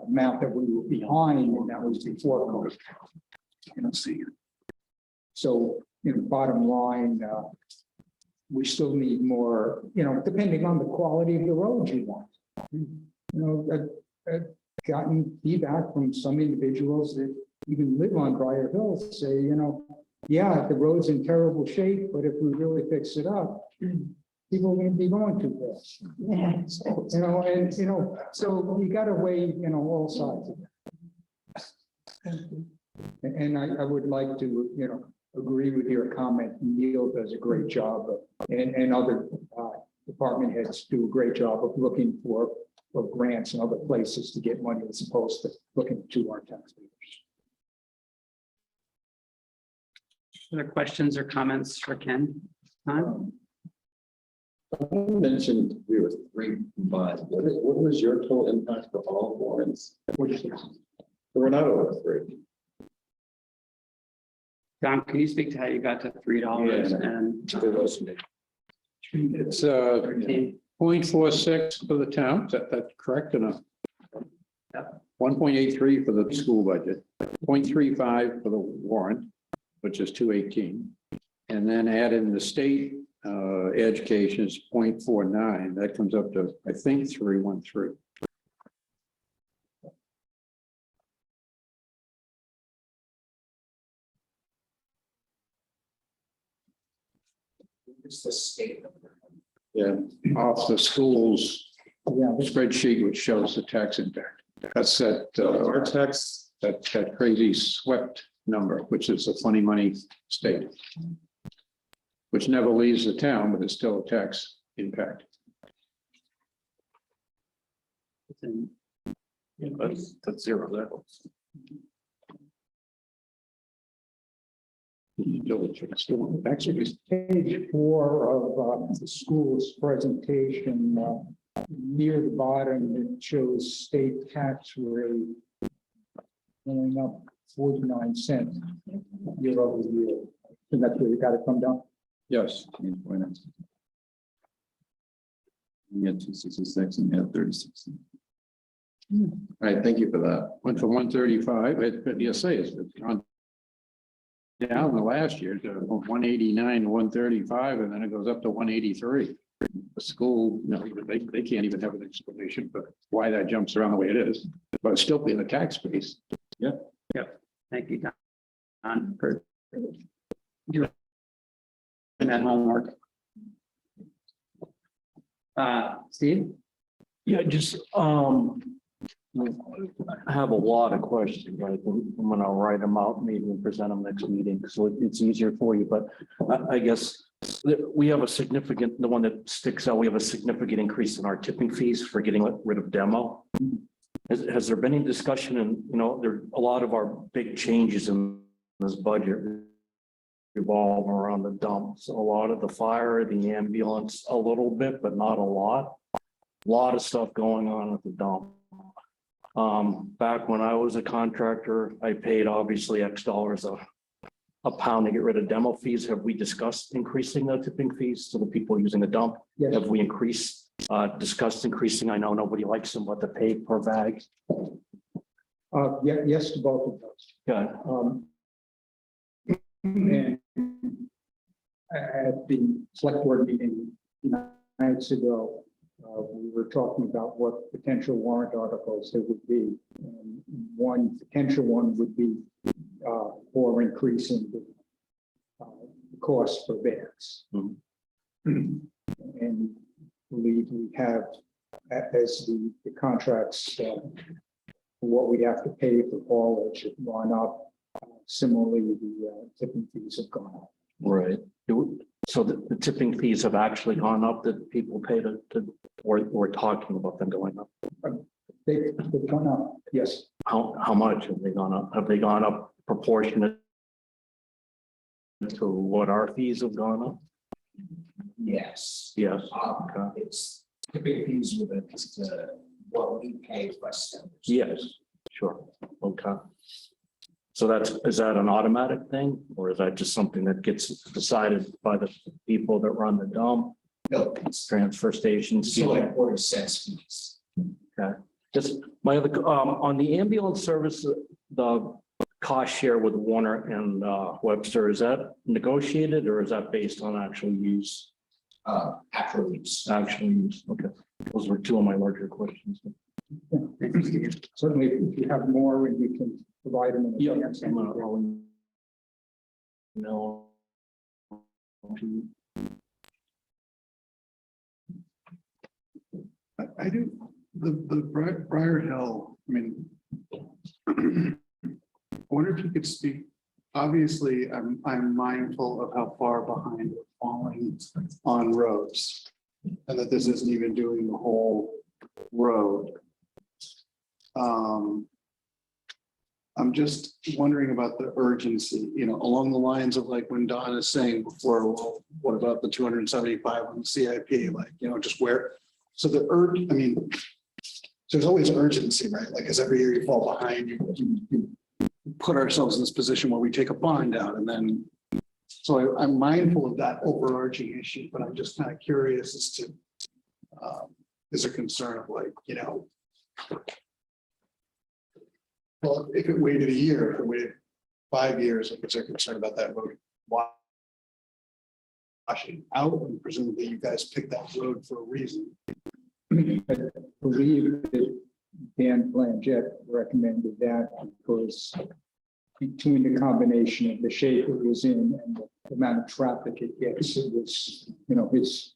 amount that we were behind, and that was before COVID. So, bottom line, we still need more, depending on the quality of the roads you want. I've gotten feedback from some individuals that even live on Briar Hill say, yeah, the road's in terrible shape, but if we really fix it up, people are going to be going too fast. Yeah. So you got to weigh, all sides of it. And I would like to, agree with your comment. Neil does a great job, and other department heads do a great job of looking for grants and other places to get money as opposed to looking to our taxpayers. Other questions or comments for Ken? I mentioned we were 3 combined. What was your total impact for all warrants? We're not over 3. Don, can you speak to how you got to $3 and It's 0.46 for the town. Is that correct enough? 1.83 for the school budget, 0.35 for the warrant, which is 218. And then add in the state education is 0.49. That comes up to, I think, 313. It's the state. Yeah, off the school's spreadsheet, which shows the tax impact. That's that, our tax, that crazy swept number, which is a funny money state, which never leaves the town, but it's still a tax impact. Yeah, that's zero level. Actually, it's page 4 of the school's presentation. Near the bottom, it shows state tax rate going up 49 cents year over year. And that's where you got to come down. Yes. You had 266 and you had 36. All right, thank you for that. Went from 135, it's gone down the last year to 189 to 135, and then it goes up to 183. The school, they can't even have an explanation for why that jumps around the way it is, but it's still in the tax base. Yeah. Thank you, Don, for doing that homework. Steve? Yeah, just, I have a lot of questions. I think I'm gonna write them out, maybe and present them next meeting, so it's easier for you, but I guess we have a significant, the one that sticks out, we have a significant increase in our tipping fees for getting rid of demo. Has there been any discussion, and there a lot of our big changes in this budget revolve around the dumps, a lot of the fire, the ambulance, a little bit, but not a lot. A lot of stuff going on with the dump. Back when I was a contractor, I paid obviously X dollars a pound to get rid of demo fees. Have we discussed increasing the tipping fees to the people using the dump? Yes. Have we discussed increasing? I know nobody likes them, but the pay per bag. Yeah, yes to both of those. Yeah. And at the select board meeting nights ago, we were talking about what potential warrant articles there would be. And one potential one would be for increasing the cost for bags. And believe we have, as the contracts, what we have to pay for haulage have gone up. Similarly, the tipping fees have gone up. Right. So the tipping fees have actually gone up that people pay or we're talking about them going up. They've gone up, yes. How much have they gone up? Have they gone up proportionate to what our fees have gone up? Yes. Yes. Okay. It's tipping fees with what we pay for customers. Yes, sure. Okay. So is that an automatic thing, or is that just something that gets decided by the people that run the dump? No. Transfer stations? So like 40 cents fees. Okay. Just my other, on the ambulance service, the cost share with Warner and Webster, is that negotiated or is that based on actual use? Actual use. Actual use, okay. Those were two of my larger questions. Certainly, if you have more, and we can provide them in advance. No. I do, the Briar Hill, I mean, I wonder if you could speak, obviously, I'm mindful of how far behind we're falling on roads. And that this isn't even doing the whole road. I'm just wondering about the urgency, along the lines of like when Don is saying before, well, what about the 275 on the CIP, like, just where, so I mean, there's always urgency, right? Like, as every year you fall behind, you put ourselves in this position where we take a bond out and then, so I'm mindful of that overarching issue, but I'm just kind of curious as to, is a concern of like, well, if it waited a year, if it waited 5 years, is there concern about that road washing out? And presumably you guys picked that road for a reason. I believe that Dan Blanchett recommended that because between the combination of the shape it was in and the amount of traffic it gets, it was, his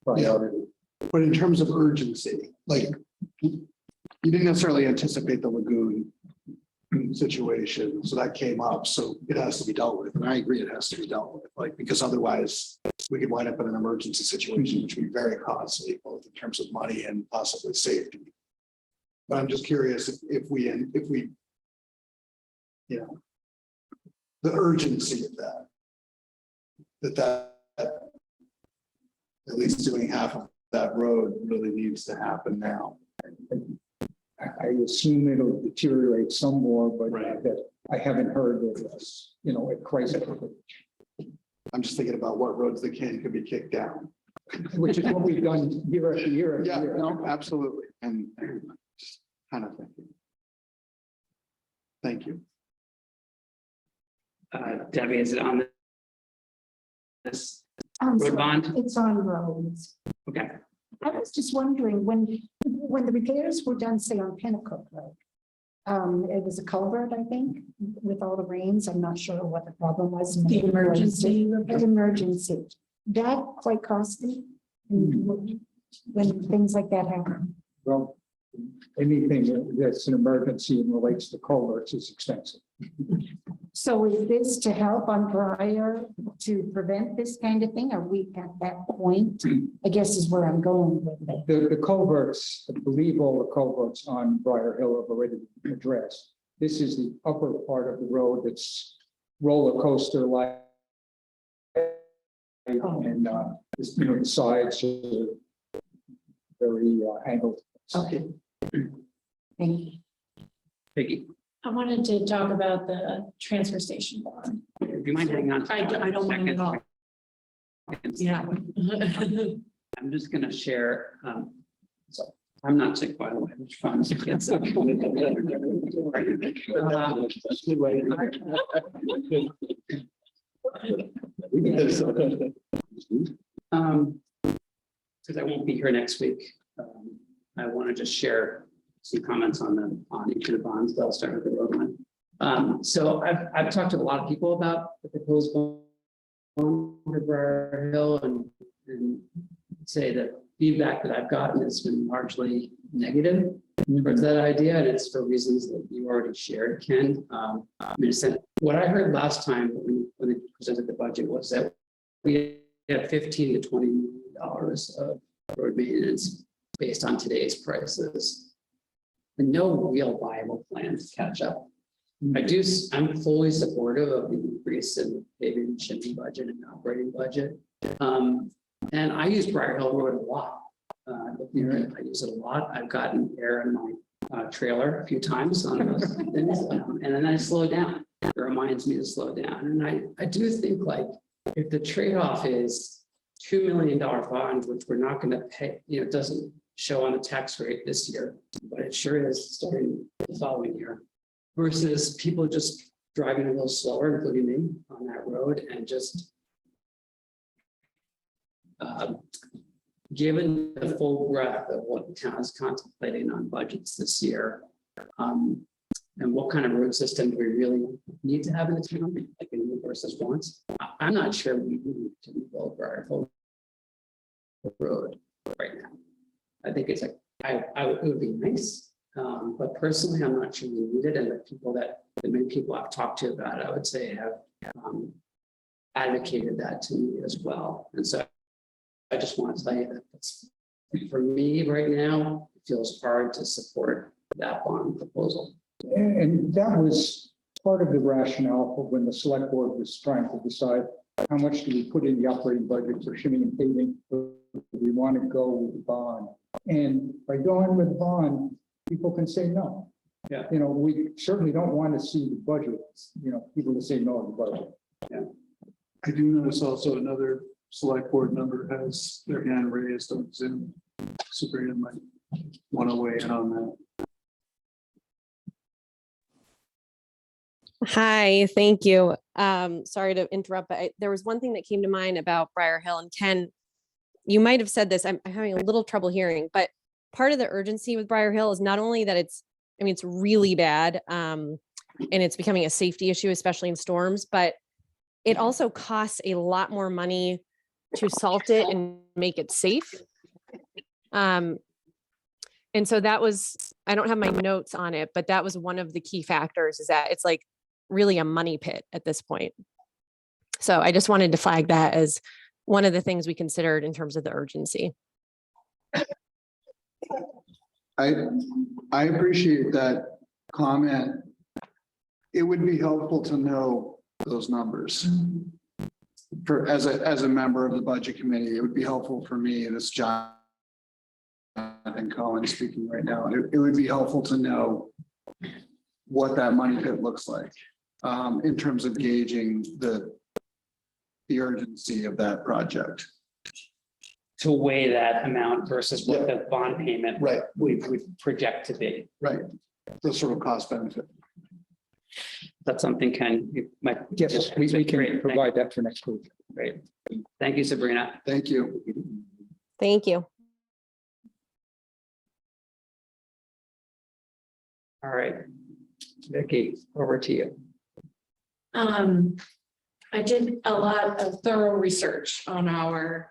priority. But in terms of urgency, like, you didn't necessarily anticipate the lagoon situation, so that came up, so it has to be dealt with, and I agree it has to be dealt with, like, because otherwise we could wind up in an emergency situation, which would be very costly, both in terms of money and possibly safety. But I'm just curious if we, the urgency of that at least doing half of that road really needs to happen now. I assume it'll deteriorate some more, but that I haven't heard of this, at crisis. I'm just thinking about what roads the can could be kicked down. Which is what we've done year after year after Yeah, year. no, absolutely. And just kind of thinking. Thank you. Debbie, is it on this I'm road sorry, bond? It's on roads. Okay. I was just wondering, when the repairs were done, say on Pinnacle Road, it was a culvert, I think, with all the rains. I'm not sure what the problem was. The emergency repair? Emergency. That quite costly when things like that happen. Well, anything that's an emergency and relates to culverts is expensive. So is this to help on Briar to prevent this kind of thing? Are we at that point? I guess is where I'm going with it. The culverts, I believe all the culverts on Briar Hill have already been addressed. This is the upper part of the road that's roller coaster like. And the sides are very angled. Okay. Thank you. Vicky, I wanted to talk about the transfer station bond. do you mind hanging on? I don't mind at all. Yeah. I'm just gonna share, so I'm not sick, by the way, which fun. Because I won't be here next week. I want to just share some comments on each of the bonds. I'll start with the road one. So I've talked to a lot of people about the proposed bond for Briar Hill and say that feedback that I've gotten has been largely negative towards that idea, and it's for reasons that you already shared, Ken. I mean, what I heard last time when they presented the budget was that we have $15 to $20 million of road maintenance based on today's prices, and no real viable plan to catch up. I'm fully supportive of the increase in the paving and shipping budget and operating budget. And I use Briar Hill Road a lot. I live near it. I use it a lot. I've gotten air in my trailer a few times on those things, and then I slow down. It reminds me to slow down. And I do think, like, if the trade-off is $2 million bond, which we're not going to pay, it doesn't show on the tax rate this year, but it sure is starting the following year, versus people just driving a little slower, including me, on that road, and just given the full breadth of what the town is contemplating on budgets this year, and what kind of road system do we really need to have in the town, like in versus wants. I'm not sure we need to rebuild Briar Hill Road right now. I think it's like, it would be nice, but personally, I'm not sure we need it. And the many people I've talked to about it, I would say have advocated that to me as well. And so I just want to tell you that for me right now, it feels hard to support that bond proposal. And that was part of the rationale for when the select board was trying to decide how much do we put in the operating budget for shimming and paving. We want to go with the bond. And by going with bond, people can say no. Yeah. We certainly don't want to see the budget, people to say no to the budget. Yeah. I do notice also another select board member has their hand raised on Zoom. Sabrina might want to weigh in on that. Hi, thank you. Sorry to interrupt, but there was one thing that came to mind about Briar Hill, and Ken, you might have said this, I'm having a little trouble hearing, but part of the urgency with Briar Hill is not only that it's really bad, and it's becoming a safety issue, especially in storms, but it also costs a lot more money to salt it and make it safe. And so that was, I don't have my notes on it, but that was one of the key factors, is that it's like really a money pit at this point. So I just wanted to flag that as one of the things we considered in terms of the urgency. I appreciate that comment. It would be helpful to know those numbers. As a member of the budget committee, it would be helpful for me, and it's John and Colin speaking right now. It would be helpful to know what that money pit looks like in terms of gauging the urgency of that project. To weigh that amount versus what the bond payment we project to be. Right. The sort of cost benefit. That's something you might. Yes, we can provide that for next week. Great. Thank you, Sabrina. Thank you. Thank you. All right. Vicky, over to you. I did a lot of thorough research on our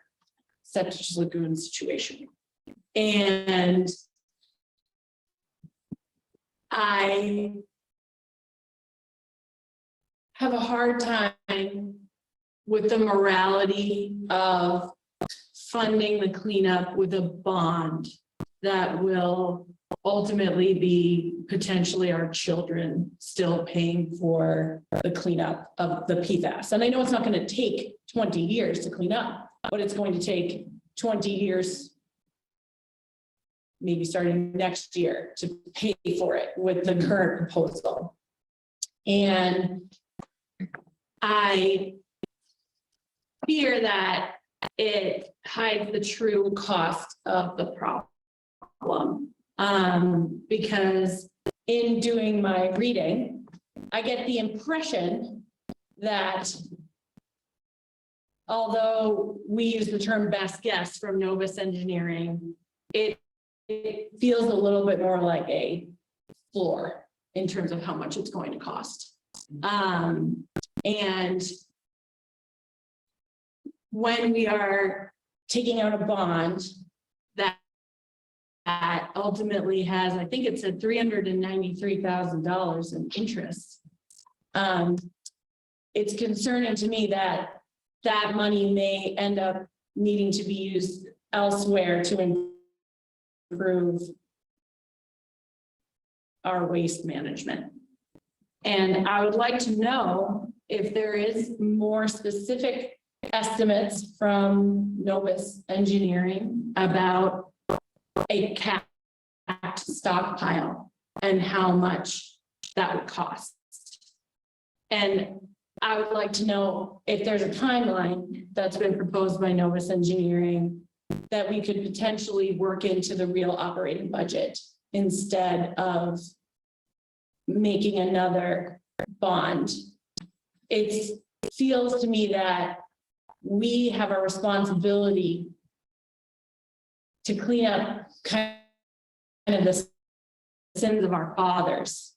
Setch Lagoon situation. And I have a hard time with the morality of funding the cleanup with a bond that will ultimately be potentially our children still paying for the cleanup of the PFAS. And I know it's not going to take 20 years to clean up, but it's going to take 20 years maybe starting next year to pay for it with the current proposal. And I fear that it hides the true cost of the problem. Because in doing my reading, I get the impression that although we use the term best guess from Novus Engineering, it feels a little bit more like a floor in terms of how much it's going to cost. And when we are taking out a bond that ultimately has, I think it said $393,000 in interest, it's concerning to me that that money may end up needing to be used elsewhere to improve our waste management. And I would like to know if there is more specific estimates from Novus Engineering about a capped stockpile and how much that would cost. And I would like to know if there's a timeline that's been proposed by Novus Engineering that we could potentially work into the real operating budget instead of making another bond. It feels to me that we have a responsibility to clean up kind of the sins of our fathers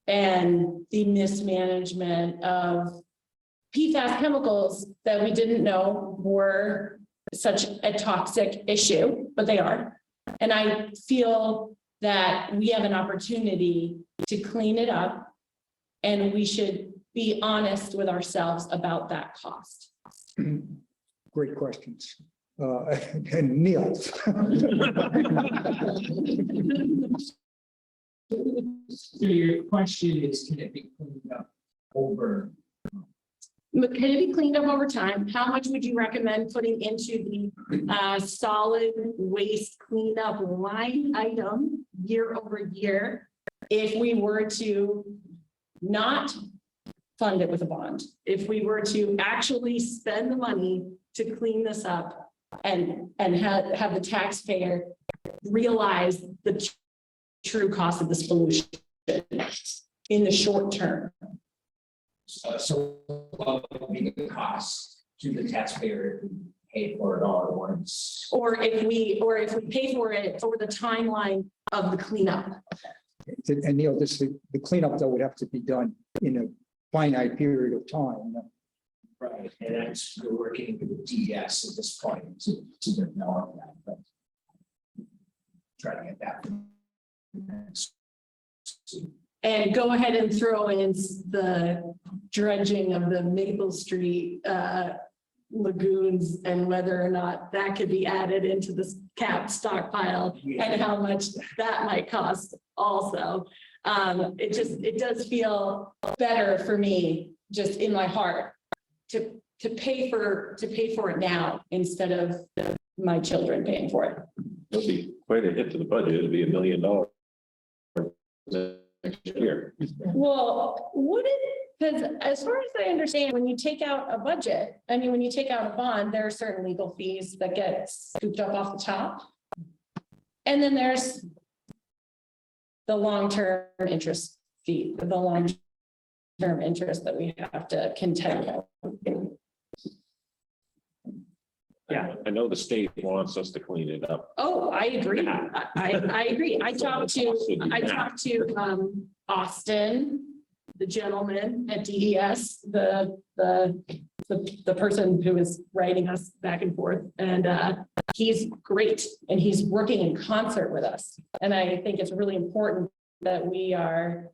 and the mismanagement of PFAS chemicals that we didn't know were such a toxic issue, but they are. And I feel that we have an opportunity to clean it up, and we should be honest with ourselves about that cost. Great questions. And Neil. So your question is, can it be cleaned up over? But can it be cleaned up over time? How much would you recommend putting into the solid waste cleanup line item year over year if we were to not fund it with a bond? If we were to actually spend the money to clean this up and have the taxpayer realize the true cost of this pollution in the short term? So what would be the cost to the taxpayer if we pay for it all at once? Or if we pay for it over the timeline of the cleanup. And Neil, the cleanup though would have to be done in a finite period of time. Right, and that's, we're working with the DS at this point to develop that, but try to get that. And go ahead and throw in the dredging of the Maple Street lagoons and whether or not that could be added into this capped stockpile and how much that might cost also. It does feel better for me just in my heart to pay for it now instead of my children paying for it. It'll be quite a hit to the budget. It'll be $1 million next year. Well, would it? Because as far as I understand, when you take out a budget, I mean, when you take out a bond, there are certain legal fees that get scooped up off the top. And then there's the long-term interest fee, the long-term interest that we have to contend with. Yeah, I know the state wants us to clean it up. Oh, I agree. I agree. I talked to Austin, the gentleman at DES, the person who is writing us back and forth, and he's great, and he's working in concert with us. And I think it's really important that we are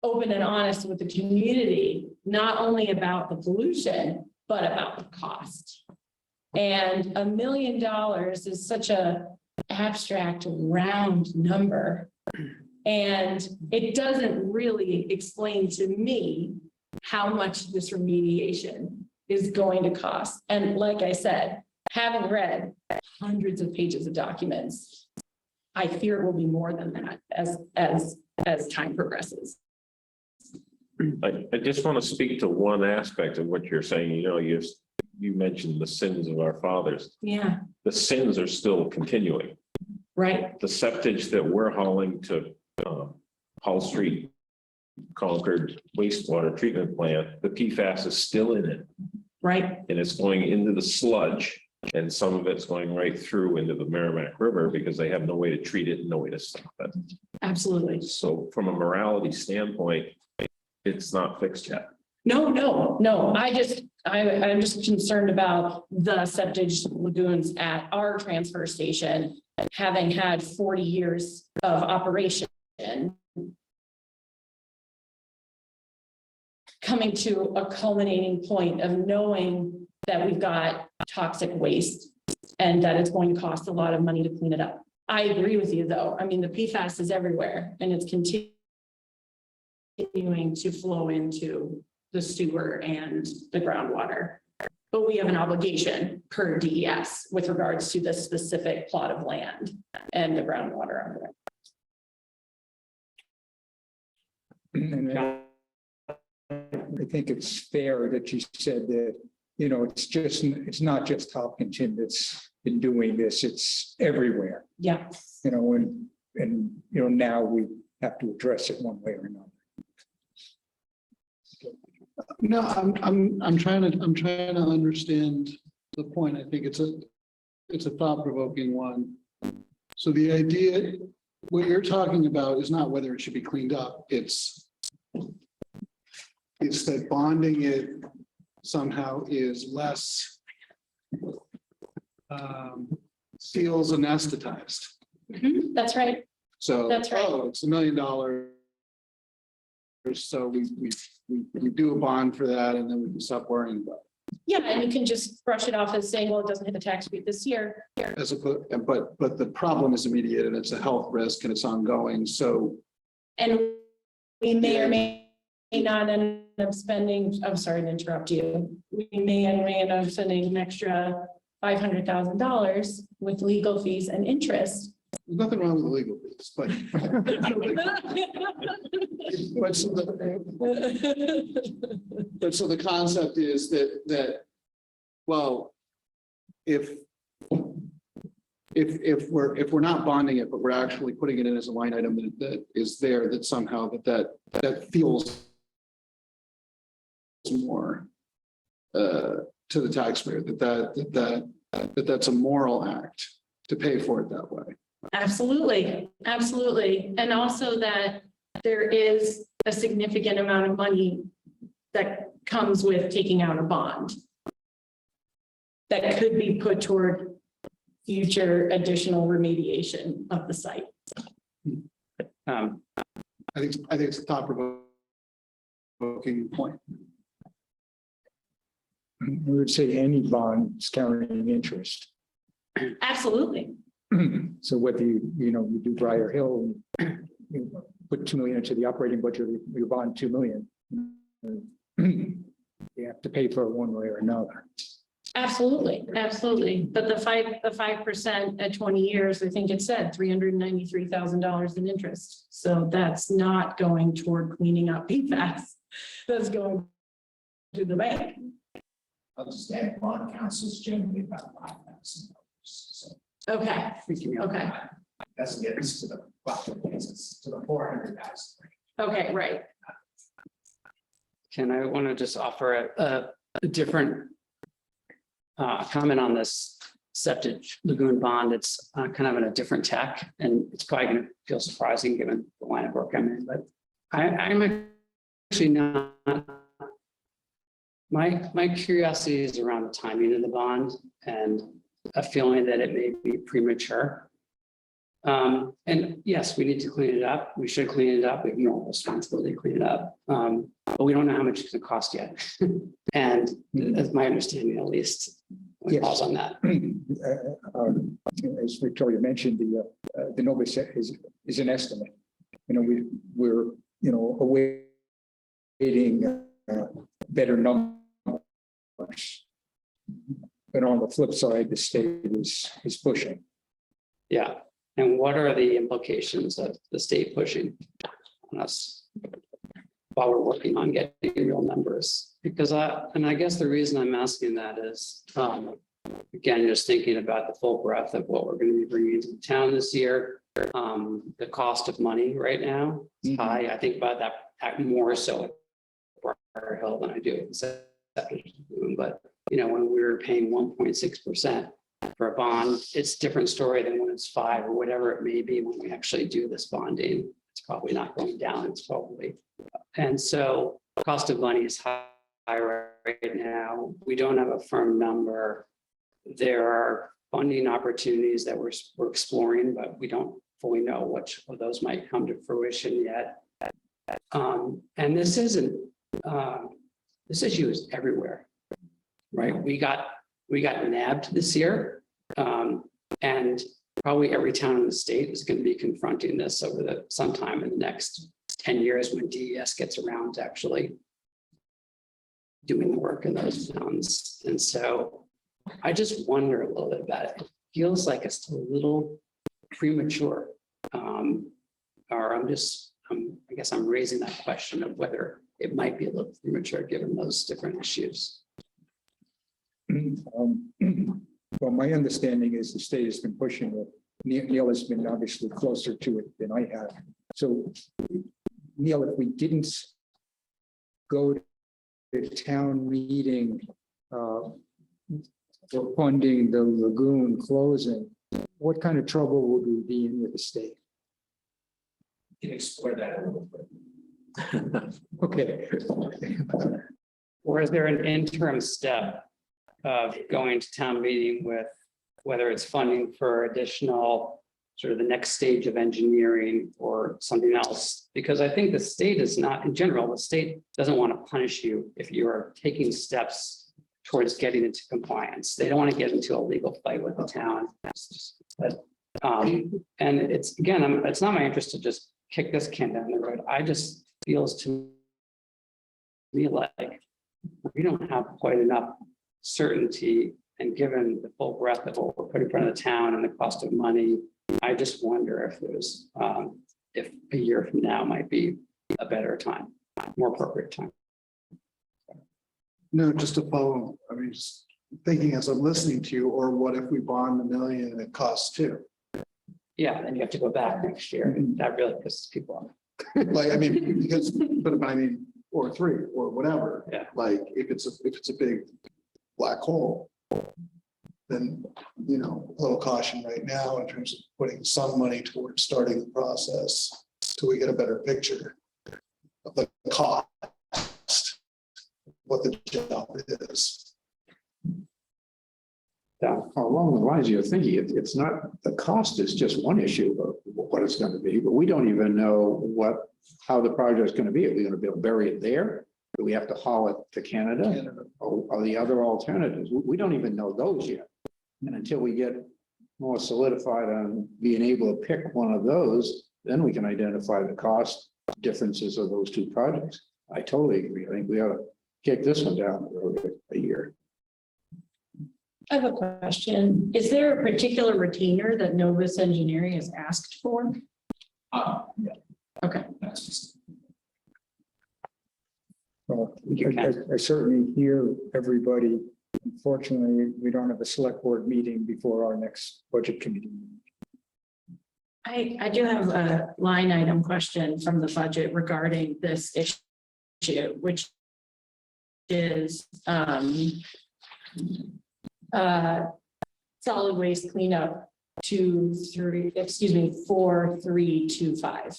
open and honest with the community, not only about the pollution, but about the cost. And $1 million is such a abstract, round number. And it doesn't really explain to me how much this remediation is going to cost. And like I said, having read hundreds of pages of documents, I fear it will be more than that as time progresses. I just want to speak to one aspect of what you're saying. You know, you mentioned the sins of our fathers. Yeah, The sins are still continuing. right, The septage that we're hauling to Hall Street Concord wastewater treatment plant, the PFAS is still in it. right. And it's going into the sludge, and some of it's going right through into the Merrimack River because they have no way to treat it and no way to stop it. Absolutely. So from a morality standpoint, it's not fixed yet. No. I'm just concerned about the septage lagoons at our transfer station, having had 40 years of operation. Coming to a culminating point of knowing that we've got toxic waste and that it's going to cost a lot of money to clean it up. I agree with you, though. I mean, the PFAS is everywhere and it's continuing to flow into the sewer and the groundwater. But we have an obligation per DES with regards to the specific plot of land and the groundwater under it. And I think it's fair that you said that, you know, it's not just Hopkinton that's been doing this, it's everywhere. Yeah. You know, and you know, now we have to address it one way or another. No, I'm trying to understand the point. I think it's a thought-provoking one. So the idea, what you're talking about is not whether it should be cleaned up, it's that bonding it somehow is less seals anesthetized. Mm-hmm. That's right. So, That's right. oh, it's $1 million. So we do a bond for that and then we can stop worrying about it. Yeah, and you can just brush it off as saying, well, it doesn't hit the tax rate this year. As but the problem is immediate and it's a health risk and it's ongoing. So. And we may or may not end up spending, I'm sorry to interrupt you. We may end up spending an extra $500,000 with legal fees and interest. There's nothing wrong with the legal fees, but. But so the concept is that, well, if we're not bonding it, but we're actually putting it in as a line item that is there, that somehow that feels more to the taxpayer, that's a moral act to pay for it that way. Absolutely, absolutely. And also that there is a significant amount of money that comes with taking out a bond that could be put toward future additional remediation of the site. I think it's a thought-provoking point. I would say any bond is carrying interest. Absolutely. So whether you do Briar Hill, you put 2 million into the operating budget, you bond 2 million. You have to pay for it one way or another. Absolutely, absolutely. But the 5% at 20 years, I think it said $393,000 in interest. So that's not going toward cleaning up PFAS. That's going to the bank. I'll just add bond council is generally about $5,000. So Okay, okay, doesn't get us to the to the 400,000. okay, right. Can I want to just offer a different comment on this septic lagoon bond? It's kind of in a different tech, and it's probably going to feel surprising given the line of work I'm in, but I'm actually not. My curiosity is around the timing of the bond and a feeling that it may be premature. And yes, we need to clean it up. We should clean it up. We have no responsibility to clean it up. But we don't know how much it's going to cost yet. And that's my understanding, at least. Pause on that. As Victoria mentioned, the Novus is an estimate. We're awaiting better numbers. But on the flip side, the state is pushing. Yeah, and what are the implications of the state pushing on us while we're working on getting real numbers? Because I guess the reason I'm asking that is, again, just thinking about the full breadth of what we're going to be bringing into town this year. The cost of money right now is high. I think about that more so at Briar Hill than I do at but you know, when we were paying 1.6% for a bond, it's a different story than when it's 5 or whatever it may be when we actually do this bonding. It's probably not going down, it's probably. And so cost of money is high right now. We don't have a firm number. There are funding opportunities that we're exploring, but we don't fully know which of those might come to fruition yet. And this isn't, this issue is everywhere, right? We got nabbed this year, and probably every town in the state is going to be confronting this over sometime in the next 10 years when DES gets around to actually doing the work in those towns. And so I just wonder a little bit about it. It feels like it's a little premature, or I guess I'm raising that question of whether it might be a little premature given those different issues. Well, my understanding is the state has been pushing it. Neil has been obviously closer to it than I have. So, Neil, if we didn't go to the town meeting for funding the lagoon closing, what kind of trouble would we be in with the state? You can explore that a little bit. Okay. Or is there an interim step of going to town meeting with whether it's funding for additional sort of the next stage of engineering or something else? Because I think the state is not, in general, the state doesn't want to punish you if you are taking steps towards getting into compliance. They don't want to get into a legal fight with the town. And it's, again, it's not my interest to just kick this can down the road. I just feels to me like we don't have quite enough certainty, and given the full breadth of what we're putting in front of the town and the cost of money, I just wonder if there's if a year from now might be a better time, more appropriate time. No, just to follow, I mean, just thinking as I'm listening to you, or what if we bond $1 million and it costs 2? Yeah, then you have to go back next year. That really pisses people off. Like, I mean, because, but I mean, or 3 or whatever. Yeah. Like if it's a big black hole, then, you know, a little caution right now in terms of putting some money towards starting the process till we get a better picture of the cost, what the job is. Yeah, along the lines you're thinking, it's not, the cost is just one issue of what it's going to be, but we don't even know how the project is going to be. Are we going to be able to bury it there? Do we have to haul it to Canada? Or the other alternatives? We don't even know those yet. And until we get more solidified on being able to pick one of those, then we can identify the cost differences of those two projects. I totally agree. I think we ought to kick this one down the road a year. I have a question. Is there a particular retainer that Novus Engineering is asked for? Yeah. Okay. That's just. Well, I certainly hear everybody. Unfortunately, we don't have a select board meeting before our next budget committee. I do have a line item question from the budget regarding this issue, which is solid waste cleanup 4325,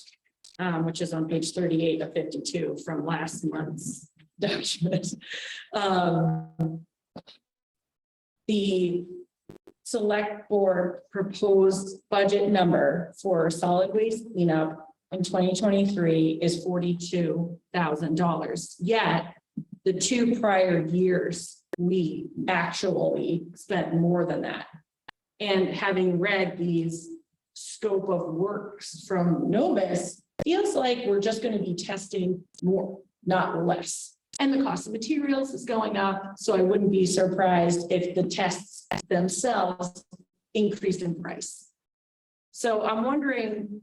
which is on page 38 of 52 from last month's document. The select board proposed budget number for solid waste cleanup in 2023 is $42,000. Yet the 2 prior years, we actually spent more than that. And having read these scope of works from Novus, feels like we're just going to be testing more, not less. And the cost of materials is going up, so I wouldn't be surprised if the tests themselves increased in price. So I'm wondering,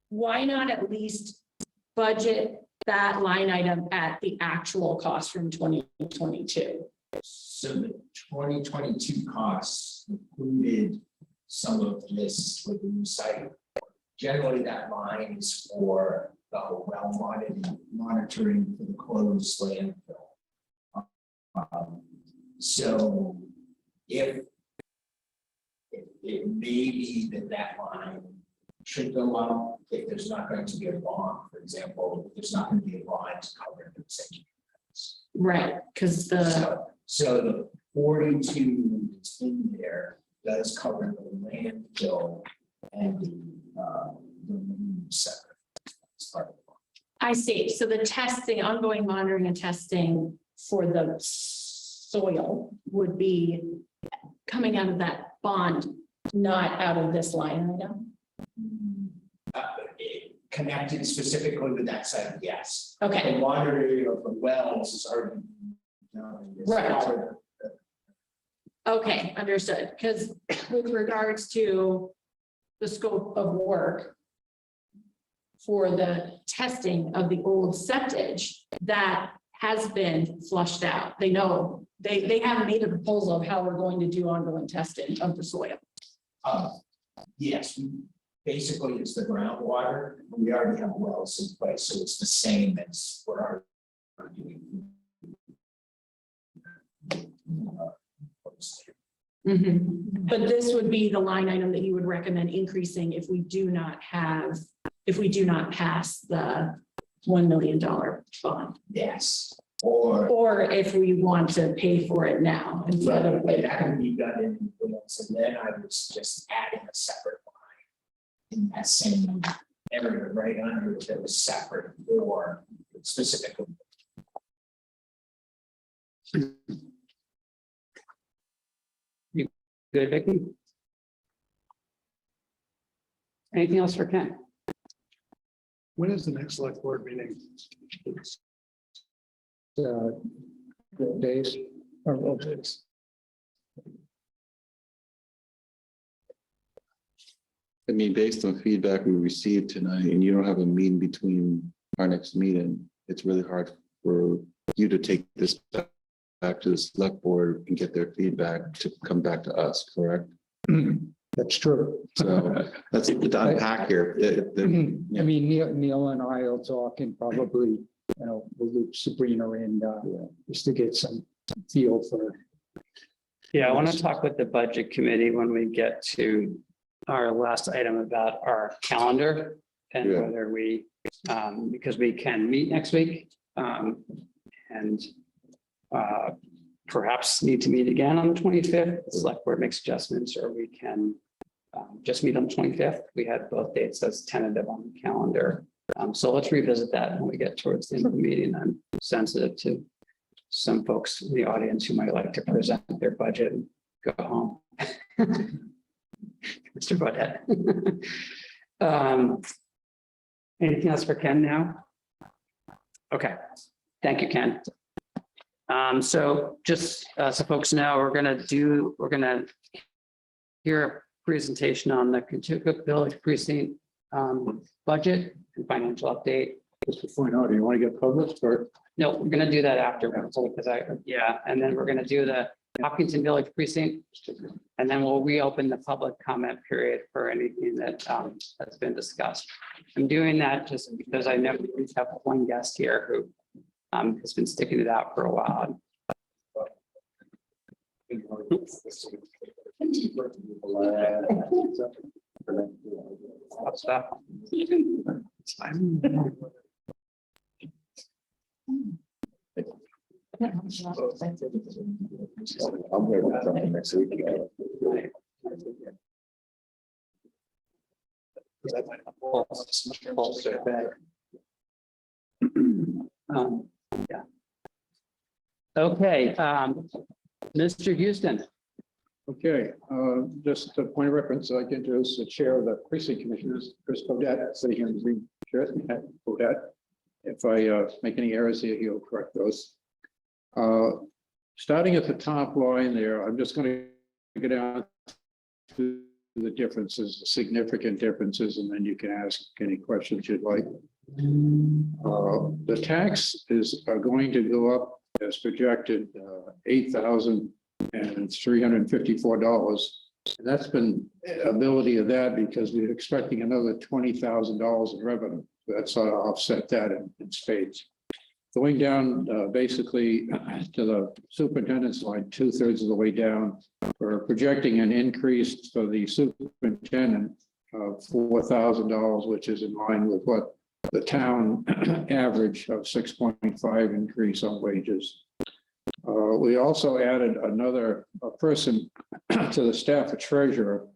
why not at least budget that line item at the actual cost from 2022? So the 2022 costs included some of this with the new site. Generally, that line is for the well monitoring for the closed landfill. So if it may be that line should go up if there's not going to be a bond, for example, if there's not going to be a bond to cover the safety. Right, because So the 42 that's in there does cover the landfill and the separate. I see. So the testing, ongoing monitoring and testing for the soil would be coming out of that bond, not out of this line item. Connected specifically with that site, yes. Okay. The monitoring of the wells is already done. Right. Okay, understood. Because with regards to the scope of work for the testing of the old septage, that has been flushed out. They know, they haven't made a proposal of how we're going to do ongoing testing of the soil. Yes, basically it's the groundwater. We already have wells in place, so it's the same as we're already doing. But this would be the line item that you would recommend increasing if we do not pass the $1 million bond. Yes. Or if we want to pay for it now instead of. That can be done in advance, and then I was just adding a separate line in that same area right under it that was separate or specifically. You good, Vicky? Anything else for Ken? When is the next select board meeting? Days or days. I mean, based on feedback we received tonight, and you don't have a meeting between our next meeting, it's really hard for you to take this back to the select board and get their feedback to come back to us, correct? That's true. So let's unpack here. I mean, Neil and I will talk and probably, we'll loop Sabrina in just to get some feel for. Yeah, I want to talk with the budget committee when we get to our last item about our calendar and whether we, because we can meet next week and perhaps need to meet again on the 25th. The select board makes adjustments, or we can just meet on the 25th. We had both dates as tentative on the calendar. So let's revisit that when we get towards the end of the meeting. I'm sensitive to some folks in the audience who might like to present their budget and go home. Mr. Budette. Anything else for Ken now? Okay, thank you, Ken. So just so folks know, we're gonna hear a presentation on the Kentucky Village Precinct budget and financial update. Just to point out, do you want to get published or? No, we're gonna do that afterwards because and then we're gonna do the Hopkinton Village Precinct. And then we'll reopen the public comment period for anything that has been discussed. I'm doing that just because I know we have one guest here who has been sticking it out for a while. I'm here with something next week. Yeah. Okay, Mr. Houston. Okay, just a point of reference, I can introduce the chair of the precinct commissioners, Chris Bodett, sitting here in the green shirt, Bodett. If I make any errors here, he'll correct those. Starting at the top line there, I'm just going to get down to the differences, the significant differences, and then you can ask any questions you'd like. The tax are going to go up as projected, $8,354. And that's been ability of that because we're expecting another $20,000 in revenue. That sort of offset that in spades. Going down basically to the superintendent's line, 2/3 of the way down, we're projecting an increase for the superintendent of $4,000, which is in line with what the town average of 6.5 increase on wages. We also added another person to the staff, a treasurer,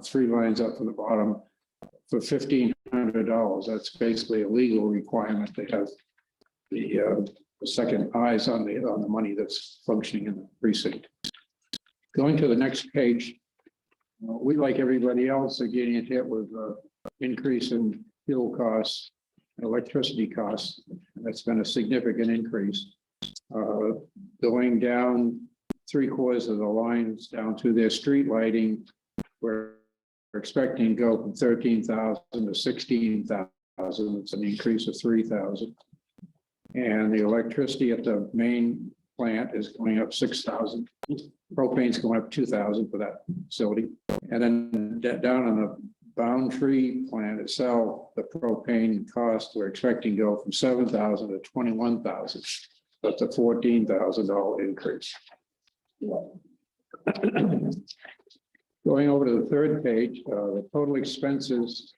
3 lines up from the bottom for $1,500. That's basically a legal requirement to have the second eyes on the money that's functioning in the precinct. Going to the next page, we, like everybody else, are getting hit with increase in fuel costs, electricity costs. That's been a significant increase. Going down 3/4 of the lines down to their street lighting, we're expecting to go from 13,000 to 16,000. It's an increase of 3,000. And the electricity at the main plant is going up 6,000. Propane's going up 2,000 for that facility. And then down on the Boundtree plant itself, the propane cost, we're expecting to go from 7,000 to 21,000. That's a $14,000 increase. Going over to the third page, the total expenses,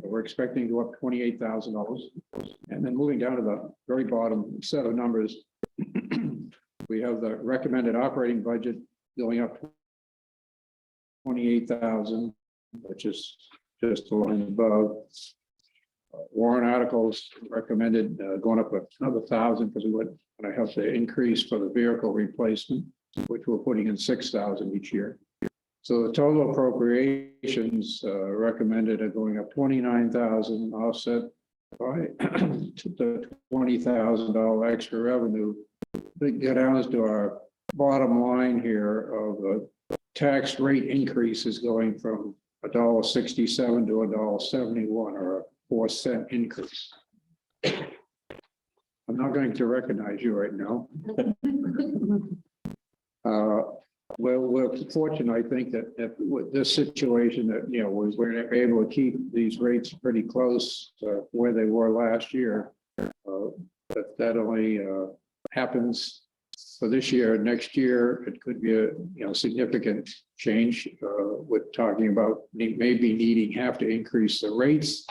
we're expecting to go up $28,000. And then moving down to the very bottom set of numbers, we have the recommended operating budget going up 28,000, which is just a line above. Warrant articles recommended going up another 1,000 because we would have to increase for the vehicle replacement, which we're putting in 6,000 each year. So the total appropriations recommended are going up 29,000, offset by the $20,000 extra revenue. That get down to our bottom line here of the tax rate increase is going from $1.67 to $1.71, or a 4-cent increase. I'm not going to recognize you right now. We're fortunate, I think, that with this situation that, we're able to keep these rates pretty close to where they were last year. That only happens for this year. Next year, it could be a significant change. We're talking about maybe have to increase the rates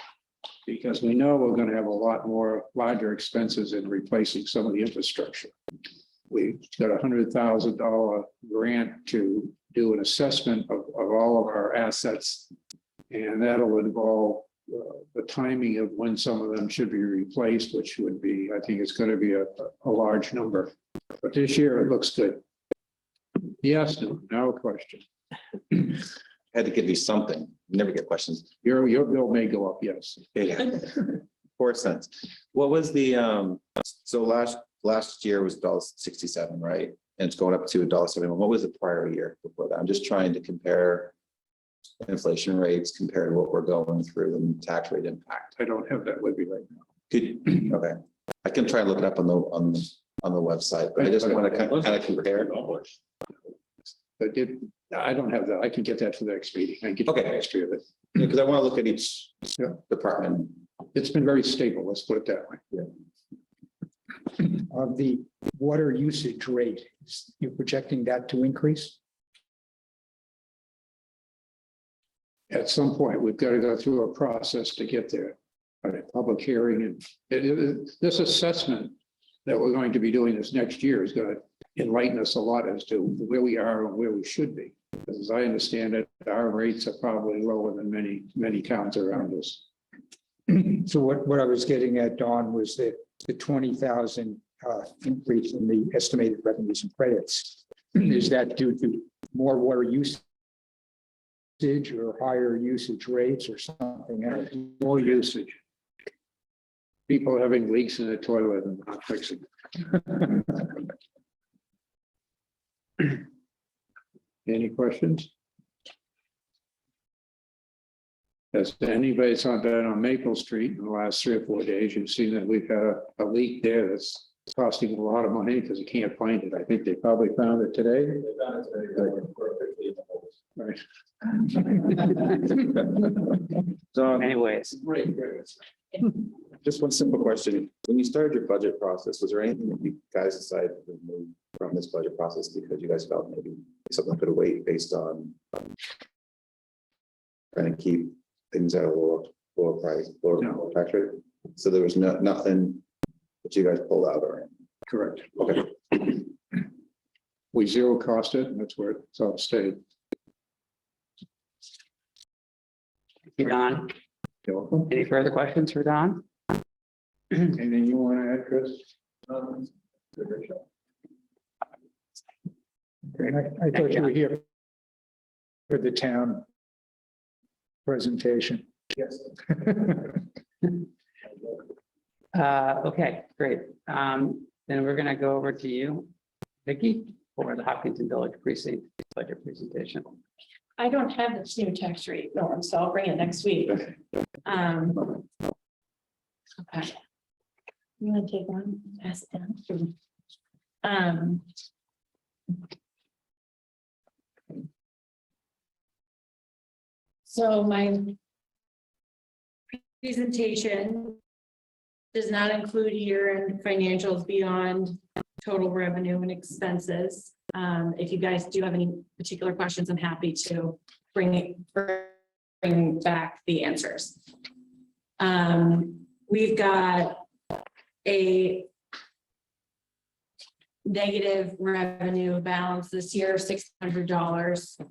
because we know we're going to have a lot more larger expenses in replacing some of the infrastructure. We got $100,000 grant to do an assessment of all of our assets, and that'll involve the timing of when some of them should be replaced, which would be, I think it's going to be a large number. But this year it looks good. Yes, now a question. Had to give you something. You never get questions. Your bill may go up, yes. Yeah. 4 cents. What was the so last year was $1.67, right? And it's going up to $1.71. What was the prior year before that? I'm just trying to compare inflation rates compared to what we're going through and tax rate impact. I don't have that with me right now. Good. Okay. I can try and look it up on the website, but I just want to kind of compare. I don't have that. I can get that for the next meeting. I can get the history of it. Because I want to look at each department. It's been very stable. Let's put it that way. Yeah. Of the water usage rate, you're projecting that to increase? At some point, we've got to go through a process to get there. A public hearing, and this assessment that we're going to be doing this next year is going to enlighten us a lot as to where we are and where we should be. As I understand it, our rates are probably lower than many towns around us. So what I was getting at, Dawn, was that the 20,000 increase in the estimated revenues and credits, is that due to more water usage or higher usage rates or something else? More usage. People having leaks in the toilet and not fixing it. Any questions? Has anybody that's not been on Maple Street in the last 3 or 4 days, you've seen that we've had a leak there that's costing a lot of money because you can't find it. I think they probably found it today. Right. So Anyways, just one simple question. When you started your budget process, was there anything that you guys decided to remove from this budget process because you guys felt maybe something could wait based on trying to keep things at a lower price, lower tax rate? So there was nothing that you guys pulled out or anything? Correct. Okay. We zero cost it, and that's where it's all stayed. thank you, Don. Any further questions for Don? Anything you want to add, Chris? I thought you were here for the town presentation. Yes. Okay, great. Then we're gonna go over to you, Vicki, for the Hopkinton Village Precinct budget presentation. I don't have this new tax rate, Norm, so I'll bring it next week. Okay. You want to take one? Pass it down. So my presentation does not include year-end financials beyond total revenue and expenses. If you guys do have any particular questions, I'm happy to bring back the answers. We've got a negative revenue balance this year of $600.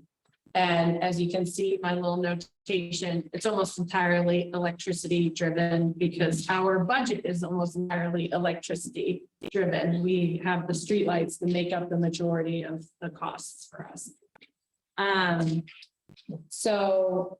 And as you can see, my little notation, it's almost entirely electricity driven because our budget is almost entirely electricity driven. We have the streetlights that make up the majority of the costs for us. So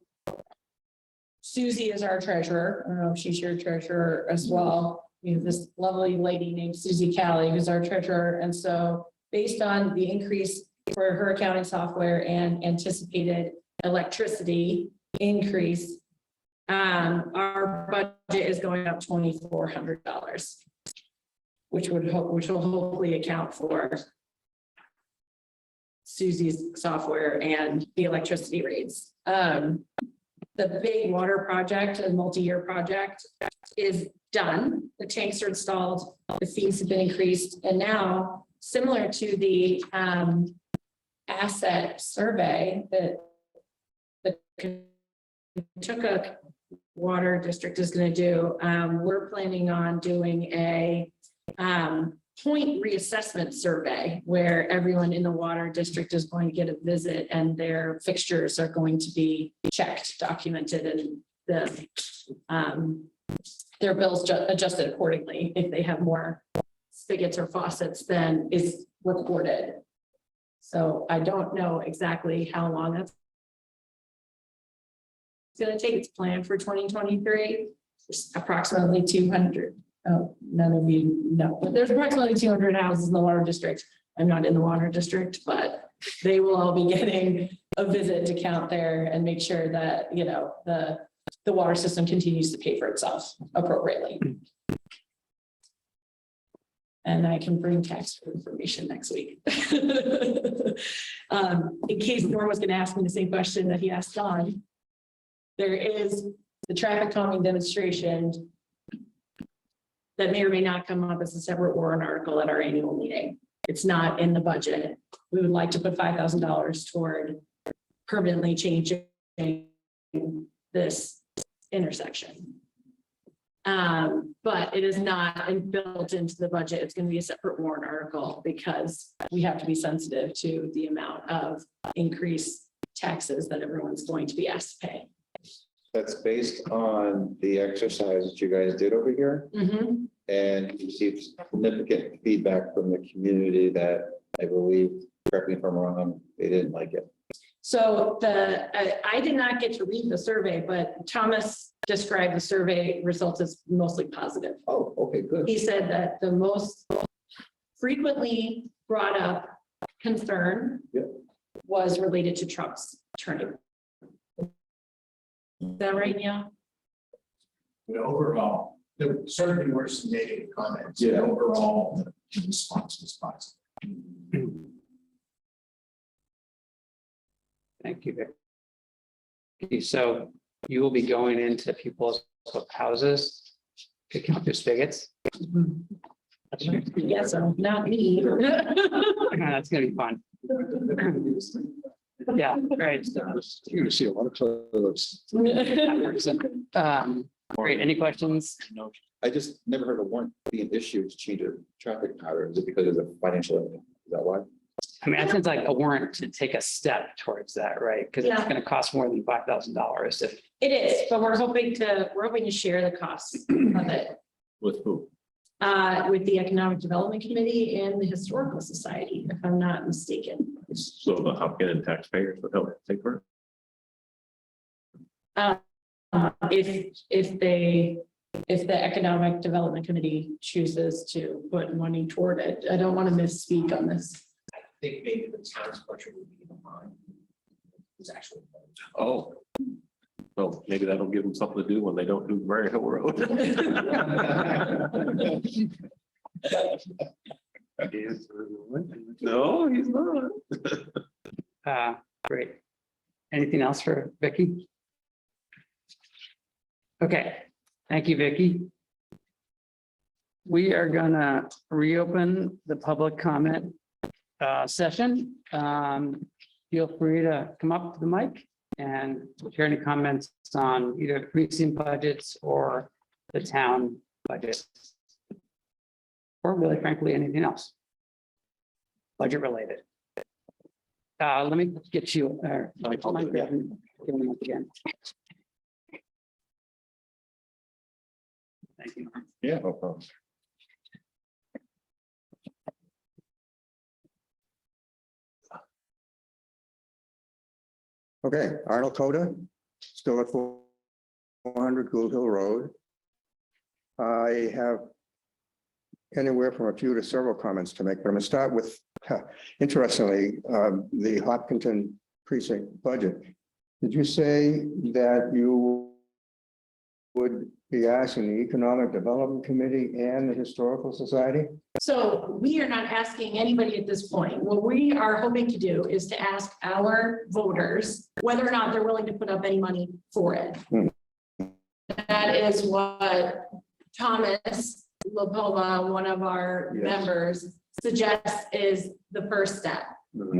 Susie is our treasurer. I don't know if she's your treasurer as well. We have this lovely lady named Susie Callie, who's our treasurer. And so based on the increase for her accounting software and anticipated electricity increase, our budget is going up $2,400, which will hopefully account for Susie's software and the electricity rates. The big water project, a multi-year project, is done. The tanks are installed, the fees have been increased, and now, similar to the asset survey that the Kentucky Water District is going to do, we're planning on doing a point reassessment survey where everyone in the water district is going to get a visit and their fixtures are going to be checked, documented, and their bills adjusted accordingly. If they have more spigots or faucets than is recorded. So I don't know exactly how long that's going to take. It's planned for 2023. There's approximately 200. Oh, none of you know, but there's approximately 200 houses in the water district. I'm not in the water district, but they will all be getting a visit to count there and make sure that, you know, the water system continues to pay for itself appropriately. And I can bring tax information next week. In case Norm was going to ask me the same question that he asked Don, there is the traffic calming demonstration that may or may not come up as a separate warrant article at our annual meeting. It's not in the budget. We would like to put $5,000 toward permanently changing this intersection. But it is not built into the budget. It's going to be a separate warrant article because we have to be sensitive to the amount of increased taxes that everyone's going to be asked to pay. That's based on the exercise that you guys did over here. Mm-hmm. And you received significant feedback from the community that I believe, correct me if I'm wrong, they didn't like it. So I did not get to read the survey, but Thomas described the survey results as mostly positive. Oh, okay, good. He said that the most frequently brought up concern was related to trucks turning. Is that right, Neil? But overall, there certainly were some negative comments. Yeah. Overall, the response was positive. Thank you, Vic. So you will be going into people's houses, picking up your spigots. Yes, so not me. That's gonna be fun. Yeah, great. You're gonna see a lot of toilets. Great, any questions? I just never heard of one being issued to change a traffic pattern. Is it because of the financial impact? Is that why? I mean, that sounds like a warrant to take a step towards that, right? Because it's Yeah. gonna cost more than $5,000 if. It is, but we're hoping to share the costs of it With who? with the Economic Development Committee and the Historical Society, if I'm not mistaken. So the Hopkinton taxpayers would help pay for it? If the Economic Development Committee chooses to put money toward it, I don't want to misspeak on this. I think maybe the town's budget would be behind. It's actually. Oh. Well, maybe that'll give them something to do when they don't do Murray Hill Road. No, he's not. Great. Anything else for Vicky? Okay, thank you, Vicky. We are gonna reopen the public comment session. Feel free to come up to the mic and share any comments on either precinct budgets or the town budget. Or really frankly, anything else. Budget related. Let me get you. Again. Thank you. Yeah, no problem. Okay, Arnold Coda, still at 400 Gould Hill Road. I have anywhere from a few to several comments to make, but I'm going to start with, interestingly, the Hopkinton precinct budget. Did you say that you would be asking the Economic Development Committee and the Historical Society? So we are not asking anybody at this point. What we are hoping to do is to ask our voters whether or not they're willing to put up any money for it. That is what Thomas LaPoma, one of our members, suggests is the first step.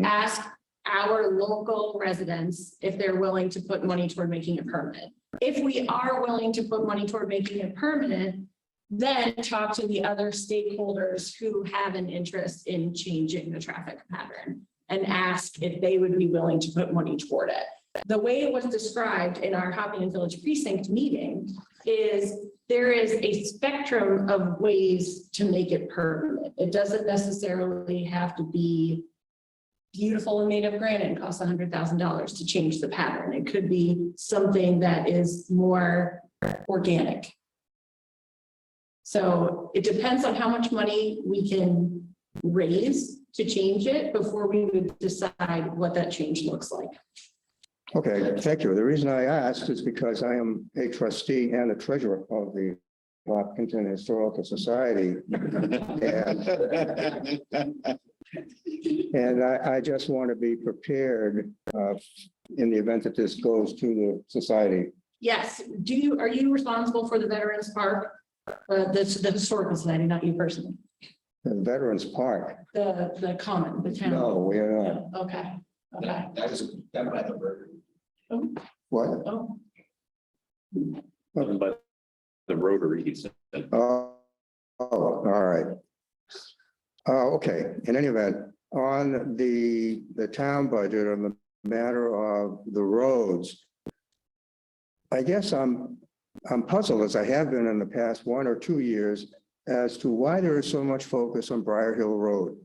Ask our local residents if they're willing to put money toward making it permanent. If we are willing to put money toward making it permanent, then talk to the other stakeholders who have an interest in changing the traffic pattern and ask if they would be willing to put money toward it. The way it was described in our Hopkinton Village Precinct meeting is there is a spectrum of ways to make it permanent. It doesn't necessarily have to be beautiful and made of granite and costs $100,000 to change the pattern. It could be something that is more organic. So it depends on how much money we can raise to change it before we would decide what that change looks like. Okay, thank you. The reason I asked is because I am a trustee and a treasurer of the Hopkinton Historical Society. And I just want to be prepared in the event that this goes to the society. Yes. Are you responsible for the Veterans Park? The Historical Society, not you personally. The Veterans Park. The common, the town. No, we are not. Okay. Okay. That was done by the burger. What? Oh. But the Rotary, he said. Oh, all right. Okay, in any event, on the town budget, on the matter of the roads, I guess I'm puzzled, as I have been in the past 1 or 2 years, as to why there is so much focus on Briar Hill Road.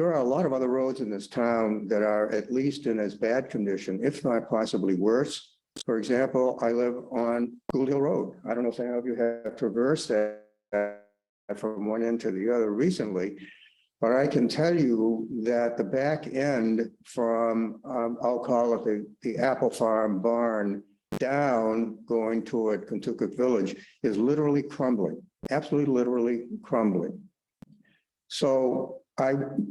there are a lot of other roads in this town that are at least in as bad condition, if not possibly worse. For example, I live on Gould Hill Road. I don't know if any of you have traversed that from one end to the other recently, but I can tell you that the back end from, I'll call it the Apple Farm barn down going toward Kentucky Village is literally crumbling, absolutely literally crumbling. So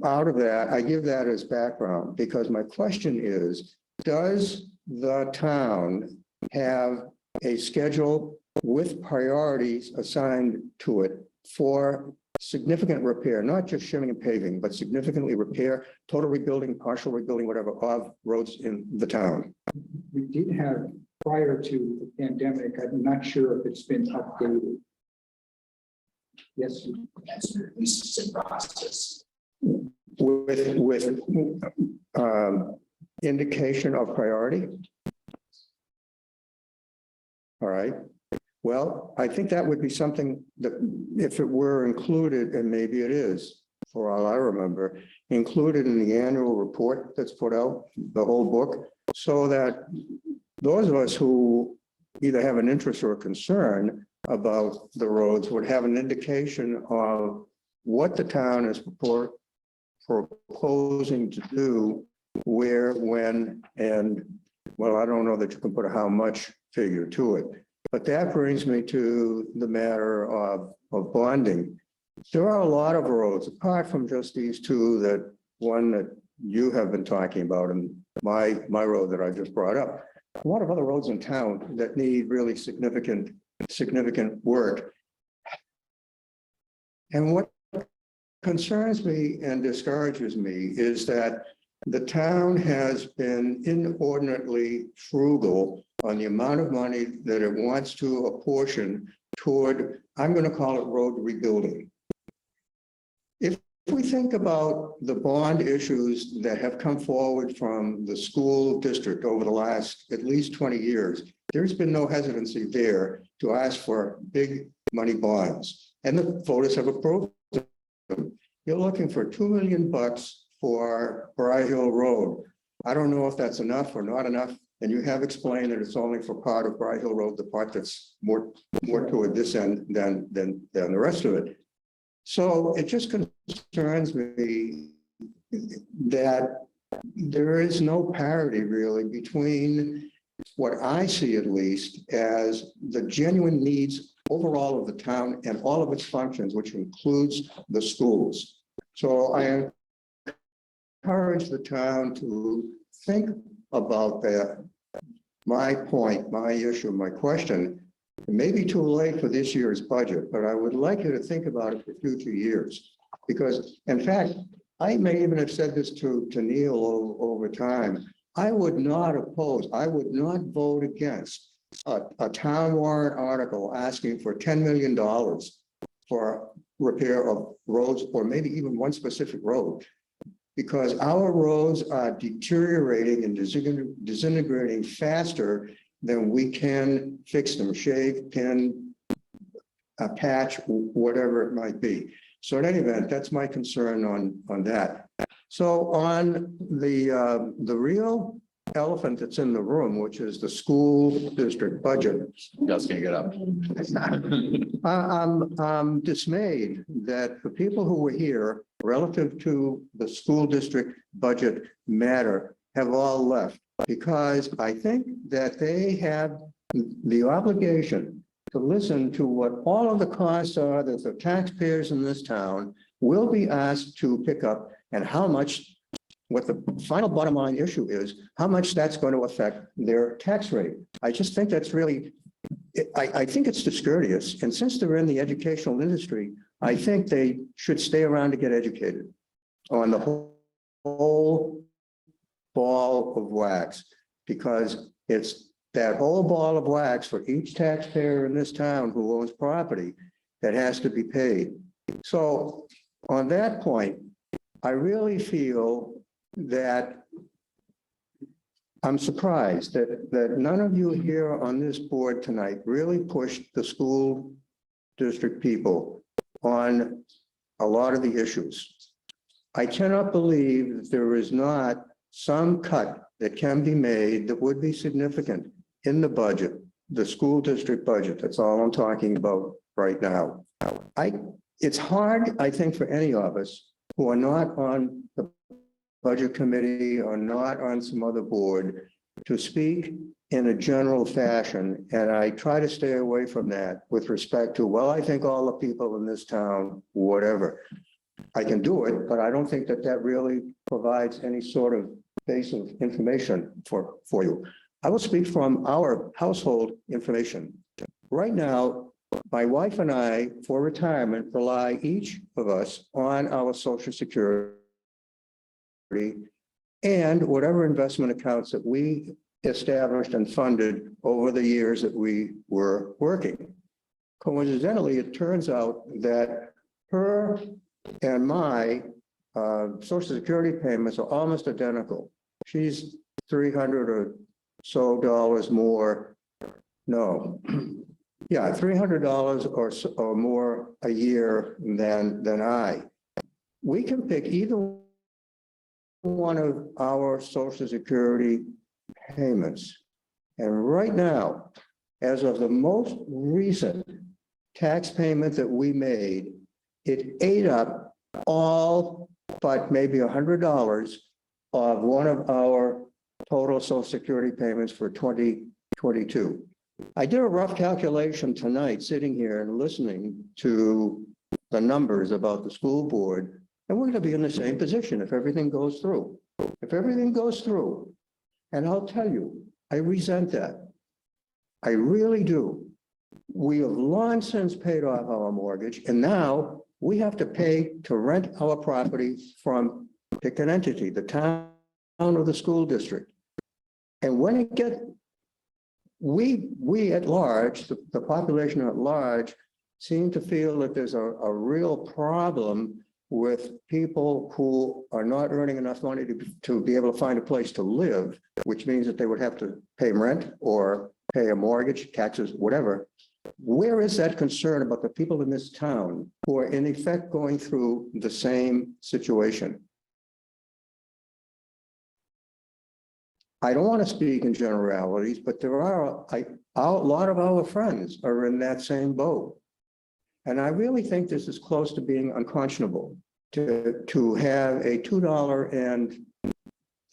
out of that, I give that as background because my question is, does the town have a schedule with priorities assigned to it for significant repair, not just shimming and paving, but significantly repair, total rebuilding, partial rebuilding, whatever, of roads in the town? We did have, prior to the pandemic, I'm not sure if it's been updated. Yes. That's at least it's in process. With indication of priority? All right. Well, I think that would be something that if it were included, and maybe it is, for all I remember, included in the annual report that's put out, the whole book, so that those of us who either have an interest or a concern about the roads would have an indication of what the town is proposing to do, where, when, and, well, I don't know that you can put a how much figure to it. But that brings me to the matter of bonding. There are a lot of roads, apart from just these two, that one that you have been talking about and my road that I just brought up. A lot of other roads in town that need really significant work. And what concerns me and discourages me is that the town has been inordinately frugal on the amount of money that it wants to apportion toward, I'm going to call it road rebuilding. If we think about the bond issues that have come forward from the school district over the last at least 20 years, there's been no hesitancy there to ask for big money bonds. And the voters have approved them. You're looking for $2 million for Bry Hill Road. I don't know if that's enough or not enough. And you have explained that it's only for part of Bry Hill Road, the part that's more toward this end than the rest of it. So it just concerns me that there is no parity really between what I see at least as the genuine needs overall of the town and all of its functions, which includes the schools. So I encourage the town to think about that. My point, my issue, my question, it may be too late for this year's budget, but I would like you to think about it for future years. Because in fact, I may even have said this to Neil over time. I would not oppose, I would not vote against a town warrant article asking for $10 million for repair of roads, or maybe even one specific road. Because our roads are deteriorating and disintegrating faster than we can fix them, shave, pin, patch, whatever it might be. So in any event, that's my concern on that. So on the real elephant that's in the room, which is the school district budget. Just gonna get up. I'm dismayed that the people who were here relative to the school district budget matter have all left, because I think that they have the obligation to listen to what all of the costs are that the taxpayers in this town will be asked to pick up, and how much, what the final bottom line issue is, how much that's going to affect their tax rate. I just think that's really, I think it's discourteous. And since they're in the educational industry, I think they should stay around to get educated on the whole ball of wax, because it's that whole ball of wax for each taxpayer in this town who owns property that has to be paid. So on that point, I really feel that I'm surprised that none of you here on this board tonight really pushed the school district people on a lot of the issues. I cannot believe that there is not some cut that can be made that would be significant in the budget, the school district budget. That's all I'm talking about right now. It's hard, I think, for any of us who are not on the budget committee or not on some other board to speak in a general fashion. And I try to stay away from that with respect to, well, I think all the people in this town, whatever. I can do it, but I don't think that that really provides any sort of base of information for you. I will speak from our household information. Right now, my wife and I, for retirement, rely each of us on our Social Security and whatever investment accounts that we established and funded over the years that we were working. Coincidentally, it turns out that her and my Social Security payments are almost identical. She's $300 or so more. No, yeah, $300 or more a year than I. We can pick either one of our Social Security payments. And right now, as of the most recent tax payment that we made, it ate up all but maybe $100 of one of our total Social Security payments for 2022. I did a rough calculation tonight, sitting here and listening to the numbers about the school board, and we're going to be in the same position if everything goes through. If everything goes through, and I'll tell you, I resent that. I really do. We have long since paid off our mortgage, and now we have to pay to rent our property from, pick an entity, the town or the school district. And when it gets, we at large, the population at large, seem to feel that there's a real problem with people who are not earning enough money to be able to find a place to live, which means that they would have to pay rent or pay a mortgage, taxes, whatever. Where is that concern about the people in this town who are in effect going through the same situation? I don't want to speak in generalities, but there are a lot of our friends are in that same boat. And I really think this is close to being unconscionable to have a $2.13,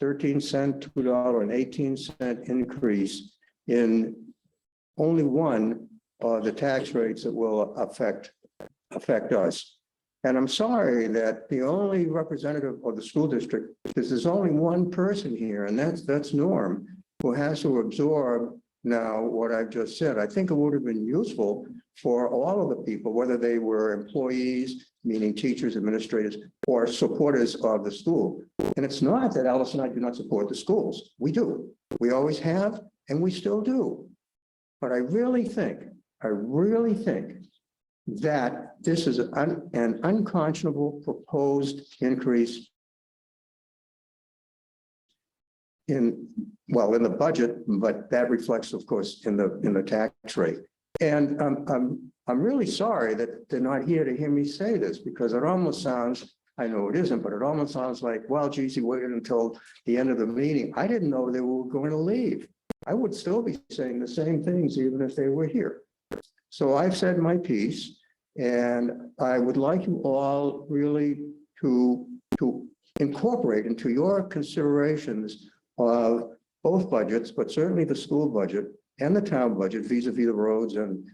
$2.18 increase in only one of the tax rates that will affect us. And I'm sorry that the only representative of the school district, because there's only one person here, and that's Norm, who has to absorb now what I've just said. I think it would have been useful for all of the people, whether they were employees, meaning teachers, administrators, or supporters of the school. And it's not that Alice and I do not support the schools. We do. We always have, and we still do. But I really think that this is an unconscionable proposed increase in the budget, but that reflects, of course, in the tax rate. And I'm really sorry that they're not here to hear me say this, because it almost sounds, I know it isn't, but it almost sounds like, well, geez, he waited until the end of the meeting. I didn't know they were going to leave. I would still be saying the same things even if they were here. So I've said my piece, and I would like you all really to incorporate into your considerations of both budgets, but certainly the school budget and the town budget vis-a-vis the roads and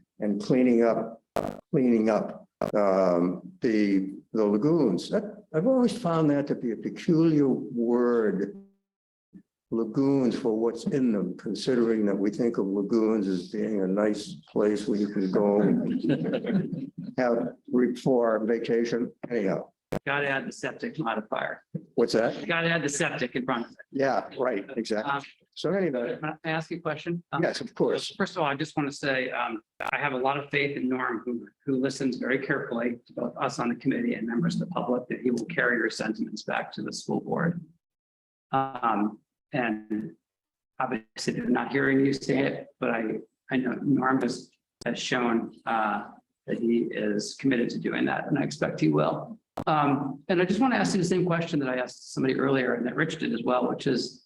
cleaning up the lagoons. I've always found that to be a peculiar word, lagoons, for what's in them, considering that we think of lagoons as being a nice place where you can go and have for vacation. Anyhow. Got to add the septic modifier. What's that? Got to add the septic in front of it. Yeah, right, exactly. So anyway. Can I ask you a question? Yes, of course. First of all, I just want to say, I have a lot of faith in Norm, who listens very carefully to both us on the committee and members of the public, that he will carry your sentiments back to the school board. And obviously they're not hearing you say it, but I know Norm has shown that he is committed to doing that, and I expect he will. And I just want to ask you the same question that I asked somebody earlier and that Rich did as well, which is,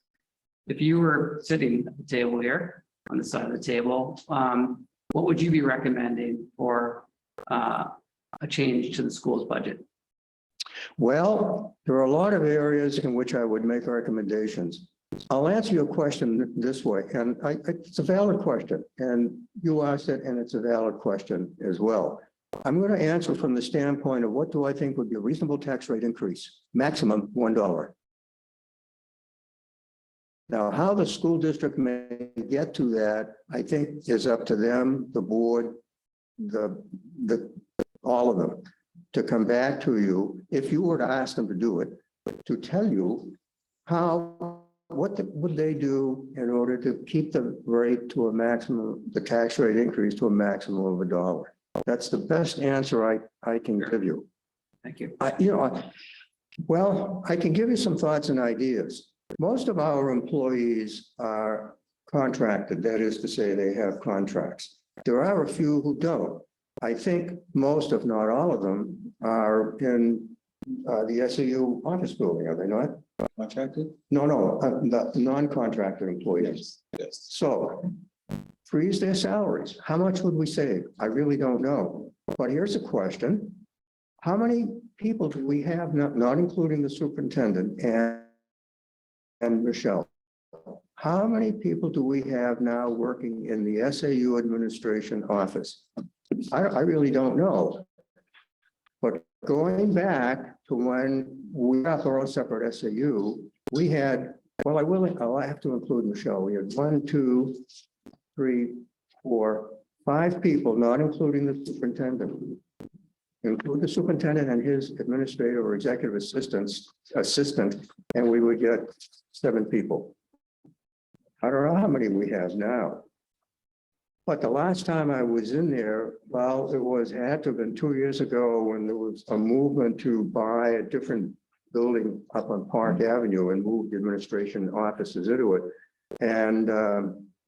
if you were sitting at the table here, on the side of the table, what would you be recommending for a change to the school's budget? Well, there are a lot of areas in which I would make recommendations. I'll answer your question this way, and it's a valid question, and you asked it, and it's a valid question as well. I'm going to answer from the standpoint of what do I think would be a reasonable tax rate increase, maximum $1. Now, how the school district may get to that, I think is up to them, the board, all of them, to come back to you, if you were to ask them to do it, to tell you what would they do in order to keep the rate to a maximum, the tax rate increase to a maximum of $1. That's the best answer I can give you. Thank you. Well, I can give you some thoughts and ideas. Most of our employees are contracted, that is to say, they have contracts. There are a few who don't. I think most, if not all of them, are in the SAU office building, are they not? Contracted? No, the non-contracted employees. Yes. So freeze their salaries. How much would we save? I really don't know. But here's a question. How many people do we have, not including the superintendent and Michelle? How many people do we have now working in the SAU administration office? I really don't know. But going back to when we got our own separate SAU, we had, well, I have to include Michelle. We had 1, 2, 3, 4, 5 people, not including the superintendent. Include the superintendent and his administrative or executive assistant, and we would get 7 people. I don't know how many we have now. But the last time I was in there, well, had to have been 2 years ago when there was a movement to buy a different building up on Park Avenue and move the administration offices into it. And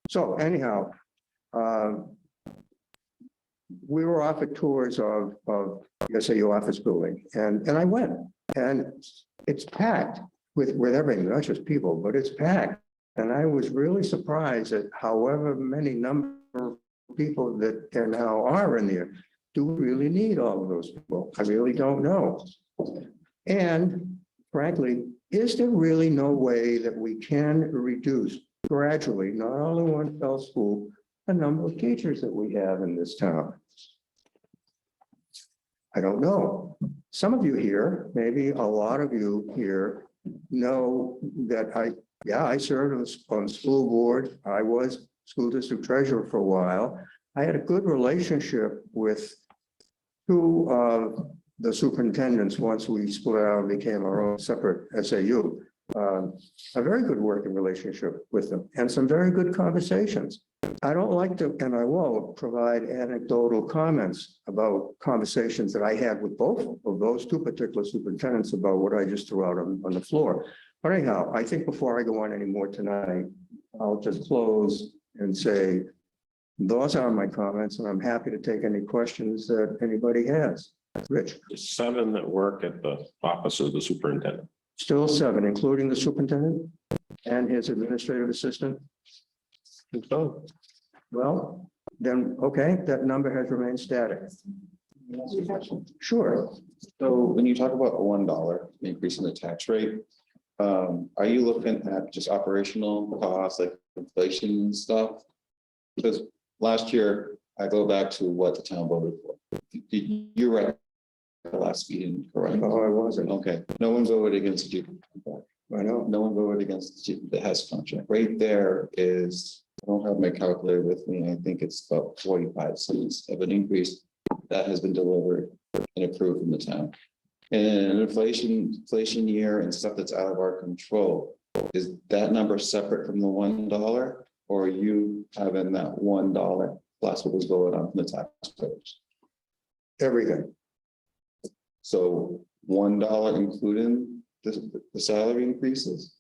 so anyhow, we were offered tours of the SAU office building, and I went, and it's packed with everything, not just people, but it's packed. And I was really surprised at however many number of people that there now are in there. Do we really need all of those people? I really don't know. And frankly, is there really no way that we can reduce gradually, not all in one fell swoop, the number of teachers that we have in this town? I don't know. Some of you here, maybe a lot of you here, know that I served on the school board. I was school district treasurer for a while. I had a good relationship with 2 of the superintendents once we split out and became our own separate SAU. A very good working relationship with them and some very good conversations. I don't like to, and I won't provide anecdotal comments about conversations that I had with both of those 2 particular superintendents about what I just threw out on the floor. But anyhow, I think before I go on any more tonight, I'll just close and say, those are my comments, and I'm happy to take any questions that anybody has. Rich? 7 that work at the office of the superintendent. Still 7, including the superintendent and his administrative assistant? So, well, then, okay, that number has remained static. Sure. So when you talk about a $1 increase in the tax rate, are you looking at just operational costs like inflation and stuff? Because last year, I go back to what the town voted for. You were at the last meeting, correct? Oh, I wasn't. Okay, no one voted against the contract. I know. No one voted against the Hess contract. Right there is, I don't have my calculator with me. I think it's about 45 cents of an increase that has been delivered and approved in the town. And an inflation year and stuff that's out of our control, is that number separate from the $1, or are you having that $1 plus what was going on from the taxpayers? Everything. So $1 including the salary increases?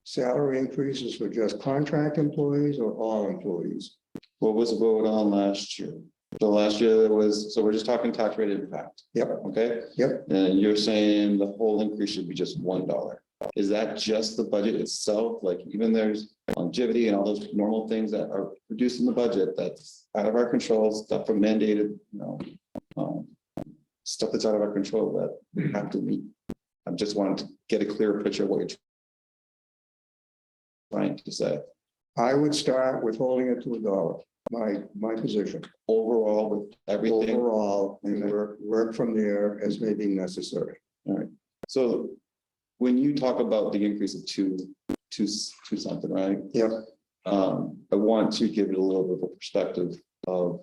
Salary increases for just contract employees or all employees? What was the vote on last year? The last year there was, so we're just talking tax rate impact. Yep. Okay? Yep. And you're saying the whole increase should be just $1. Is that just the budget itself? Like even there's longevity and all those normal things that are produced in the budget that's out of our control, stuff from mandated, stuff that's out of our control that we have to meet. I just wanted to get a clearer picture of what you're trying to say. I would start with holding it to $1, my position. Overall, with everything. Overall, and work from there as may be necessary. All right. So when you talk about the increase of two something, right? Yep. I want to give it a little bit of a perspective of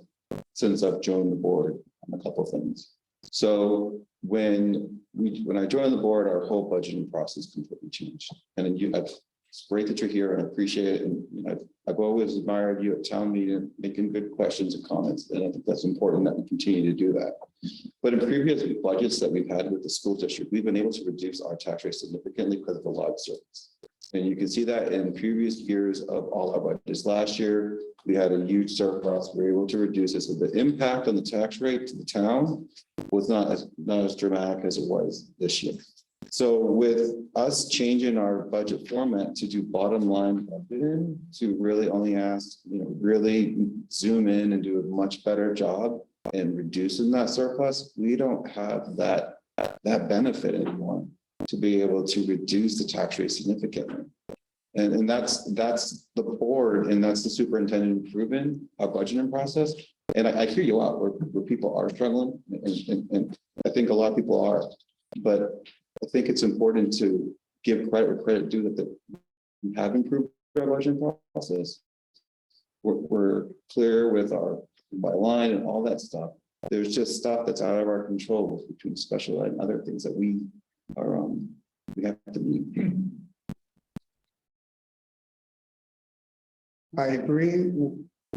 since I've joined the board on a couple of things. So when I joined the board, our whole budgeting process completely changed. And then it's great that you're here and I appreciate it. And I've always admired you at town meeting, making good questions and comments. And I think that's important that we continue to do that. But in previous budgets that we've had with the school district, we've been able to reduce our tax rate significantly because of the large surplus. And you can see that in previous years of all our budgets. Last year, we had a huge surplus. We were able to reduce it. So the impact on the tax rate to the town was not as dramatic as it was this year. So with us changing our budget format to do bottom line budgeting, to really only ask, really zoom in and do a much better job in reducing that surplus, we don't have that benefit anymore to be able to reduce the tax rate significantly. And that's the board and that's the superintendent improving our budgeting process. And I hear you out where people are struggling and I think a lot of people are, but I think it's important to give credit where credit due that we have improved our budgeting process. We're clear with our by line and all that stuff. There's just stuff that's out of our control between special ed and other things that we have to meet. I agree.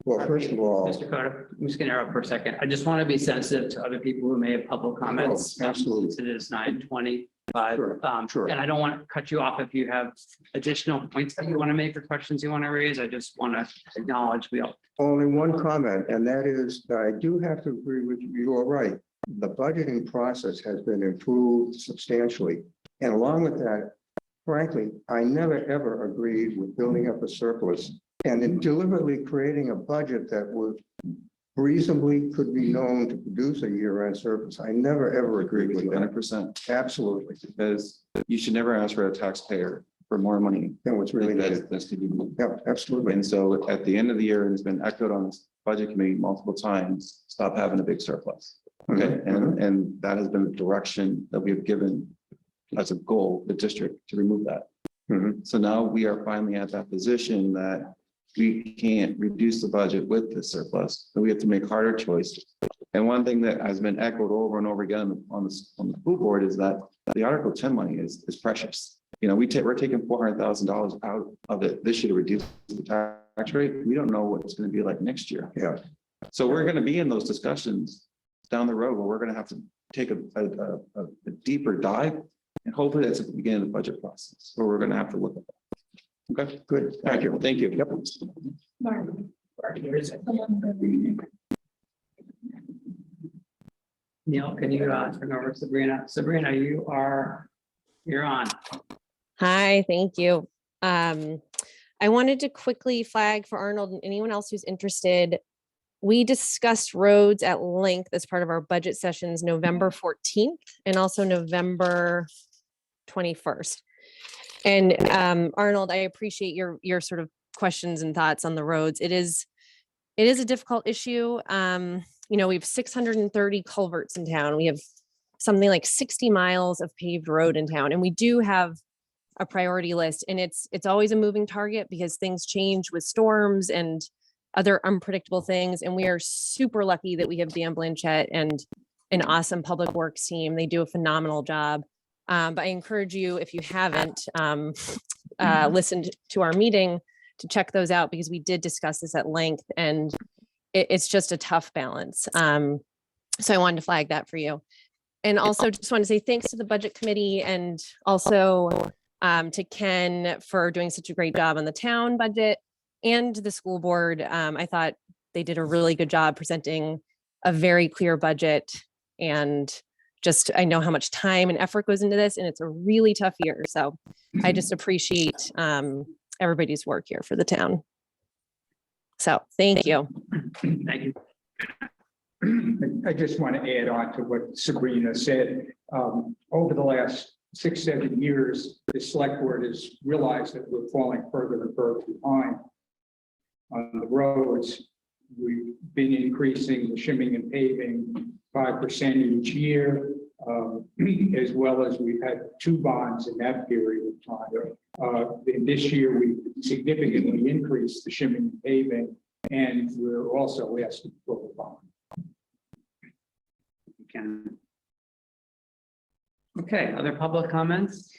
Well, first of all, Mr. Carter, I'm just going to interrupt for a second. I just want to be sensitive to other people who may have public comments. absolutely. It is 9:25. Sure. And I don't want to cut you off if you have additional points that you want to make or questions you want to raise. I just want to acknowledge we all. Only one comment, and that is that I do have to agree with you. You are right. The budgeting process has been improved substantially. And along with that, frankly, I never ever agreed with building up a surplus and then deliberately creating a budget that would reasonably could be known to produce a year-end surplus. I never ever agreed with that. 100%. Absolutely. Because you should never ask for a taxpayer for more money than what's really needed. That's to be moved. Yeah, absolutely. And so at the end of the year, and it's been echoed on this budget committee multiple times, stop having a big surplus. Okay, and that has been the direction that we have given as a goal, the district, to remove that. So now we are finally at that position that we can't reduce the budget with the surplus, but we have to make harder choices. And one thing that has been echoed over and over again on the school board is that the Article 10 money is precious. We're taking $400,000 out of it this year to reduce the tax rate. We don't know what it's going to be like next year. Yeah. So we're going to be in those discussions down the road where we're going to have to take a deeper dive, and hopefully that's at the beginning of the budget process where we're going to have to look at that. Okay, good. Thank you. Thank you. Yep. Neil, can you turn over to Sabrina? Sabrina, you're on. Hi, thank you. I wanted to quickly flag for Arnold and anyone else who's interested. We discussed roads at length as part of our budget sessions, November 14th and also November 21st. And Arnold, I appreciate your sort of questions and thoughts on the roads. It is a difficult issue. We have 630 culverts in town. We have something like 60 miles of paved road in town, and we do have a priority list. And it's always a moving target because things change with storms and other unpredictable things. And we are super lucky that we have Dan Blanchett and an awesome public works team. They do a phenomenal job. But I encourage you, if you haven't listened to our meeting, to check those out because we did discuss this at length and it's just a tough balance. So I wanted to flag that for you. And also just want to say thanks to the budget committee and also to Ken for doing such a great job on the town budget and the school board. I thought they did a really good job presenting a very clear budget. And just, I know how much time and effort goes into this, and it's a really tough year. So I just appreciate everybody's work here for the town. So thank you. Thank you. I just want to add on to what Sabrina said. Over the last 6-7 years, the select board has realized that we're falling further and further behind on the roads. We've been increasing the shimming and paving 5% each year, as well as we've had 2 bonds in that period of time. And this year, we significantly increased the shimming and paving, and we're also asking for a bond. Okay, other public comments?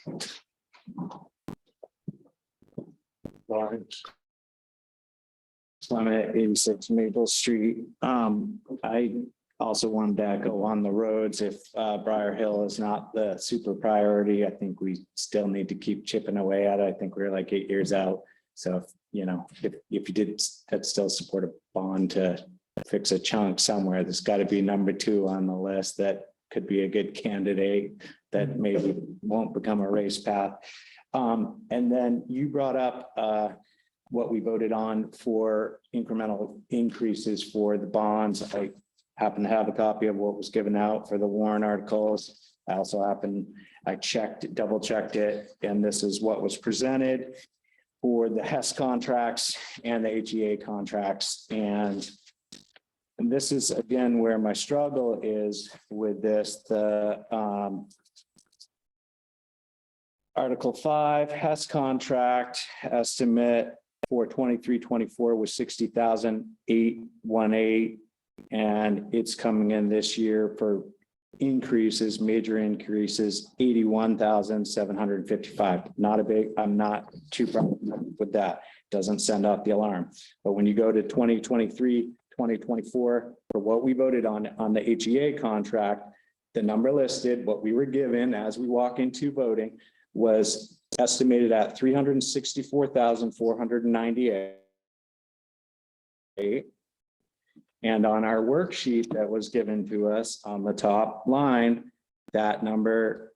I'm at 86 Maple Street. I also wanted to echo on the roads. If Briar Hill is not the super priority, I think we still need to keep chipping away at it. I think we're like 8 years out. So if you did still support a bond to fix a chunk somewhere, there's got to be number 2 on the list that could be a good candidate that maybe won't become a race path. And then you brought up what we voted on for incremental increases for the bonds. I happen to have a copy of what was given out for the warrant articles. I also double checked it, and this is what was presented for the HES contracts and the HEA contracts. And this is again where my struggle is with this. The Article 5 HES contract estimate for 23-24 was $60,818, and it's coming in this year for major increases, $81,755. I'm not too problem with that. Doesn't send out the alarm. But when you go to 2023, 2024, for what we voted on the HEA contract, the number listed, what we were given as we walk into voting, was estimated at $364,498. And on our worksheet that was given to us on the top line, that number,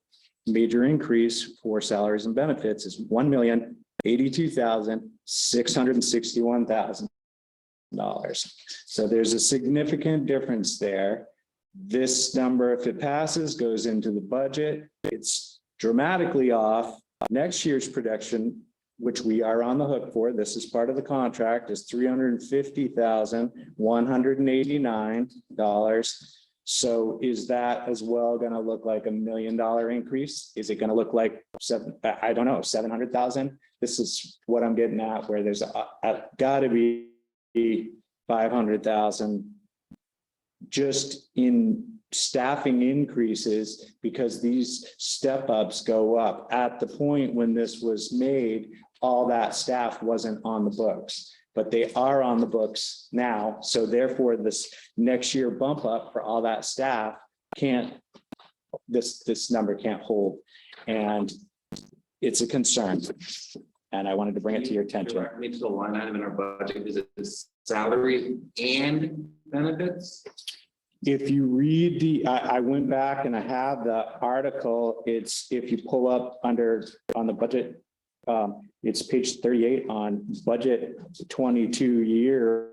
major increase for salaries and benefits, is $1,082,661,000. So there's a significant difference there. This number, if it passes, goes into the budget. It's dramatically off. Next year's production, which we are on the hook for, this is part of the contract, is $350,189. So is that as well going to look like $1 million increase? Is it going to look like I don't know, 700,000? This is what I'm getting at, where there's got to be 500,000 just in staffing increases, because these step ups go up. At the point when this was made, all that staff wasn't on the books, but they are on the books now. So therefore, this next year bump up for all that staff this number can't hold. And it's a concern. And I wanted to bring it to your attention. It's the line item in our budget. Is it salary and benefits? If you read I went back and I have the article. It's, if you pull up on the budget, it's page 38 on budget 22 year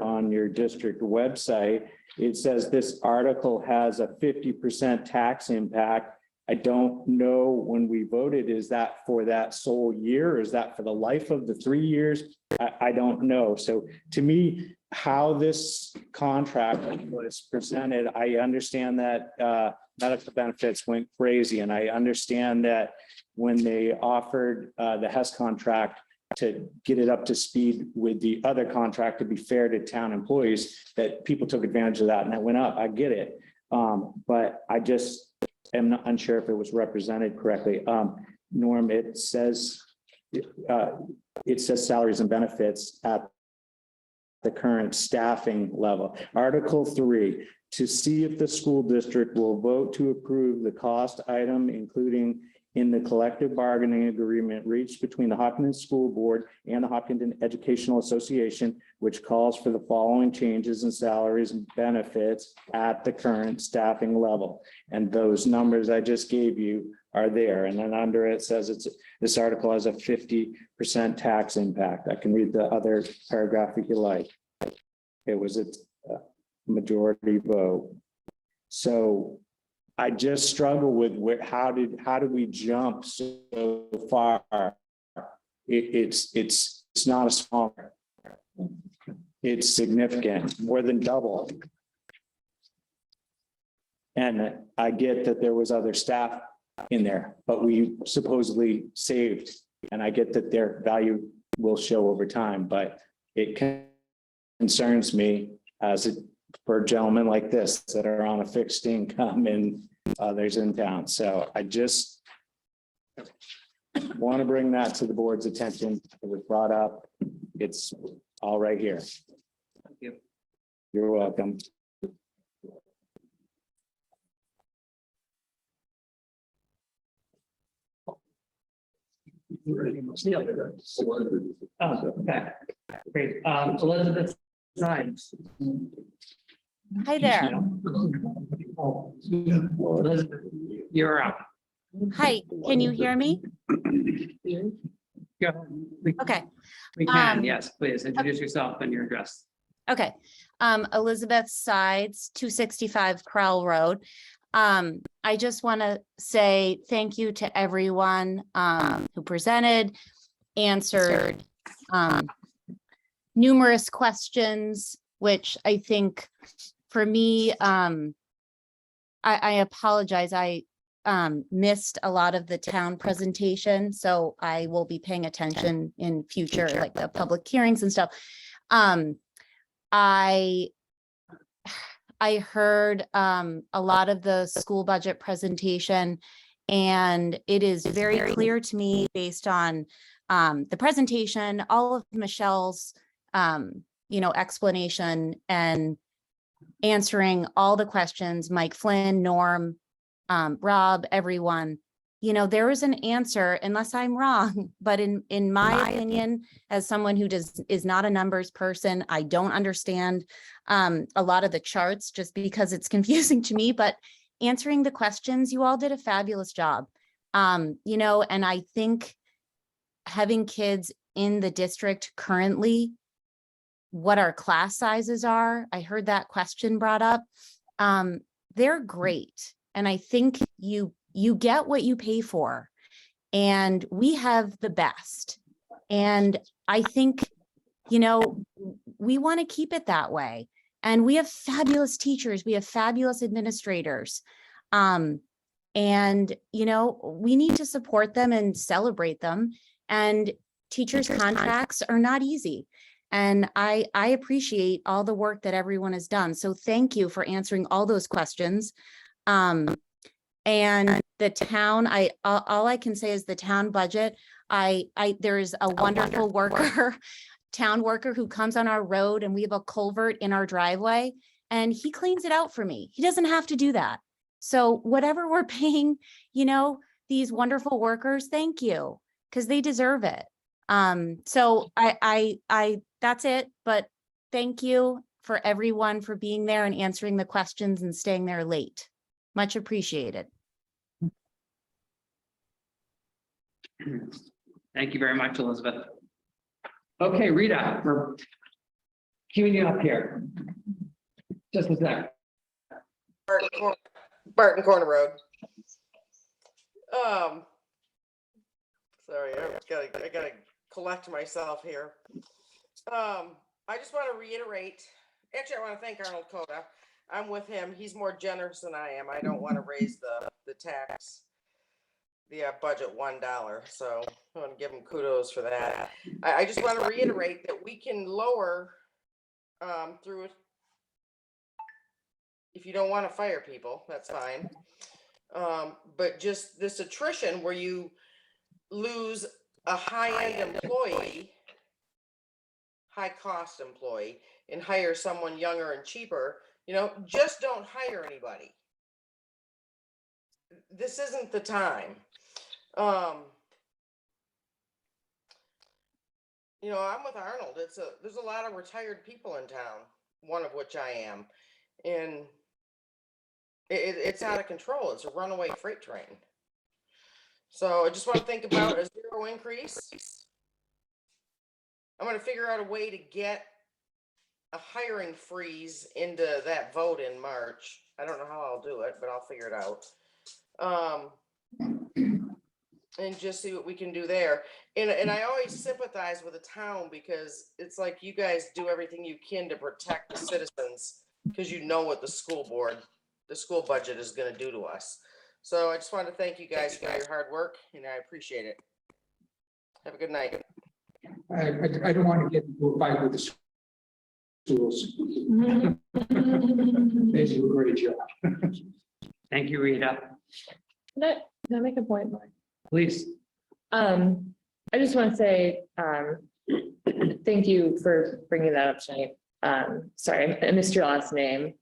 on your district website. It says this article has a 50% tax impact. I don't know when we voted, is that for that sole year, or is that for the life of the 3 years? I don't know. So to me, how this contract was presented, I understand that medical benefits went crazy. And I understand that when they offered the HES contract to get it up to speed with the other contract to be fair to town employees, that people took advantage of that and that went up. I get it. But I just am not unsure if it was represented correctly. Norm, it says salaries and benefits at the current staffing level. Article 3, to see if the school district will vote to approve the cost item, including in the collective bargaining agreement reached between the Hopkinton School Board and the Hopkinton Educational Association, which calls for the following changes in salaries and benefits at the current staffing level. And those numbers I just gave you are there. And then under it says this article has a 50% tax impact. I can read the other paragraph if you like. It was a majority vote. So I just struggle with how did we jump so far? It's not a small, it's significant, more than double. And I get that there was other staff in there, but we supposedly saved, and I get that their value will show over time, but it concerns me as it for gentlemen like this that are on a fixed income and others in town. So I just want to bring that to the board's attention. It was brought up. It's all right here. Thank you. You're welcome. Oh, okay. Great. Elizabeth Sides. Hi there. Elizabeth, you're up. Hi, can you hear me? Go. Okay. We can, yes, please introduce yourself and your address. Okay. Elizabeth Sides, 265 Crowell Road. I just want to say thank you to everyone who presented, answered numerous questions, which I think for me, I apologize. I missed a lot of the town presentation, so I will be paying attention in future, like the public hearings and stuff. I heard a lot of the school budget presentation, and it is very clear to me based on the presentation, all of Michelle's explanation and answering all the questions, Mike Flynn, Norm, Rob, everyone, there is an answer, unless I'm wrong, but in my opinion, as someone who is not a numbers person, I don't understand a lot of the charts just because it's confusing to me, but answering the questions, you all did a fabulous job. And I think having kids in the district currently, what our class sizes are, I heard that question brought up. They're great. And I think you get what you pay for, and we have the best. And I think, we want to keep it that way. And we have fabulous teachers. We have fabulous administrators. And, we need to support them and celebrate them. And teachers' contracts are not easy. And I appreciate all the work that everyone has done. So thank you for answering all those questions. And the town, all I can say is the town budget. There's a wonderful worker, town worker who comes on our road, and we have a culvert in our driveway, and he cleans it out for me. He doesn't have to do that. So whatever we're paying, these wonderful workers, thank you, because they deserve it. So that's it, but thank you for everyone for being there and answering the questions and staying there late. Much appreciated. Thank you very much, Elizabeth. Okay, Rita, we're queuing you up here. Just a sec. Barton Corner Road. Sorry, I gotta collect myself here. I just want to reiterate, actually, I want to thank Arnold Coda. I'm with him. He's more generous than I am. I don't want to raise the tax, the budget $1. So I want to give him kudos for that. I just want to reiterate that we can lower through it. If you don't want to fire people, that's fine. But just this attrition where you lose a high-end employee, high-cost employee, and hire someone younger and cheaper, just don't hire anybody. This isn't the time. You know, I'm with Arnold. There's a lot of retired people in town, one of which I am. And it's out of control. It's a runaway freight train. So I just want to think about a 0 increase. I'm going to figure out a way to get a hiring freeze into that vote in March. I don't know how I'll do it, but I'll figure it out. And just see what we can do there. And I always sympathize with the town because it's like you guys do everything you can to protect the citizens because you know what the school budget is going to do to us. So I just want to thank you guys for your hard work and I appreciate it. Have a good night. I don't want to get into a fight with the schools. They do a great job. Thank you, Rita. Can I make a point, Mark? Please. I just want to say, thank you for bringing that up tonight. Sorry, I missed your last name.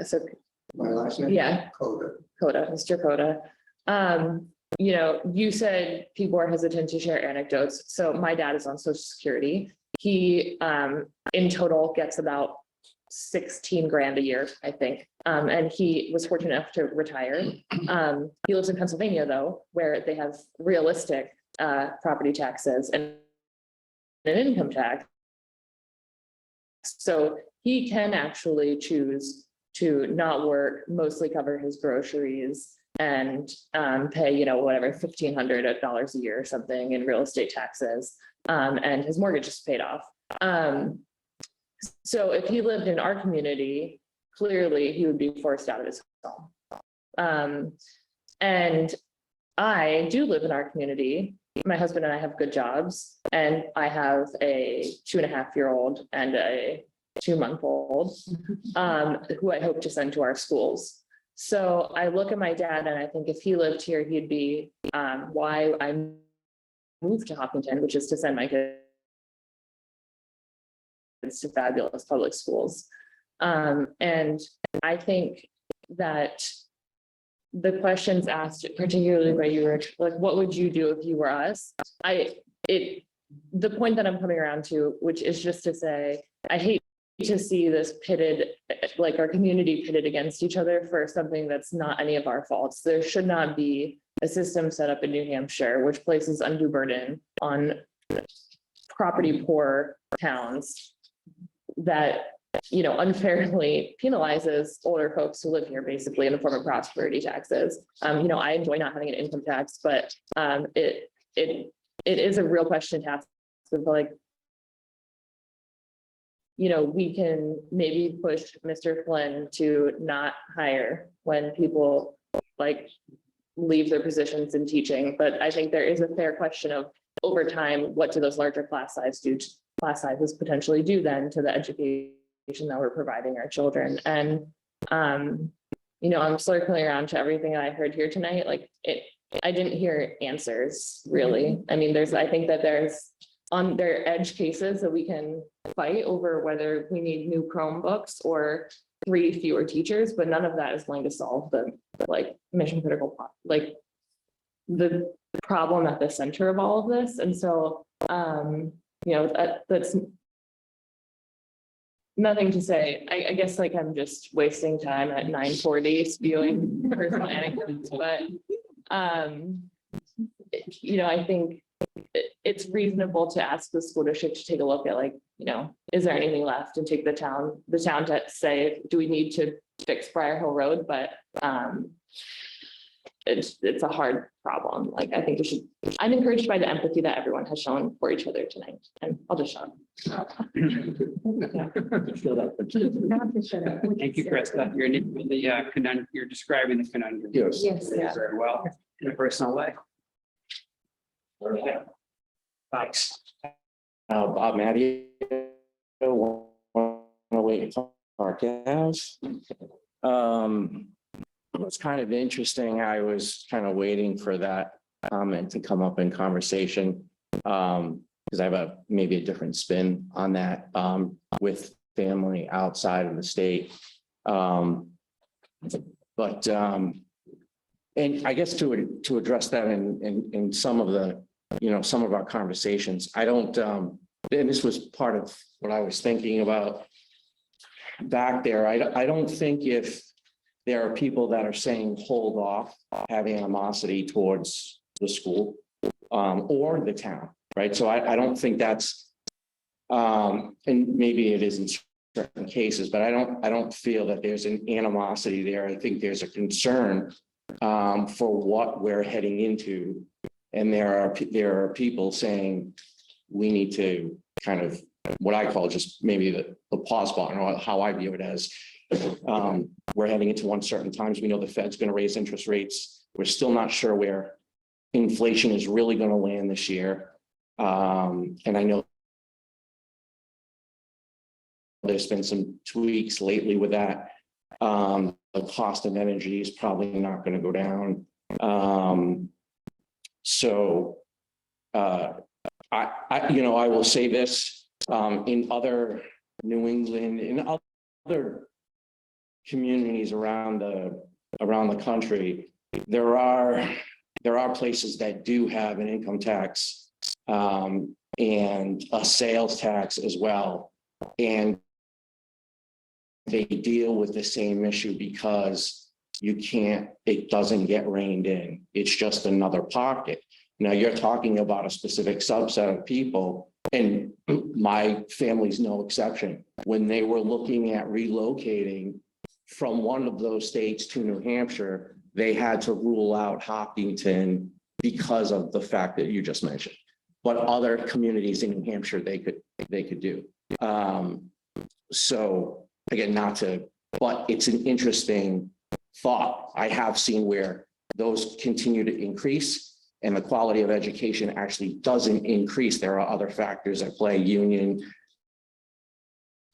So, My last name? yeah, Coda. Mr. Coda. You know, you said people are hesitant to share anecdotes. So my dad is on Social Security. He, in total gets about 16 grand a year, I think. And he was fortunate enough to retire. He lives in Pennsylvania though, where they have realistic property taxes and an income tax. So he can actually choose to not work, mostly cover his groceries and pay, you know, whatever, $1,500 a year or something in real estate taxes. And his mortgage is paid off. So if he lived in our community, clearly he would be forced out of his home. And I do live in our community. My husband and I have good jobs, and I have a 2.5-year-old and a 2-month-old who I hope to send to our schools. So I look at my dad and I think if he lived here, he'd be why I moved to Hopkinton, which is to send my kids to fabulous public schools. And I think that the questions asked, particularly by you, Rich, like, what would you do if you were us? The point that I'm coming around to, which is just to say, I hate to see this pitted, like our community pitted against each other for something that's not any of our faults. There should not be a system set up in New Hampshire, which places undue burden on property poor towns that, you know, unfairly penalizes older folks who live here basically in the form of prosperity taxes. You know, I enjoy not having an income tax, but it is a real question to ask of, like, you know, we can maybe push Mr. Flynn to not hire when people like leave their positions in teaching. But I think there is a fair question of over time, what do those larger class sizes potentially do then to the education that we're providing our children? And you know, I'm circling around to everything I heard here tonight. Like I didn't hear answers really. I mean, I think that there's on their edge cases that we can fight over whether we need new Chromebooks or 3 fewer teachers, but none of that is going to solve the like mission critical, like the problem at the center of all of this. And so, you know, that's nothing to say. I guess like I'm just wasting time at 9:40 spewing personal anecdotes, but you know, I think it's reasonable to ask the school district to take a look at, like, you know, is there anything left, and take the town to say, do we need to fix Briar Hill Road? But it's a hard problem. Like, I think I'm encouraged by the empathy that everyone has shown for each other tonight, and I'll just shut up. Thank you, Krista. You're describing the conundrum. Yes. Yes. Very well in a personal way. Thanks. Bob Matty. Park Ave. It's kind of interesting. I was kind of waiting for that comment to come up in conversation because I have maybe a different spin on that with family outside of the state. But And I guess to address that in some of the, some of our conversations, I don't, and this was part of what I was thinking about back there. I don't think if there are people that are saying hold off, have animosity towards the school or the town, right? So I don't think that's, and maybe it is in certain cases, but I don't feel that there's an animosity there. I think there's a concern for what we're heading into. And there are people saying we need to kind of what I call just maybe the pause button, or how I view it as we're heading into uncertain times. We know the Fed's going to raise interest rates. We're still not sure where inflation is really going to land this year. And I know there's been some tweaks lately with that. The cost of energy is probably not going to go down. I will say this, in other New England, in other communities around the country, there are places that do have an income tax and a sales tax as well. And they deal with the same issue because it doesn't get reined in. It's just another pocket. Now you're talking about a specific subset of people, and my family's no exception. When they were looking at relocating from one of those states to New Hampshire, they had to rule out Hopkinton because of the fact that you just mentioned. But other communities in New Hampshire, they could do. So again, but it's an interesting thought. I have seen where those continue to increase and the quality of education actually doesn't increase. There are other factors at play, union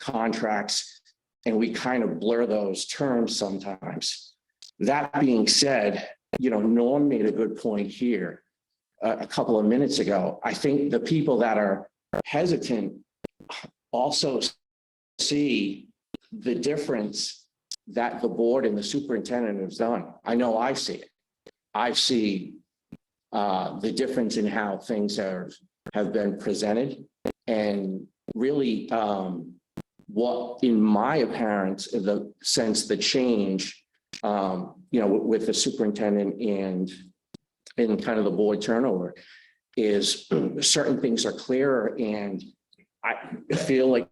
contracts, and we kind of blur those terms sometimes. That being said, Norm made a good point here a couple of minutes ago. I think the people that are hesitant also see the difference that the board and the superintendent has done. I know I see it. I see the difference in how things have been presented, and really what, in my apparent, the sense, the change, with the superintendent and kind of the board turnover is certain things are clearer, and I feel like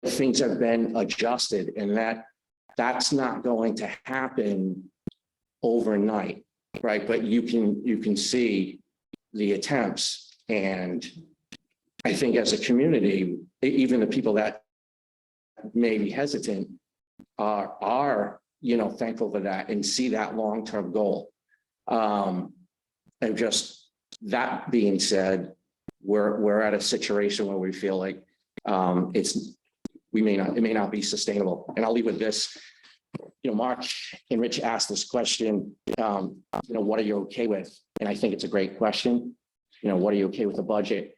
things have been adjusted, and that's not going to happen overnight, right? But you can see the attempts, and I think as a community, even the people that may be hesitant are thankful for that and see that long-term goal. And just that being said, we're at a situation where we feel like it may not be sustainable. And I'll leave with this. Mark and Rich asked this question, what are you okay with? And I think it's a great question. What are you okay with the budget?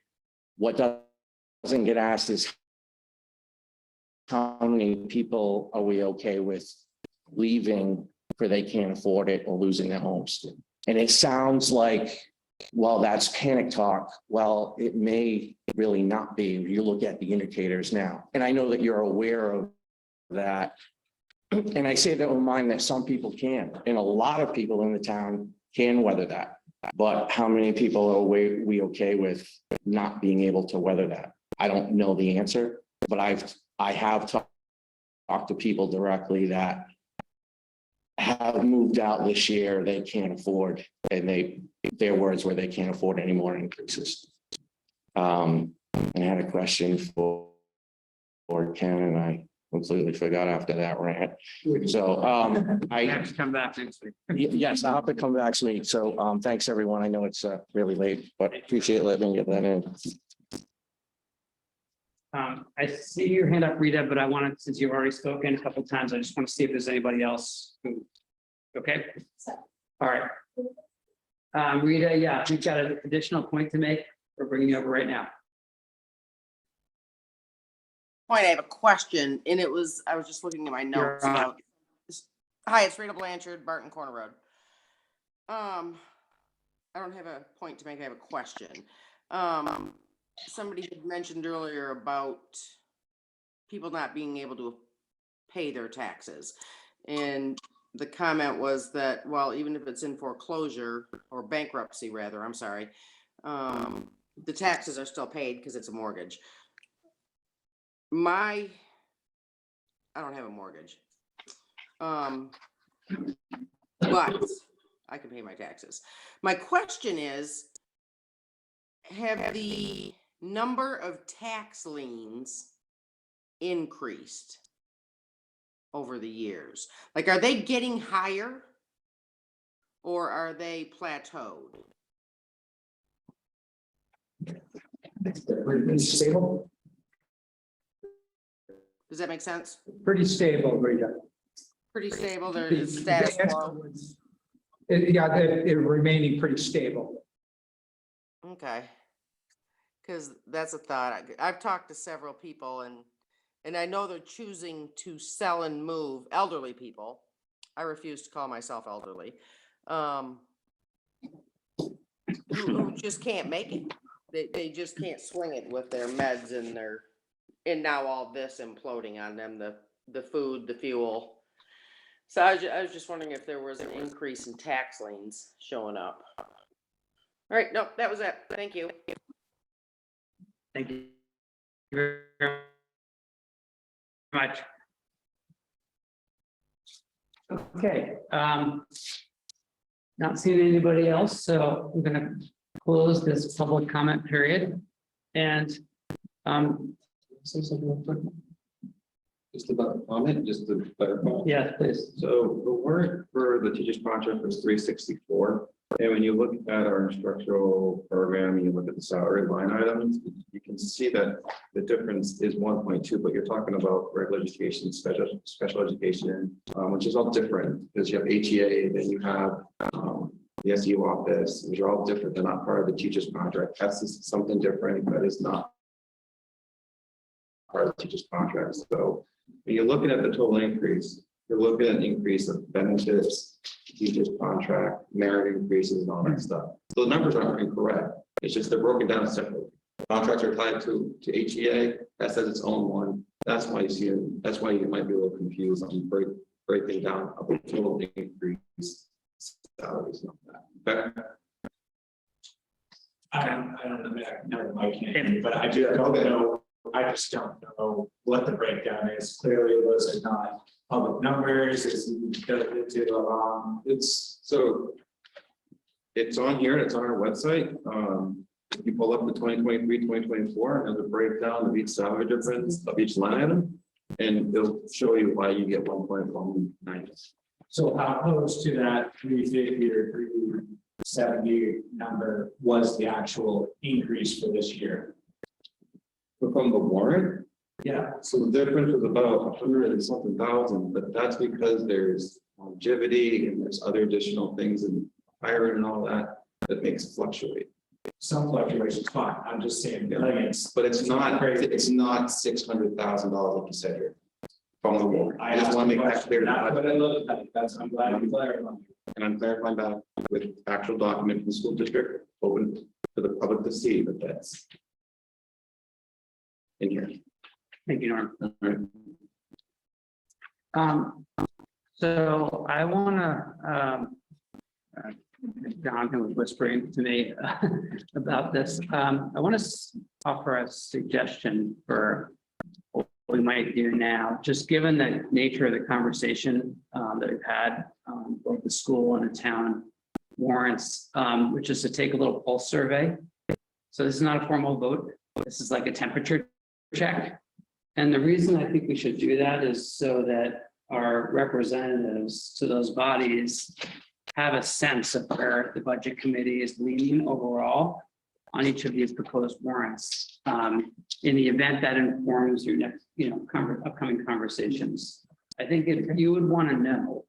What doesn't get asked is how many people are we okay with leaving because they can't afford it or losing their homes? And it sounds like, well, that's panic talk. Well, it may really not be. You look at the indicators now. And I know that you're aware of that. And I say that with mind that some people can, and a lot of people in the town can weather that. But how many people are we okay with not being able to weather that? I don't know the answer, but I have talked to people directly that have moved out this year. They can't afford, and their words were they can't afford any more increases. And I had a question for Ken, and I completely forgot after that rant. So I have to come back next week. Yes, I'll have to come back next week. So thanks, everyone. I know it's really late, but appreciate letting me get that in. I see your hand up, Rita, but I wanted, since you've already spoken a couple of times, I just want to see if there's anybody else who, okay? All right. Rita, yeah, we've got an additional point to make. We're bringing you over right now. Point, I have a question, and I was just looking at my notes about. Hi, it's Rita Blanchard, Barton Corner Road. I don't have a point to make, I have a question. Somebody had mentioned earlier about people not being able to pay their taxes. And the comment was that, well, even if it's in foreclosure or bankruptcy, rather, I'm sorry, the taxes are still paid because it's a mortgage. I don't have a mortgage. But I can pay my taxes. My question is, have the number of tax liens increased over the years? Like, are they getting higher or are they plateaued? Pretty stable, Does that make sense? pretty stable, Rita. Pretty stable, they're The- status the quo. Yeah, they're remaining pretty stable. Okay. Because that's a thought. I've talked to several people and I know they're choosing to sell and move, elderly people. I refuse to call myself elderly. Who just can't make it. They just can't swing it with their meds and now all this imploding on them, the food, the fuel. So I was just wondering if there was an increase in tax liens showing up. All right, no, that was it. Thank you. Thank you very much. Okay, not seeing anybody else, so I'm gonna close this public comment period. And say something real quick. Just about the comment, just to clarify. Yeah, please. So the warrant for the teacher's contract was 364. And when you look at our instructional program, you look at the salary line items, you can see that the difference is 1.2, but you're talking about regular education, special education, which is all different because you have HEA, then you have the SU office, which are all different. They're not part of the teacher's contract. That's just something different, but it's not part of the teacher's contract. So when you're looking at the total increase, you're looking at an increase of benefits, teacher's contract, merit increases, and all that stuff. So the numbers aren't incorrect. It's just they're broken down separately. Contracts are tied to HEA. That says its own one. That's why you see it. That's why you might be a little confused on breaking down of the total increase salaries and all that. Okay. I don't know, I can't, but I just don't know. I just don't know what the breakdown is. Clearly, those are not public numbers. It's on here. It's on our website. If you pull up the 2023, 2024, and there's a breakdown of each salary difference of each line item, and it'll show you why you get 1.19. So how close to that 350 or 370 number was the actual increase for this year? From the warrant? Yeah. So the difference is about 100 and something thousand, but that's because there's longevity and there's other additional things and hiring and all that makes it fluctuate. Some fluctuations, fine. I'm just saying, but it's not $600,000 like you said here. From the warrant. I just want to make that clear. I'm glad you clarified. And I'm clarifying that with actual document from the school district, open for the public to see that that's in here. Thank you, Norm. So I want to, Jonathan was whispering to me about this. I want to offer a suggestion for what we might do now, just given the nature of the conversation that we've had, both the school and the town warrants, which is to take a little pulse survey. So this is not a formal vote. This is like a temperature check. And the reason I think we should do that is so that our representatives to those bodies have a sense of where the budget committee is leaning overall on each of these proposed warrants. In the event that informs your next, upcoming conversations, I think if you would want to know,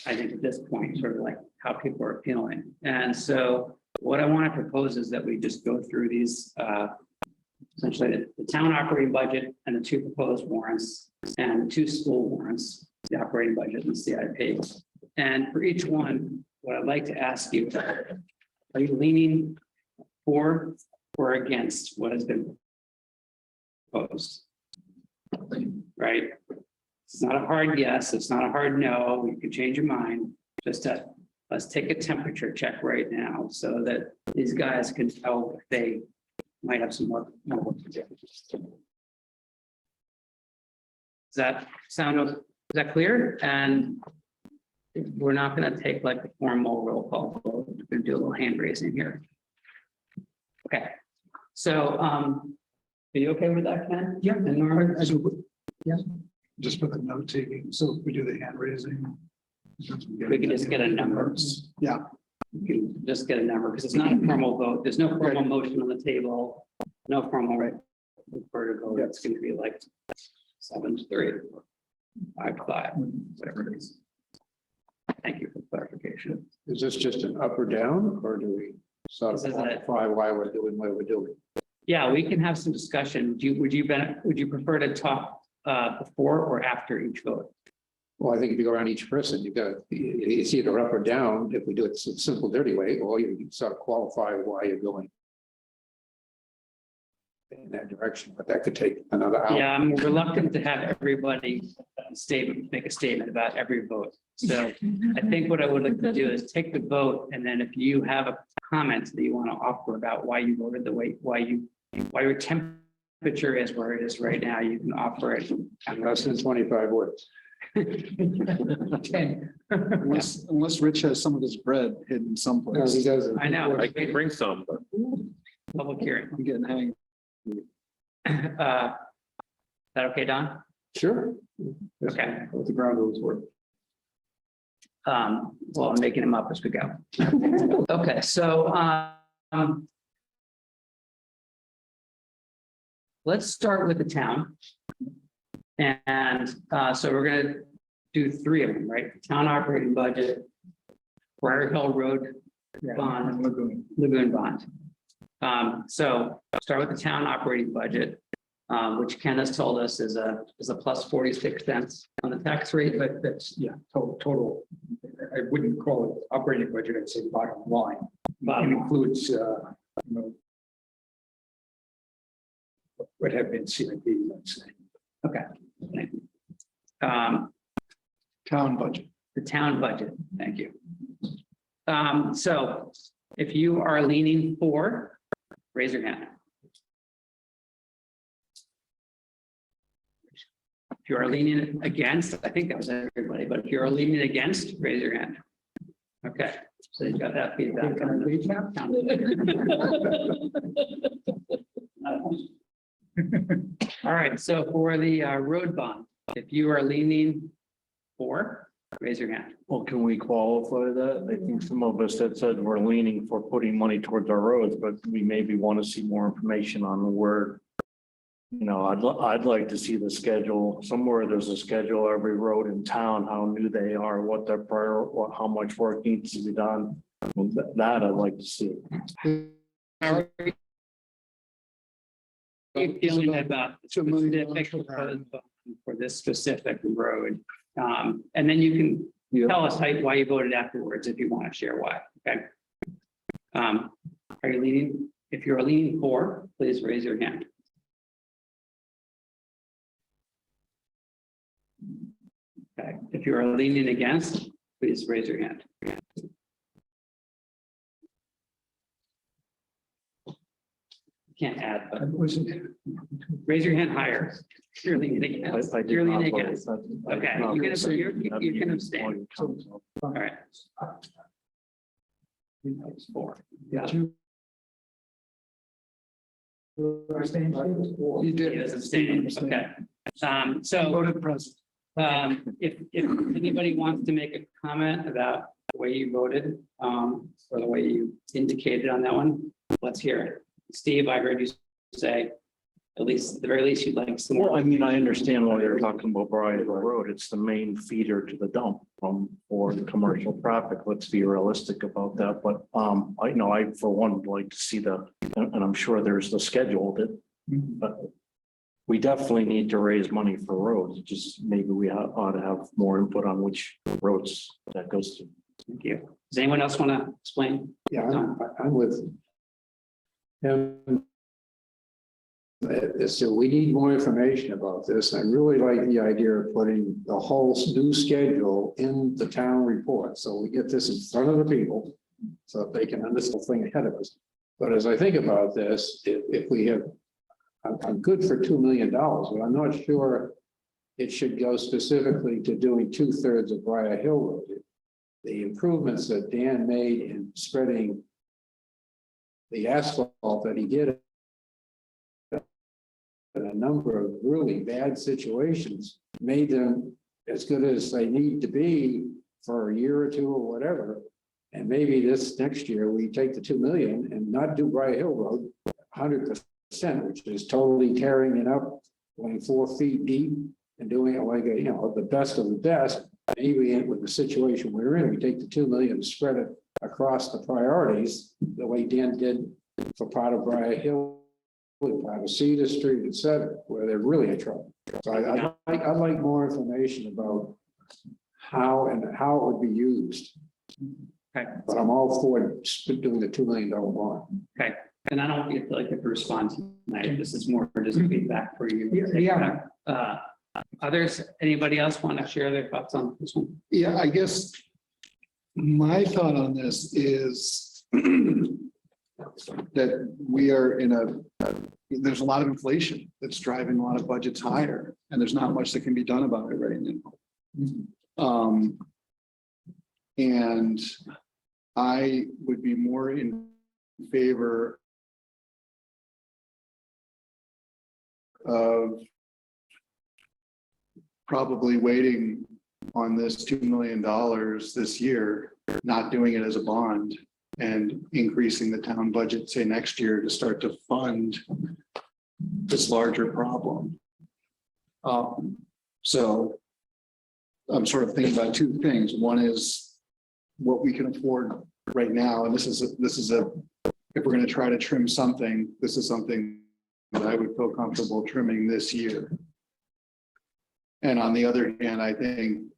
I think at this point, sort of like how people are feeling. And so what I want to propose is that we just go through these, essentially the town operating budget and the two proposed warrants and two school warrants, the operating budget and the CIP. And for each one, what I'd like to ask you, are you leaning for or against what has been proposed? Right? It's not a hard yes, it's not a hard no, you can change your mind, just let's take a temperature check right now so that these guys can tell if they might have some more work to do. Does that sound, is that clear? And we're not going to take like a formal roll call vote. We're going to do a little hand raising here. Okay. So, are you okay with that, Ken? Yeah. And Norm? Yeah. Just for the note taking, so if we do the hand raising. We can just get a number. Yeah. We can just get a number because it's not a formal vote. There's no formal motion on the table. No formal vertigo. It's going to be like 7-3, 5-5, whatever it is. Thank you for clarification. Is this just an up or down, or do we sort of This is quantify why we're doing what we're doing? Yeah, we can have some discussion. Would you prefer to talk before or after each vote? Well, I think if you go around each person, you've got, it's either up or down, if we do it simple, dirty way, or you can sort of qualify why you're going in that direction, but that could take another hour. Yeah, I'm reluctant to have everybody make a statement about every vote. So I think what I would like to do is take the vote, and then if you have a comment that you want to offer about why you voted the way, why your temperature is where it is right now, you can offer it. Less than 25 words. 10. Unless Rich has some of his bread hidden someplace. No, he doesn't. I know. I can bring some, but Public hearing. I'm getting hanged. Is that okay, Don? Sure. Okay. What the ground rules were. Well, I'm making them up as we go. Okay, so let's start with the town. And so we're going to do 3 of them, right? Town operating budget, Briar Hill Road bond, Lagoon bond. So start with the town operating budget, which Ken has told us is a plus 46 cents on the tax rate. But that's, yeah, total. I wouldn't call it operating budget, I'd say bottom line. It includes, what have been CIP, let's say. Okay. Thank you. Town budget. The town budget, thank you. So if you are leaning for, raise your hand. If you are leaning against, I think that was everybody, but if you are leaning against, raise your hand. Okay, so you got that feedback. All right, so for the road bond, if you are leaning for, raise your hand. Well, can we qualify that? I think some of us that said we're leaning for putting money towards our roads, but we maybe want to see more information on where. I'd like to see the schedule, somewhere there's a schedule, every road in town, how new they are, what their prior, how much work needs to be done. That I'd like to see. How are you feeling about the specific proposed for this specific road? And then you can tell us why you voted afterwards if you want to share why, okay? Are you leaning? If you're leaning for, please raise your hand. Okay, if you are leaning against, please raise your hand. Can't add, but raise your hand higher. You're leaning against. I did You're not leaning vote. against. That's- Okay, you can abstain. All right. Four. Yeah. You did. He was abstaining. Okay. So Voted present. if anybody wants to make a comment about the way you voted, or the way you indicated on that one, let's hear it. Steve, I heard you say, at the very least, you'd like some more. Well, I mean, I understand why they're talking about Briar Hill Road. It's the main feeder to the dump for the commercial traffic. Let's be realistic about that. But I for one would like to see and I'm sure there's the schedule but we definitely need to raise money for roads. Just maybe we ought to have more input on which roads that goes to. Thank you. Does anyone else want to explain? Yeah, I'm with him. So we need more information about this. I really like the idea of putting the whole new schedule in the town report. So we get this in front of the people so that they can understand the thing ahead of us. But as I think about this, if we have, I'm good for $2 million, but I'm not sure it should go specifically to doing 2/3 of Briar Hill Road. The improvements that Dan made in spreading the asphalt that he did in a number of really bad situations made them as good as they need to be for a year or two or whatever. And maybe this next year we take the 2 million and not do Briar Hill Road 100%, which is totally tearing it up, going 4 feet deep and doing it like the best of the best. Maybe with the situation we're in, we take the 2 million and spread it across the priorities the way Dan did for part of Briar Hill, part of Cedar Street, et cetera, where they're really in trouble. So I'd like more information about how it would be used. Okay. But I'm all for doing the $2 million bond. Okay. And I don't feel like I have to respond tonight. This is more just feedback for you. Yeah. Others, anybody else want to share their thoughts on this one? Yeah, I guess my thought on this is that we are there's a lot of inflation that's driving a lot of budgets higher, and there's not much that can be done about it right now. And I would be more in favor of probably waiting on this $2 million this year, not doing it as a bond, and increasing the town budget, say next year, to start to fund this larger problem. So I'm sort of thinking about two things. One is what we can afford right now, and this is if we're going to try to trim something, this is something that I would feel comfortable trimming this year. And on the other hand, I think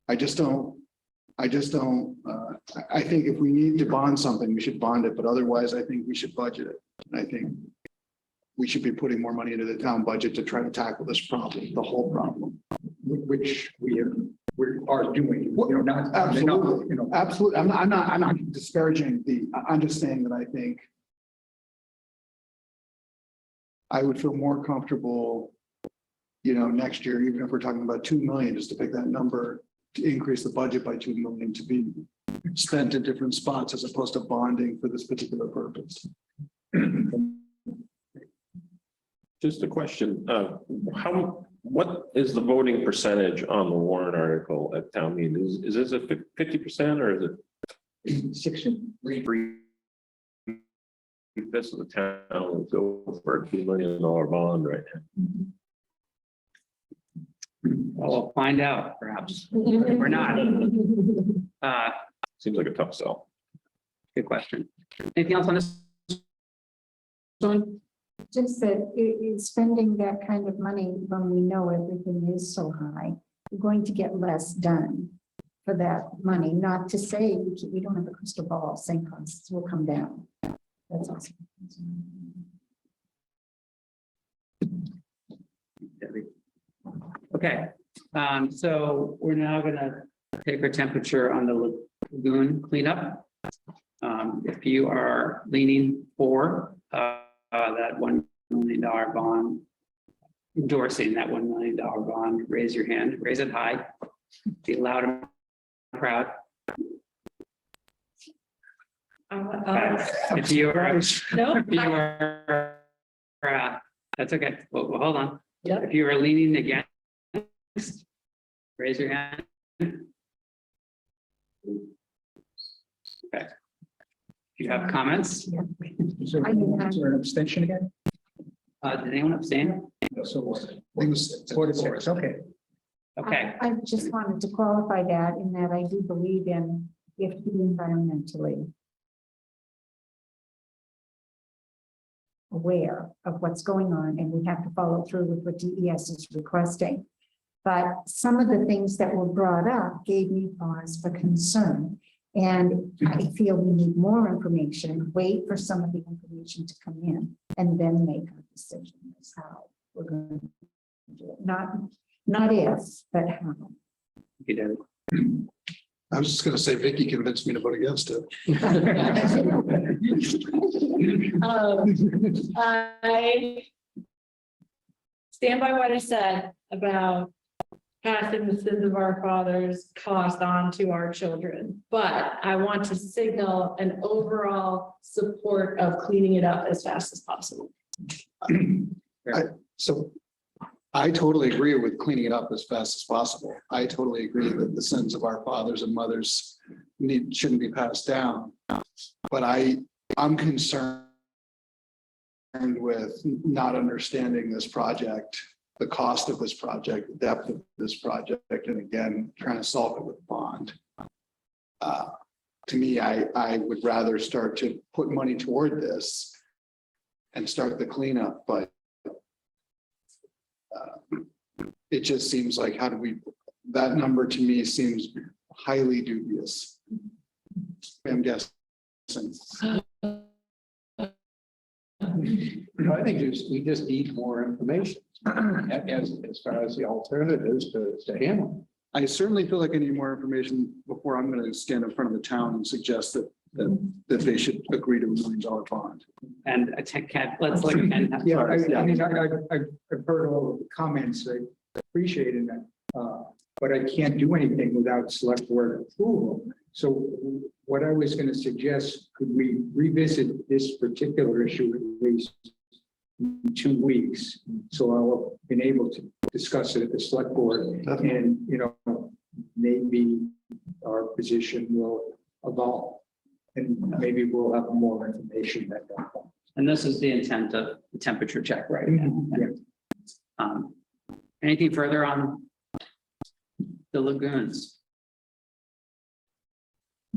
I think if we need to bond something, we should bond it, but otherwise I think we should budget it. And I think we should be putting more money into the town budget to try to tackle this problem, the whole problem. Which we are doing, not. Absolutely, absolutely. I'm not disparaging I'm just saying that I think I would feel more comfortable, next year, even if we're talking about 2 million, just to pick that number, to increase the budget by 2 million to be spent in different spots as opposed to bonding for this particular purpose. Just a question, what is the voting percentage on the warrant article at town meeting? Is this a 50% or is it 60? 3/5 of the town will go for a $2 million bond right now? Well, we'll find out perhaps. We're not. Seems like a tough sell. Good question. Anything else on this one? Just that spending that kind of money when we know everything is so high, we're going to get less done for that money. Not to say we don't have a crystal ball, same costs will come down. That's awesome. Okay, so we're now gonna take our temperature on the lagoon cleanup. If you are leaning for that $1 million bond, endorsing that $1 million bond, raise your hand, raise it high, be loud and proud. If you are, that's okay. Well, hold on. If you are leaning against, raise your hand. Okay. If you have comments, Is there an abstention again? did anyone abstain? So it was 4-6, okay. Okay, I just wanted to qualify that in that I do believe in you have to be environmentally aware of what's going on, and we have to follow through with what DES is requesting. But some of the things that were brought up gave me pause for concern. And I feel we need more information, wait for some of the information to come in, and then make our decision as how we're going to do it. Not if, but how. You did. I was just gonna say Vicky convinced me to vote against it. I stand by what I said about passing the sins of our fathers cost on to our children. But I want to signal an overall support of cleaning it up as fast as possible. So I totally agree with cleaning it up as fast as possible. I totally agree that the sins of our fathers and mothers shouldn't be passed down. But I'm concerned with not understanding this project, the cost of this project, the depth of this project, and again, trying to solve it with bond. To me, I would rather start to put money toward this and start the cleanup, but it just seems like, that number to me seems highly dubious. I'm guessing. I think we just need more information as far as the alternatives to handle. I certainly feel like I need more information before I'm going to stand in front of the town and suggest that they should agree to $1 million bond. And let's like. Yeah, I mean, I've heard all of the comments, I appreciate it, but I can't do anything without select board approval. So what I was going to suggest, could we revisit this particular issue at least in 2 weeks? So I'll have been able to discuss it at the select board, and, maybe our position will evolve. And maybe we'll have more information at that point. And this is the intent of the temperature check, right? Yeah. Anything further on the lagoons?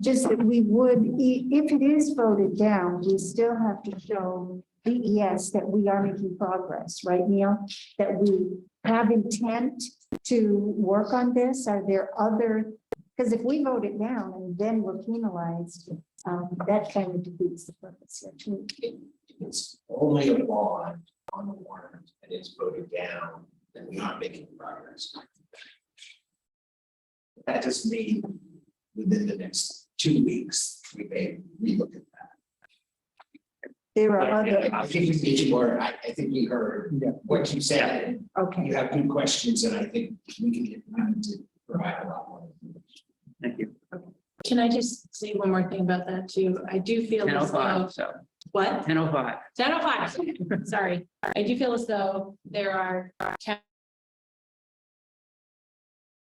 Just that we would, if it is voted down, we still have to show DES that we are making progress, right, Neil? That we have intent to work on this. Are there other, because if we vote it down and then we're penalized, that kind of defeats the purpose here too. It's only a bond on the warrant and it's voted down, then we are making progress. That just means within the next 2 weeks, we may relook at that. There are other. I think we need more. I think we heard what you said. Okay. You have good questions, and I think we can get them to provide a lot more. Thank you. Can I just say one more thing about that too? I do feel as though, 10:05, so what? 10:05. 10:05, sorry. I do feel as though there are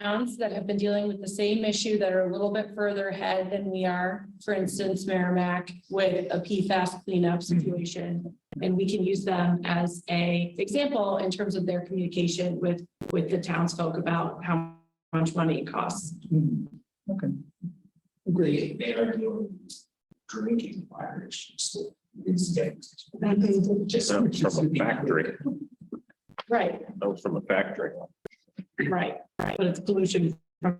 towns that have been dealing with the same issue that are a little bit further ahead than we are. For instance, Merrimack with a PFAS cleanup situation. And we can use them as an example in terms of their communication with the townsfolk about how much money it costs. Okay. They are dealing with drinking water issues. It's Just from a factory. Right, That was from a factory. right, but it's pollution from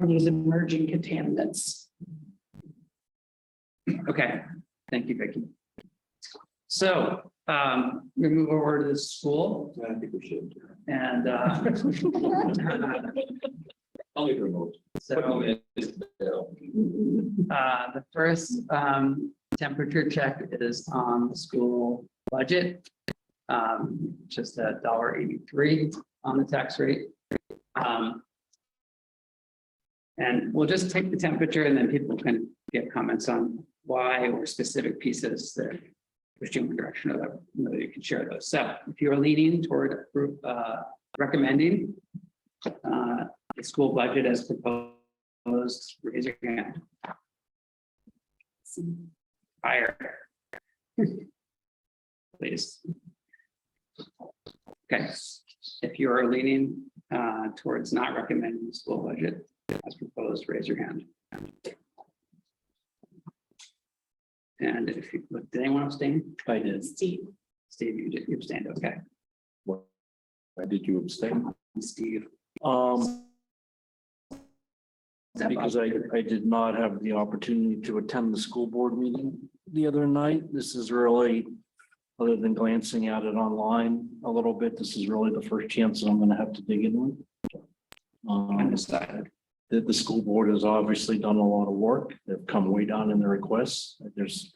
these emerging contaminants. Okay, thank you, Vicki. So we move over to the school. I think we should. And Only remote. so the first temperature check is on the school budget. Just $1.83 on the tax rate. And we'll just take the temperature and then people can get comments on why or specific pieces that push you in the direction of that. You can share those. So if you're leaning toward recommending the school budget as proposed, raise your hand. Higher. Please. Okay, if you are leaning towards not recommending the school budget as proposed, raise your hand. And if you, did anyone abstain? I did. Steve. Steve, you abstained, okay. Why did you abstain? Steve. Because I did not have the opportunity to attend the school board meeting the other night. This is really, other than glancing at it online a little bit, this is really the first chance that I'm gonna have to dig into it. The school board has obviously done a lot of work. They've come way down in their requests. There's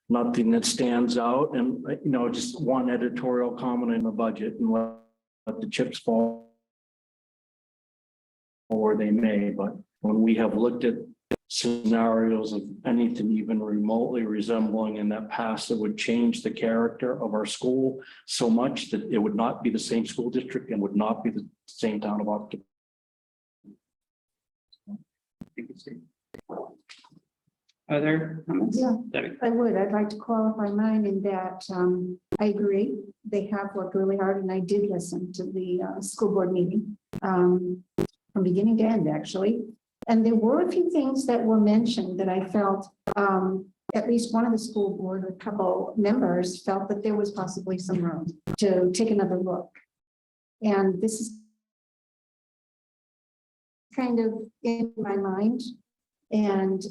nothing that stands out, and just one editorial comment in the budget and let the chips fall where they may, but when we have looked at scenarios of anything even remotely resembling in that past that would change the character of our school so much that it would not be the same school district and would not be the same town of Hopkinton. Other comments? Yeah, Debbie? I would. I'd like to qualify mine in that I agree. They have worked really hard, and I did listen to the school board meeting from beginning to end, actually. And there were a few things that were mentioned that I felt at least one of the school board, a couple members felt that there was possibly some room to take another look. And this is kind of in my mind. And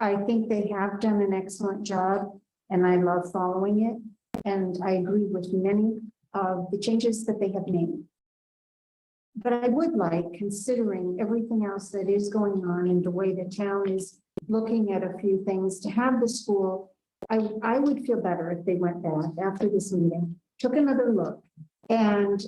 I think they have done an excellent job, and I love following it. And I agree with many of the changes that they have made. But I would like, considering everything else that is going on and the way the town is looking at a few things, to have the school, I would feel better if they went back after this meeting, took another look, and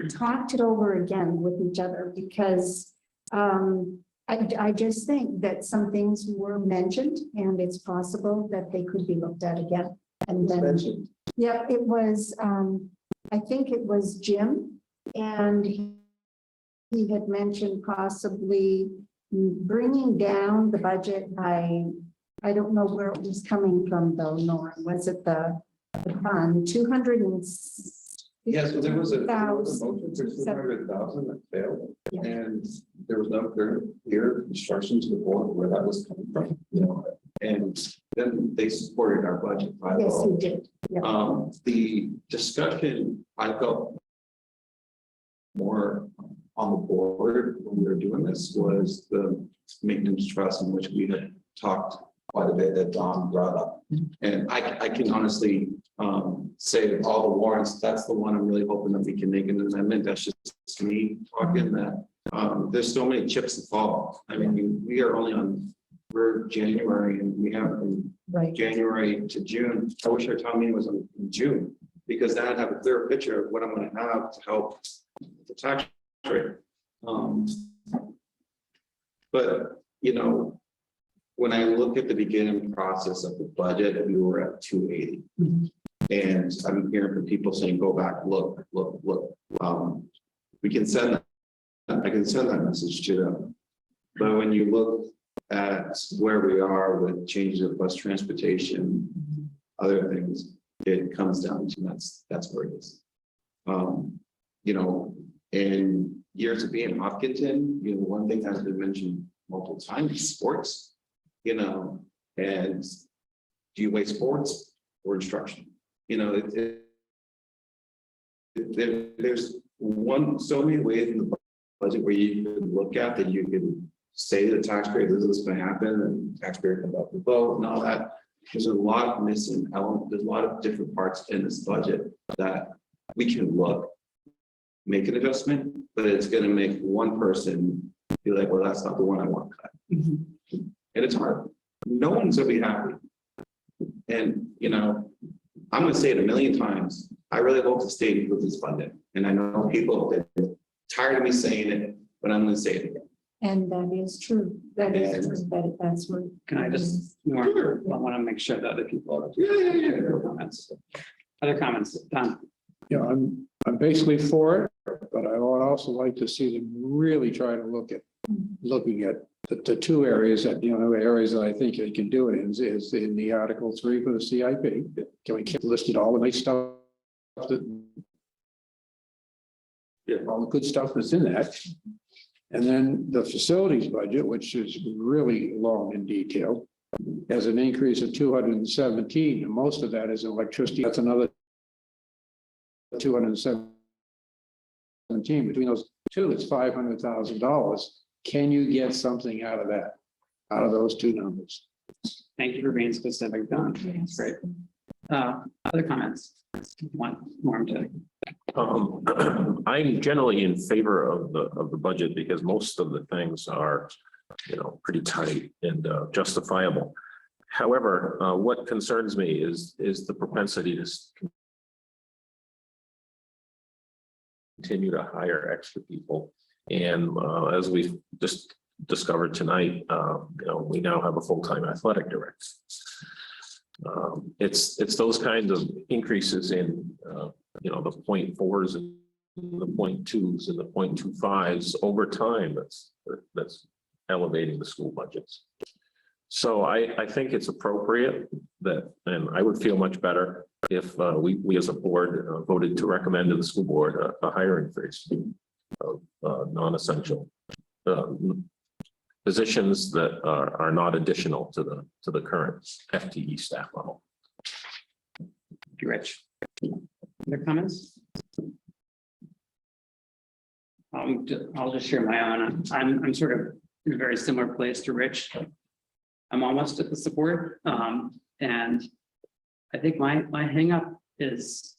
talked it over again with each other, because I just think that some things were mentioned, and it's possible that they could be looked at again. And then, yeah, it was, I think it was Jim, and he had mentioned possibly bringing down the budget by, I don't know where it was coming from though, Nora. Was it the fund, 200 and? Yes, so there was a Thousand. motion for 200,000 that failed, Yeah. and there was no clear instruction to the board where that was coming from, and then they supported our budget. Yes, he did. Yeah. The discussion, I felt more on the board when we were doing this was the maintenance trust, in which we had talked quite a bit, that Don brought up. And I can honestly say of all the warrants, that's the one I'm really hoping that we can make an amendment. That's just me talking, that there's so many chips to fall. I mean, we are only we're January, and we have from January to June. I wish our town meeting was in June, because then I'd have a clearer picture of what I'm going to have to help the tax rate. But when I look at the beginning process of the budget, we were at 280. And I'm hearing from people saying, go back, look. We can send that. I can send that message to them. But when you look at where we are with changes of bus transportation, other things, it comes down to that's where it is. In years of being in Hopkinton, one thing has been mentioned multiple times is sports, and do you weigh sports or instruction? There's so many ways in the budget where you can look at that. You can say to the taxpayer, this is going to happen, and the taxpayer can vote the vote and all that. There's a lot of missing elements. There's a lot of different parts in this budget that we can make an adjustment, but it's going to make one person be like, well, that's not the one I want to cut. And it's hard. No one's going to be happy. And, I'm going to say it a million times. I really hope the state improves its funding. And I know people that are tired of me saying it, but I'm going to say it again. And that is true. That is true. That's what. Can I just, I want to make sure that other people are. Comments. Other comments, Don? Yeah, I'm basically for it, but I would also like to see them really try to looking at the two areas areas that I think they can do it is in the Article 3 for the CIP. Can we listed all the nice stuff that all the good stuff that's in that. And then the facilities budget, which is really long in detail, has an increase of 217, and most of that is electricity. That's another 207 17, between those two, it's $500,000. Can you get something out of that, out of those two numbers? Thank you for being specific, Don. That's great. Other comments? One more to. I'm generally in favor of the budget because most of the things are, pretty tight and justifiable. However, what concerns me is the propensity to continue to hire extra people. And as we've just discovered tonight, we now have a full-time athletic director. It's those kinds of increases in, the 0.4s and the 0.2s and the 0.25s over time that's elevating the school budgets. So I think it's appropriate that, and I would feel much better if we as a board voted to recommend to the school board a hiring freeze of non-essential positions that are not additional to the current FTE staff level. Thank you, Rich. Other comments? I'll just share my own. I'm sort of in a very similar place to Rich. I'm almost at the support. And I think my hang up is,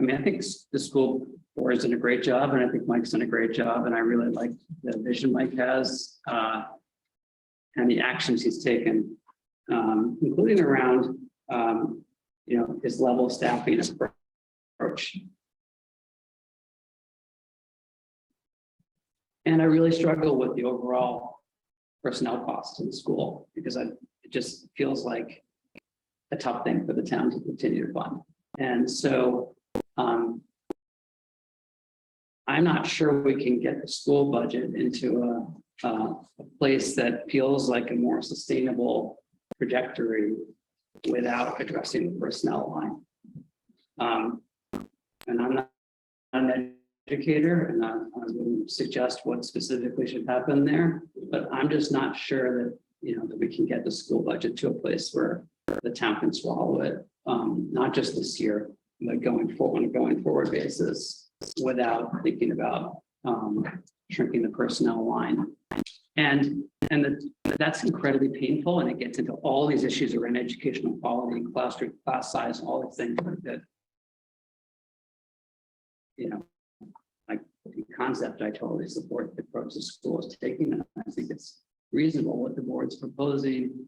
I think the school board has done a great job, and I think Mike's done a great job, and I really like the vision Mike has and the actions he's taken, including around his level of staffing approach. And I really struggle with the overall personnel costs in the school because it just feels like a tough thing for the town to continue to fund. And so I'm not sure we can get the school budget into a place that feels like a more sustainable trajectory without addressing the personnel line. And I'm not an educator, and I wouldn't suggest what specifically should happen there, but I'm just not sure that that we can get the school budget to a place where the town can swallow it, not just this year, but going forward on a going forward basis, without thinking about shrinking the personnel line. And that's incredibly painful, and it gets into all these issues around educational quality, class size, all the things that like the concept. I totally support the approach the school is taking, and I think it's reasonable what the board's proposing.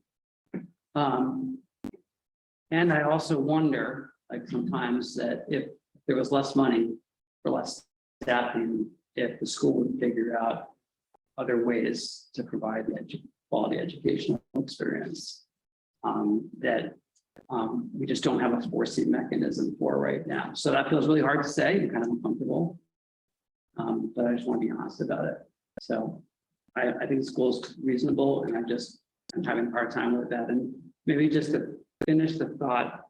And I also wonder, like sometimes, that if there was less money for less staffing, if the school would figure out other ways to provide quality educational experience that we just don't have a forcing mechanism for right now. So that feels really hard to say and kind of uncomfortable, but I just want to be honest about it. So I think the school is reasonable, and I'm having a hard time with that. And maybe just to finish the thought,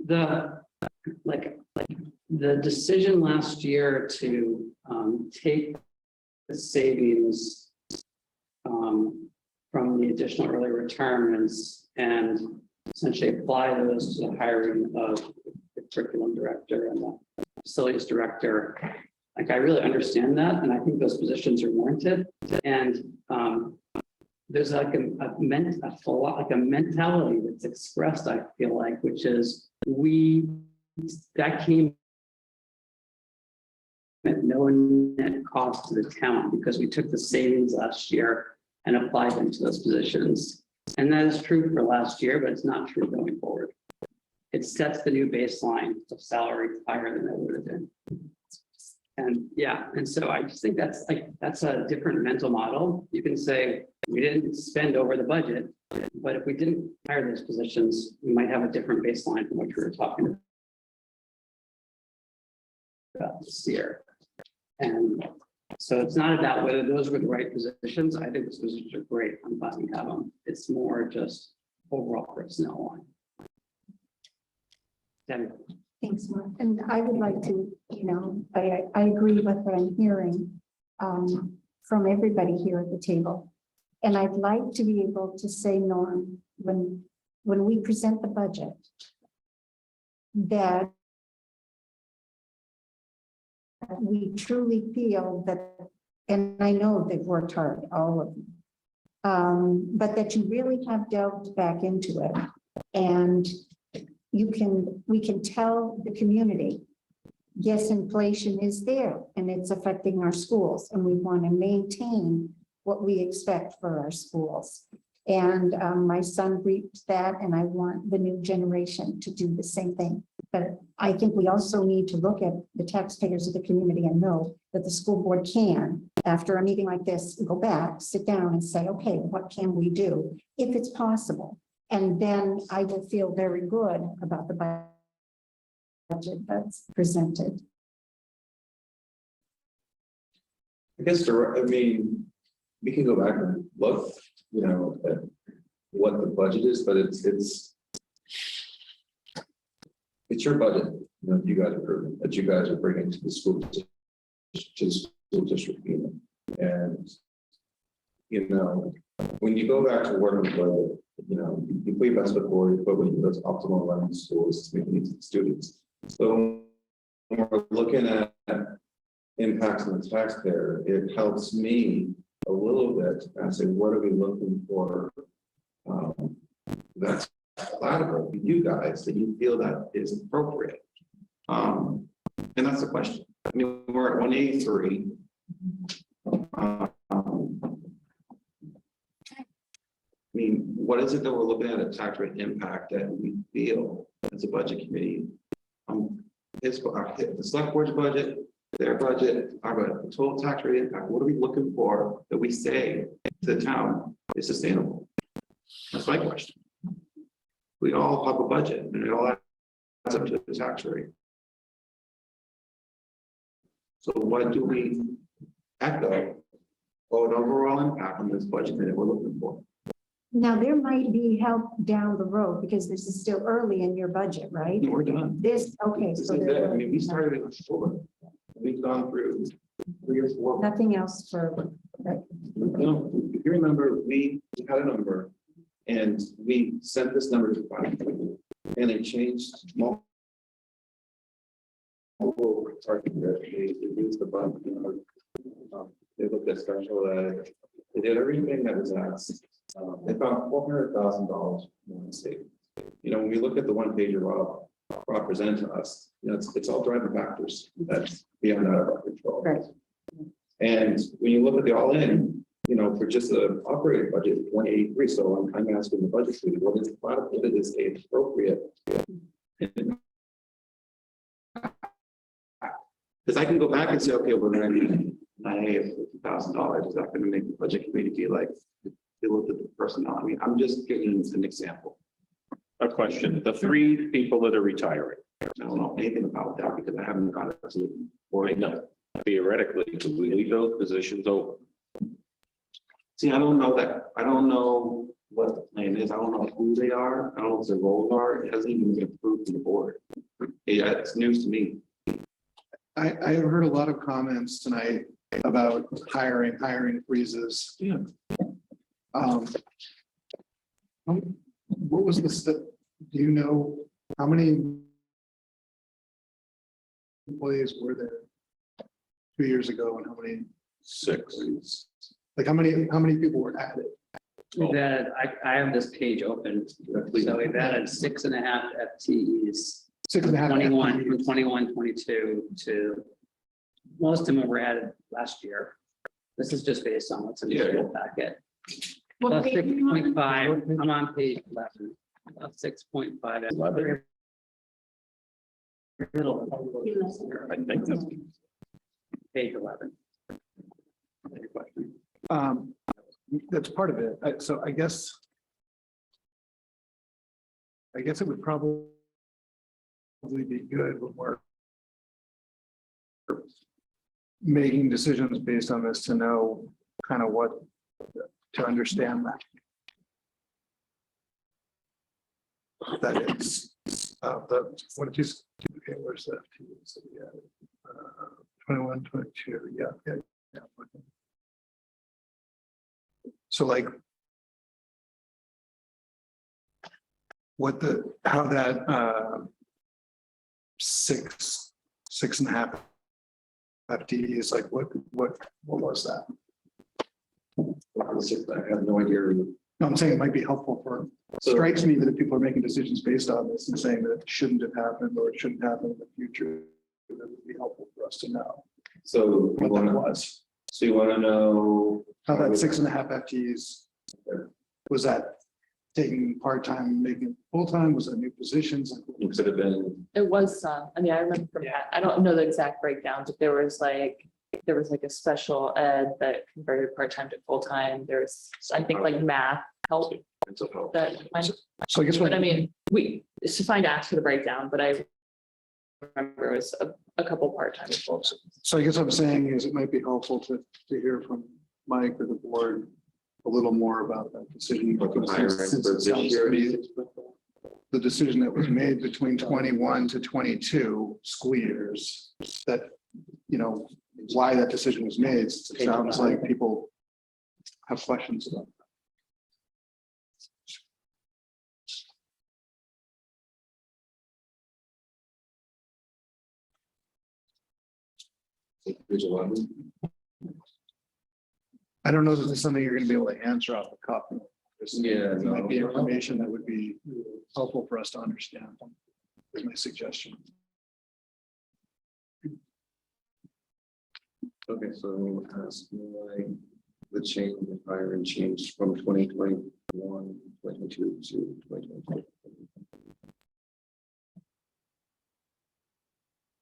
the decision last year to take the savings from the additional early retirements and essentially apply those to the hiring of the curriculum director and the facilities director. Like, I really understand that, and I think those positions are warranted. And there's like a mentality that's expressed, I feel like, which is that came at no net cost to the town because we took the savings last year and applied them to those positions. And that is true for last year, but it's not true going forward. It sets the new baseline of salary higher than it would have been. And yeah, and so I just think that's a different mental model. You can say we didn't spend over the budget, but if we didn't hire those positions, we might have a different baseline from what we were talking about this year. And so it's not about whether those were the right positions. I think those positions are great. I'm glad we have them. It's more just overall personnel line. Debbie. Thanks, Mark. And I would like to, I agree with what I'm hearing from everybody here at the table. And I'd like to be able to say, Norm, when we present the budget, that we truly feel that, and I know they've worked hard, all of them. But that you really have delved back into it. And we can tell the community, yes, inflation is there and it's affecting our schools, and we want to maintain what we expect for our schools. And my son reaps that, and I want the new generation to do the same thing. But I think we also need to look at the taxpayers of the community and know that the school board can, after a meeting like this, go back, sit down and say, okay, what can we do if it's possible? And then I will feel very good about the budget that's presented. I guess, we can go back and look, at what the budget is, but it's your budget, you guys approve it, that you guys are bringing to the school, to the school district. And, when you go back to work on the budget, you put your best foot forward, but when you go to optimal running schools to meet the needs of the students. So when we're looking at impacts on the taxpayer, it helps me a little bit and say, what are we looking for? That's collateral for you guys that you feel that is appropriate. And that's the question. We're at 183. What is it that we're looking at a tax rate impact that we feel as a budget committee? The select board's budget, their budget, our budget, the total tax rate impact, what are we looking for that we say to the town is sustainable? That's my question. We all have a budget and it all adds up to the tax rate. So what do we echo or an overall impact on this budget that we're looking for? Now, there might be help down the road because this is still early in your budget, right? No, we're done. Okay. This So is it. We started in October. We've gone through 3 or 4. nothing else for. If you remember, we had a number and we sent this number to 5 people and they changed multiple. They used the button, they looked at special ed, they did everything that was asked. They found $400,000 in the state. When we look at the one page Rob presented to us, it's all driving factors that's beyond out of our control. Right. And when you look at the all in, for just the operating budget, 183. So I'm asking the budget committee, what is appropriate? Because I can go back and say, okay, we're going to $50,000. Is that going to make the budget committee feel like they looked at the personnel? I'm just giving an example. A question, the 3 people that are retiring. I don't know anything about that because I haven't got it to. Or no, theoretically, could we leave those positions open? See, I don't know that. I don't know what the plan is. I don't know who they are. I don't know what their roles are. It hasn't even been approved to the board. It's news to me. I have heard a lot of comments tonight about hiring freezes. Yeah. What was the step? Do you know how many employees were there 2 years ago and how many? 6. Like how many people were added? We've added, I have this page open, so we've added 6.5 FTEs. 6.5 21 FTEs. from 21, 22 to, most of them were added last year. This is just based on what's in the Yeah. packet. What Plus page are you on? 6.5, I'm on page 11. 6.5. 11. I think that's Page 11. That's part of it. So I guess it would probably be good when we're making decisions based on this to know kind of what, to understand that it's what did you, okay, where's that? So, yeah, 21, 22, yeah. So like how that 6.5 FTEs, like what was that? I have no idea. No, I'm saying it might be helpful for, strikes me that if people are making decisions based on this and saying that it shouldn't have happened or it shouldn't happen in the future, that would be helpful for us to know So you what that want was. so you want to know How that 6.5 FTEs, was that taking part-time, making it full-time? Was that new positions? Like, what it was could have been. It was some, I mean, I remember from that, I don't know the exact breakdown, but there was like a special ed that converted part-time to full-time. There's, I think like math help Mental health. that. So I guess what But I mean, it's to find ask for the breakdown, but I remember it was a couple part-time and full-time. So I guess what I'm saying is it might be helpful to hear from Mike or the board a little more about that decision. What the hiring Since for it this sounds year to me is. the decision that was made between 21 to 22 school years, that, you know, why that decision was made. It sounds like people have questions about. Page 11. I don't know that this is something you're gonna be able to answer off the cuff. Yeah, It might be no. information that would be helpful for us to understand, is my suggestion. Okay, so ask why the change in hiring changed from 2021, 2022 to 2023.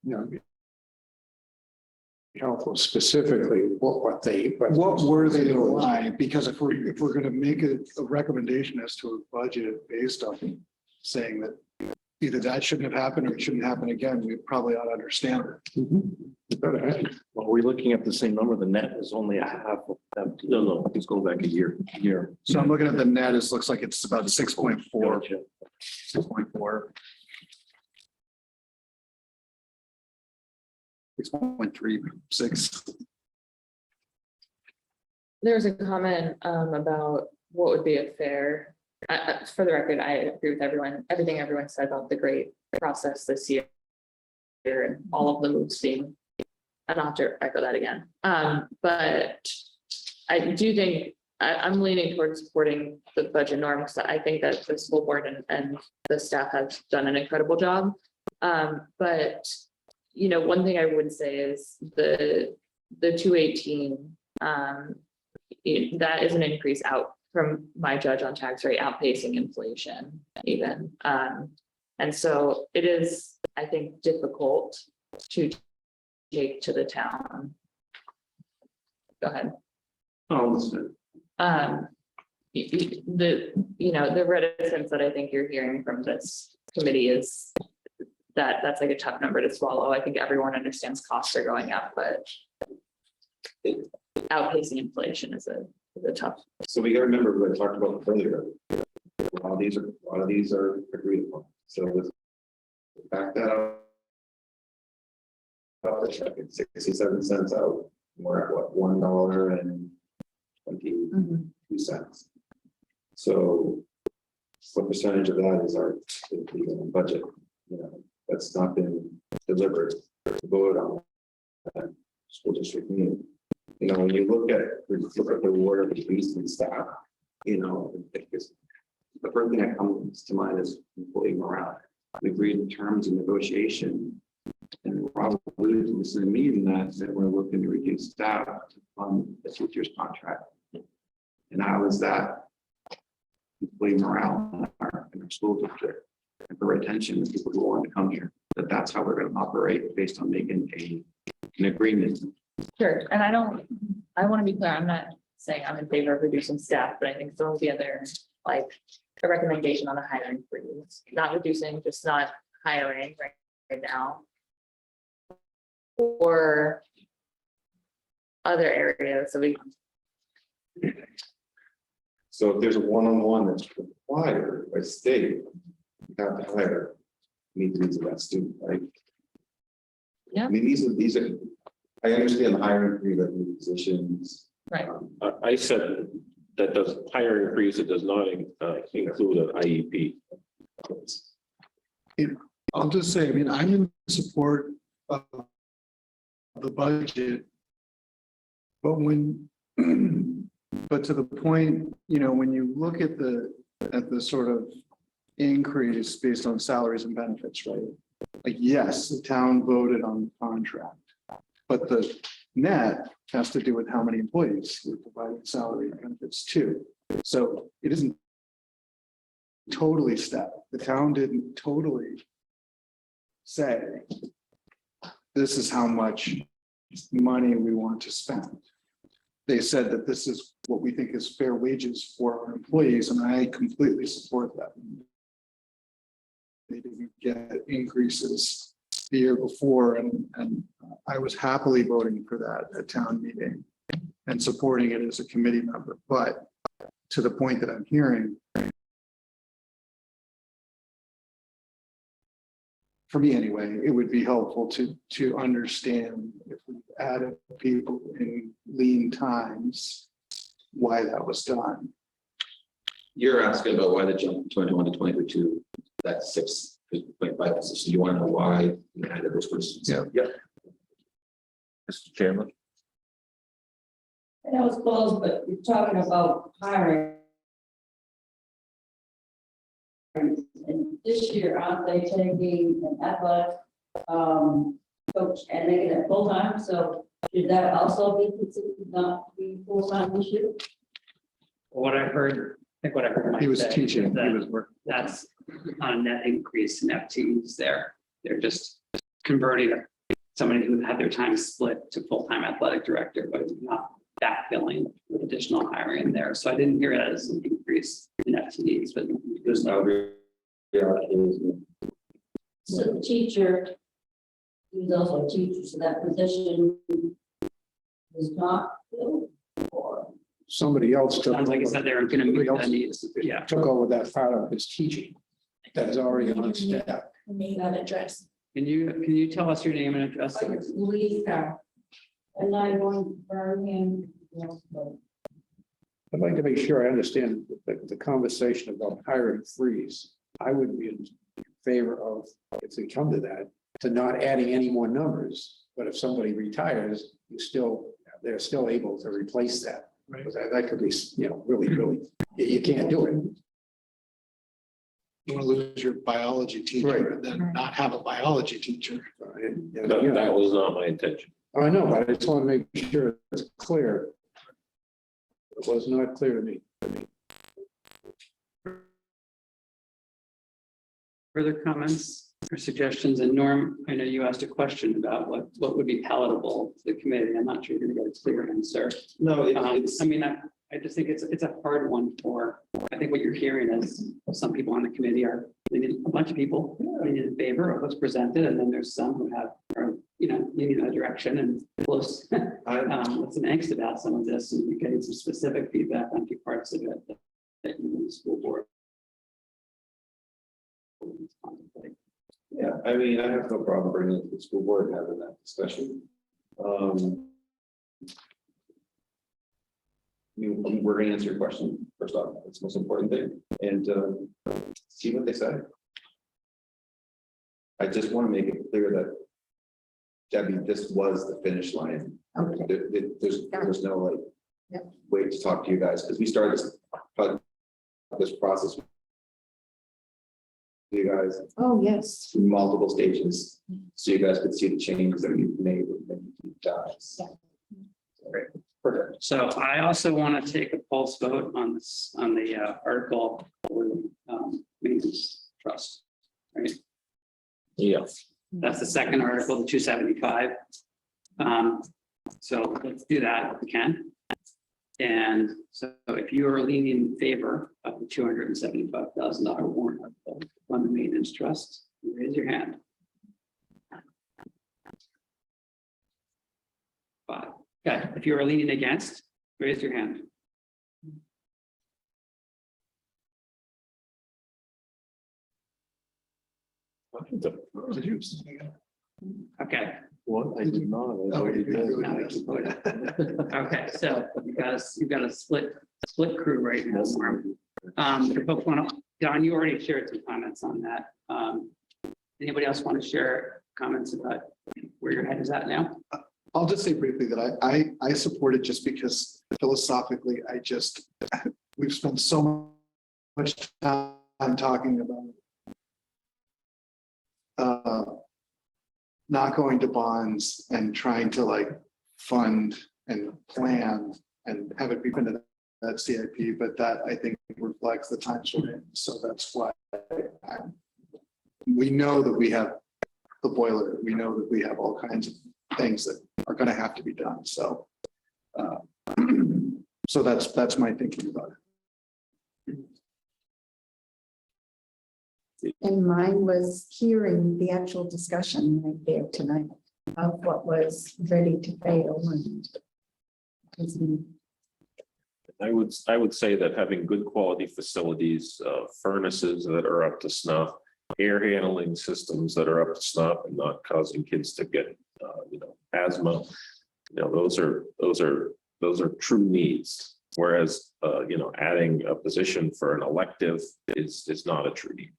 You know, helpful specifically, what What were they and why? Because if we're gonna make a recommendation as to a budget based on saying that either that shouldn't have happened or it shouldn't happen again, we probably ought to understand it. Well, we're looking at the same number. The net is only a half of that. No, he's going back a year. So I'm looking at the net, it looks like it's about 6.4. 6.4. 6.36. There's a comment about what would be a fair, for the record, I agree with everything everyone said about the great process this year. And all of the moves being, I don't have to echo that again. But I do think I'm leaning towards supporting the budget norms. I think that the school board and the staff have done an incredible job. But you know, one thing I would say is the 218, that is an increase out from my judge on tax rate outpacing inflation even. And so it is, I think, difficult to take to the town. Go ahead. The reticence that I think you're hearing from this committee is that's like a tough number to swallow. I think everyone understands costs are going up, but outpacing inflation is a tough. So we gotta remember what I talked about earlier. A lot of these are agreed upon. So with back that up. The check at 67 cents out. We're at what, $1.22. So what percentage of that is our budget? You know, that's not been delivered, voted on school district meeting. You know, when you look at the award of the police and staff, you know, the first thing that comes to mind is employee morale. We agreed in terms of negotiation, and Rob alluded to this in the meeting that we're looking to reduce staff on the teacher's contract. And how is that employee morale in our school district and for retention of people who want to come here? That's how we're going to operate based on making an agreement. Sure, and I want to be clear, I'm not saying I'm in favor of reducing staff, but I think some of the other, like, a recommendation on the hiring freeze, not reducing, just not hiring right now. Or other areas, so So if there's a one-on-one that's required by state, you have to hire needs of that student, right? Yeah. I mean, these are, I understand the hiring freeze of new positions. Right. I said that does hiring freeze, it does not include an IEP. I'll just say, I mean, I'm in support of the budget. But but to the point, when you look at the sort of increase based on salaries and benefits, right? Like, yes, the town voted on the contract, but the net has to do with how many employees we're providing salary and benefits to. So it isn't totally set. The town didn't totally say, this is how much money we want to spend. They said that this is what we think is fair wages for our employees, and I completely support that. They didn't get increases the year before, and I was happily voting for that at town meeting and supporting it as a committee member. But to the point that I'm hearing, for me anyway, it would be helpful to understand if we added people in lean times, why that was done. You're asking about why the jump from 21 to 22, that's 6.5. So you want to know why we added those persons? Yeah. Yep. Mr. Chairman. I know it's close, but you're talking about hiring. And this year, aren't they taking an athletic coach and making it full-time? So should that also be considered not to be full-time this year? What I heard, I think what I heard Mike He was say teaching, is that he was working. That's not a net increase in FTEs there. They're just converting somebody who had their time split to full-time athletic director, but not backfilling with additional hiring there. So I didn't hear it as an increase in FTEs, but There's no So the teacher, who's also a teacher, so that position is not filled, or Somebody else took. sounds like you said they were gonna meet somebody the else needs. Yeah. Took over that part of his teaching that is already on staff. may not address. Can you tell us your name and address? Lisa, and I'm going to Birmingham. I'd like to make sure I understand the conversation about hiring freeze. I would be in favor of, if they come to that, to not adding any more numbers. But if somebody retires, they're still able to replace that. Right. Because that could be, really, you can't do it. You want to lose your biology teacher and then not have a biology teacher. That was not my intention. I know, but I just want to make sure it's clear. It was not clear to me. Further comments or suggestions? And Norm, I know you asked a question about what would be palatable to the committee. I'm not sure you're gonna get a clear answer. No, I mean, I just think it's a hard one I think what you're hearing is some people on the committee a bunch of people leaning in favor of what's presented, and then there's some who are leaning in a direction and close. With some angst about some of this, and you're getting some specific feedback on key parts of it that the school board. Yeah, I mean, I have no problem bringing it to the school board and having that discussion. We're going to answer your question first off. That's the most important thing, and see what they say. I just want to make it clear that, Debbie, this was the finish line. Okay. There's no way to talk to you guys, because we started this process with you guys. Oh, yes. Through multiple stages, so you guys could see the changes that we've made with many deep dives. Great. Perfect. So I also want to take a pulse vote on this, on the article for maintenance trust, right? Yeah. That's the second article, the 275. So let's do that if we can. And so if you are leaning in favor of the $275,000 warrant article on the maintenance trust, raise your hand. 5. Okay, if you are leaning against, raise your hand. Okay. What? I did not. Okay, so you've got a split crew right now, Norm. For folks want to, Don, you already shared some comments on that. Anybody else want to share comments about where your head is at now? I'll just say briefly that I support it just because philosophically, we've spent so much time talking about not going to bonds and trying to like fund and plan and have it be into that CIP, but that I think reflects the times we're in. So that's why we know that we have the boiler. We know that we have all kinds of things that are going to have to be done. So, so that's my thinking about it. And mine was hearing the actual discussion right there tonight of what was ready to fail. And I would say that having good quality facilities, furnaces that are up to snuff, air handling systems that are up to snuff and not causing kids to get, asthma. Those are true needs. Whereas, adding a position for an elective is not a true need.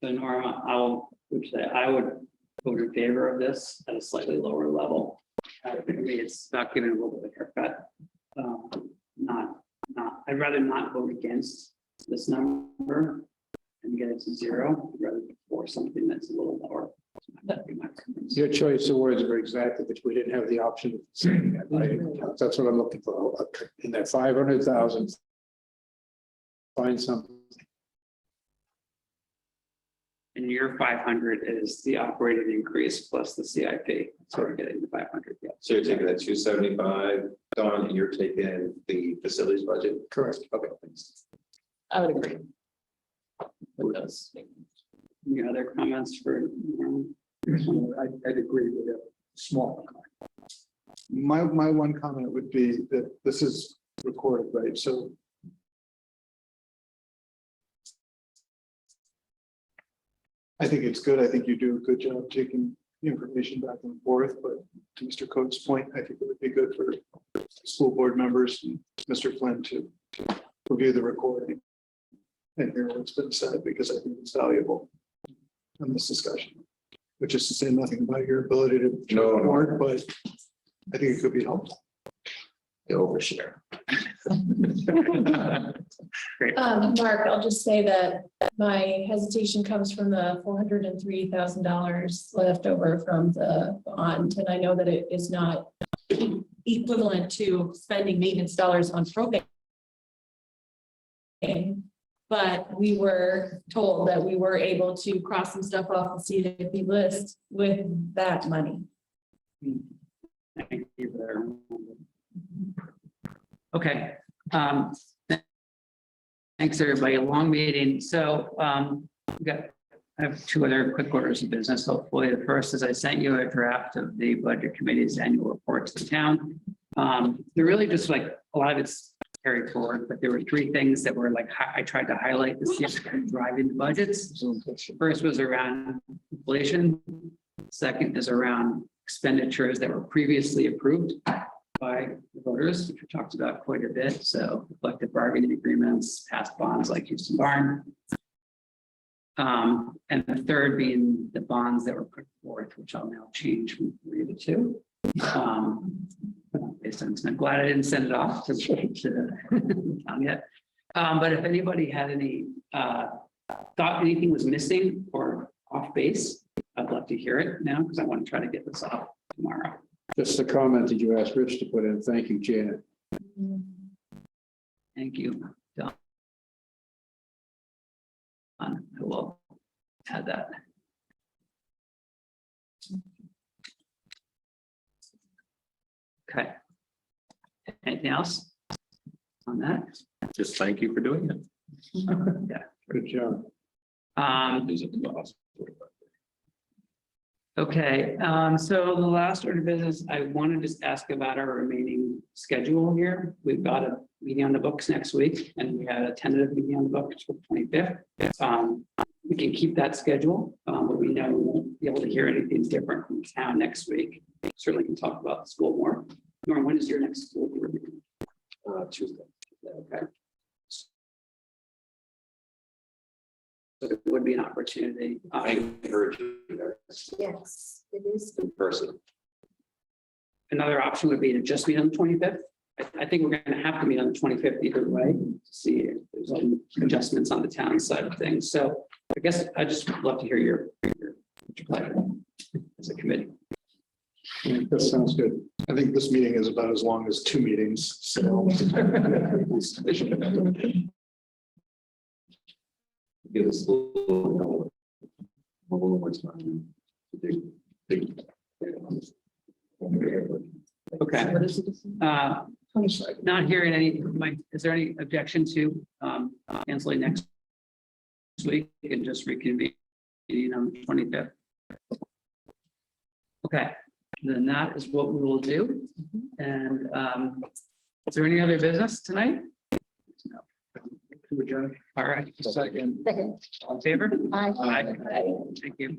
So Norma, I would vote in favor of this at a slightly lower level. For me, it's about giving a little bit of haircut. I'd rather not vote against this number and get it to zero, rather than for something that's a little lower. That'd be my preference. Your choice of words were exactly, but we didn't have the option of saying that, right? That's what I'm looking for. In that 500,000, find something. And your 500 is the operating increase plus the CIP. So we're getting the 500. Yeah. So you're taking that 275, Don, and you're taking the facilities budget? Correct. Okay, thanks. I would agree with those. Any other comments for? I'd agree with a small. My one comment would be that this is recorded, right? So I think it's good. I think you do a good job taking the information back and forth, but to Mr. Coates' point, I think it would be good for school board members and Mr. Flynn to review the recording and hear what's been said, because I think it's valuable in this discussion, which is to say nothing about your ability to report, but I think it could be helpful. Overshare. Mark, I'll just say that my hesitation comes from the $403,000 left over from the bond. And I know that it is not equivalent to spending maintenance dollars on propane. But we were told that we were able to cross some stuff off the CIP list with that money. Thank you there. Okay. Thanks, everybody. A long meeting. So I have two other quick orders of business. Hopefully, the first is I sent you a draft of the Budget Committee's annual report to the town. They're really just like a lot of it's carried forward, but there were three things that were like I tried to highlight to see if driving the budgets. First was around inflation. Second is around expenditures that were previously approved by the voters, which we talked about quite a bit. So collective bargaining agreements, past bonds like Houston Barn. And the third being the bonds that were put forth, which I'll now change from 3 to 2. Based on, I'm glad I didn't send it off to town yet. But if anybody had any thought anything was missing or off base, I'd love to hear it now, because I want to try to get this off tomorrow. Just the comment that you asked Rich to put in. Thank you, Janet. Thank you, Don. I will add that. Okay. Anything else on that? Just thank you for doing it. Yeah. Good job. Okay, so the last order of business, I want to just ask about our remaining schedule here. We've got a meeting on the books next week, and we had a tentative meeting on the books for the 25th. We can keep that schedule, but we know we won't be able to hear anything different from town next week. Certainly can talk about the school more. Norm, when is your next school board meeting? Tuesday. Okay. it would be an opportunity. I encourage you guys Yes, it is. in person. Another option would be to just meet on the 25th. I think we're going to have to meet on the 25th either way, to see if there's any adjustments on the town side of things. So I guess I just would love to hear your pleasure as a committee. That sounds good. I think this meeting is about as long as two meetings, so. Give us a little more time to do. Okay. Not hearing any, Mike, is there any objection to canceling next week and just reconvening on the 25th? Okay, then that is what we will do. And is there any other business tonight? No. To adjourn. All right. Second. All in favor? Aye. Aye. Thank you.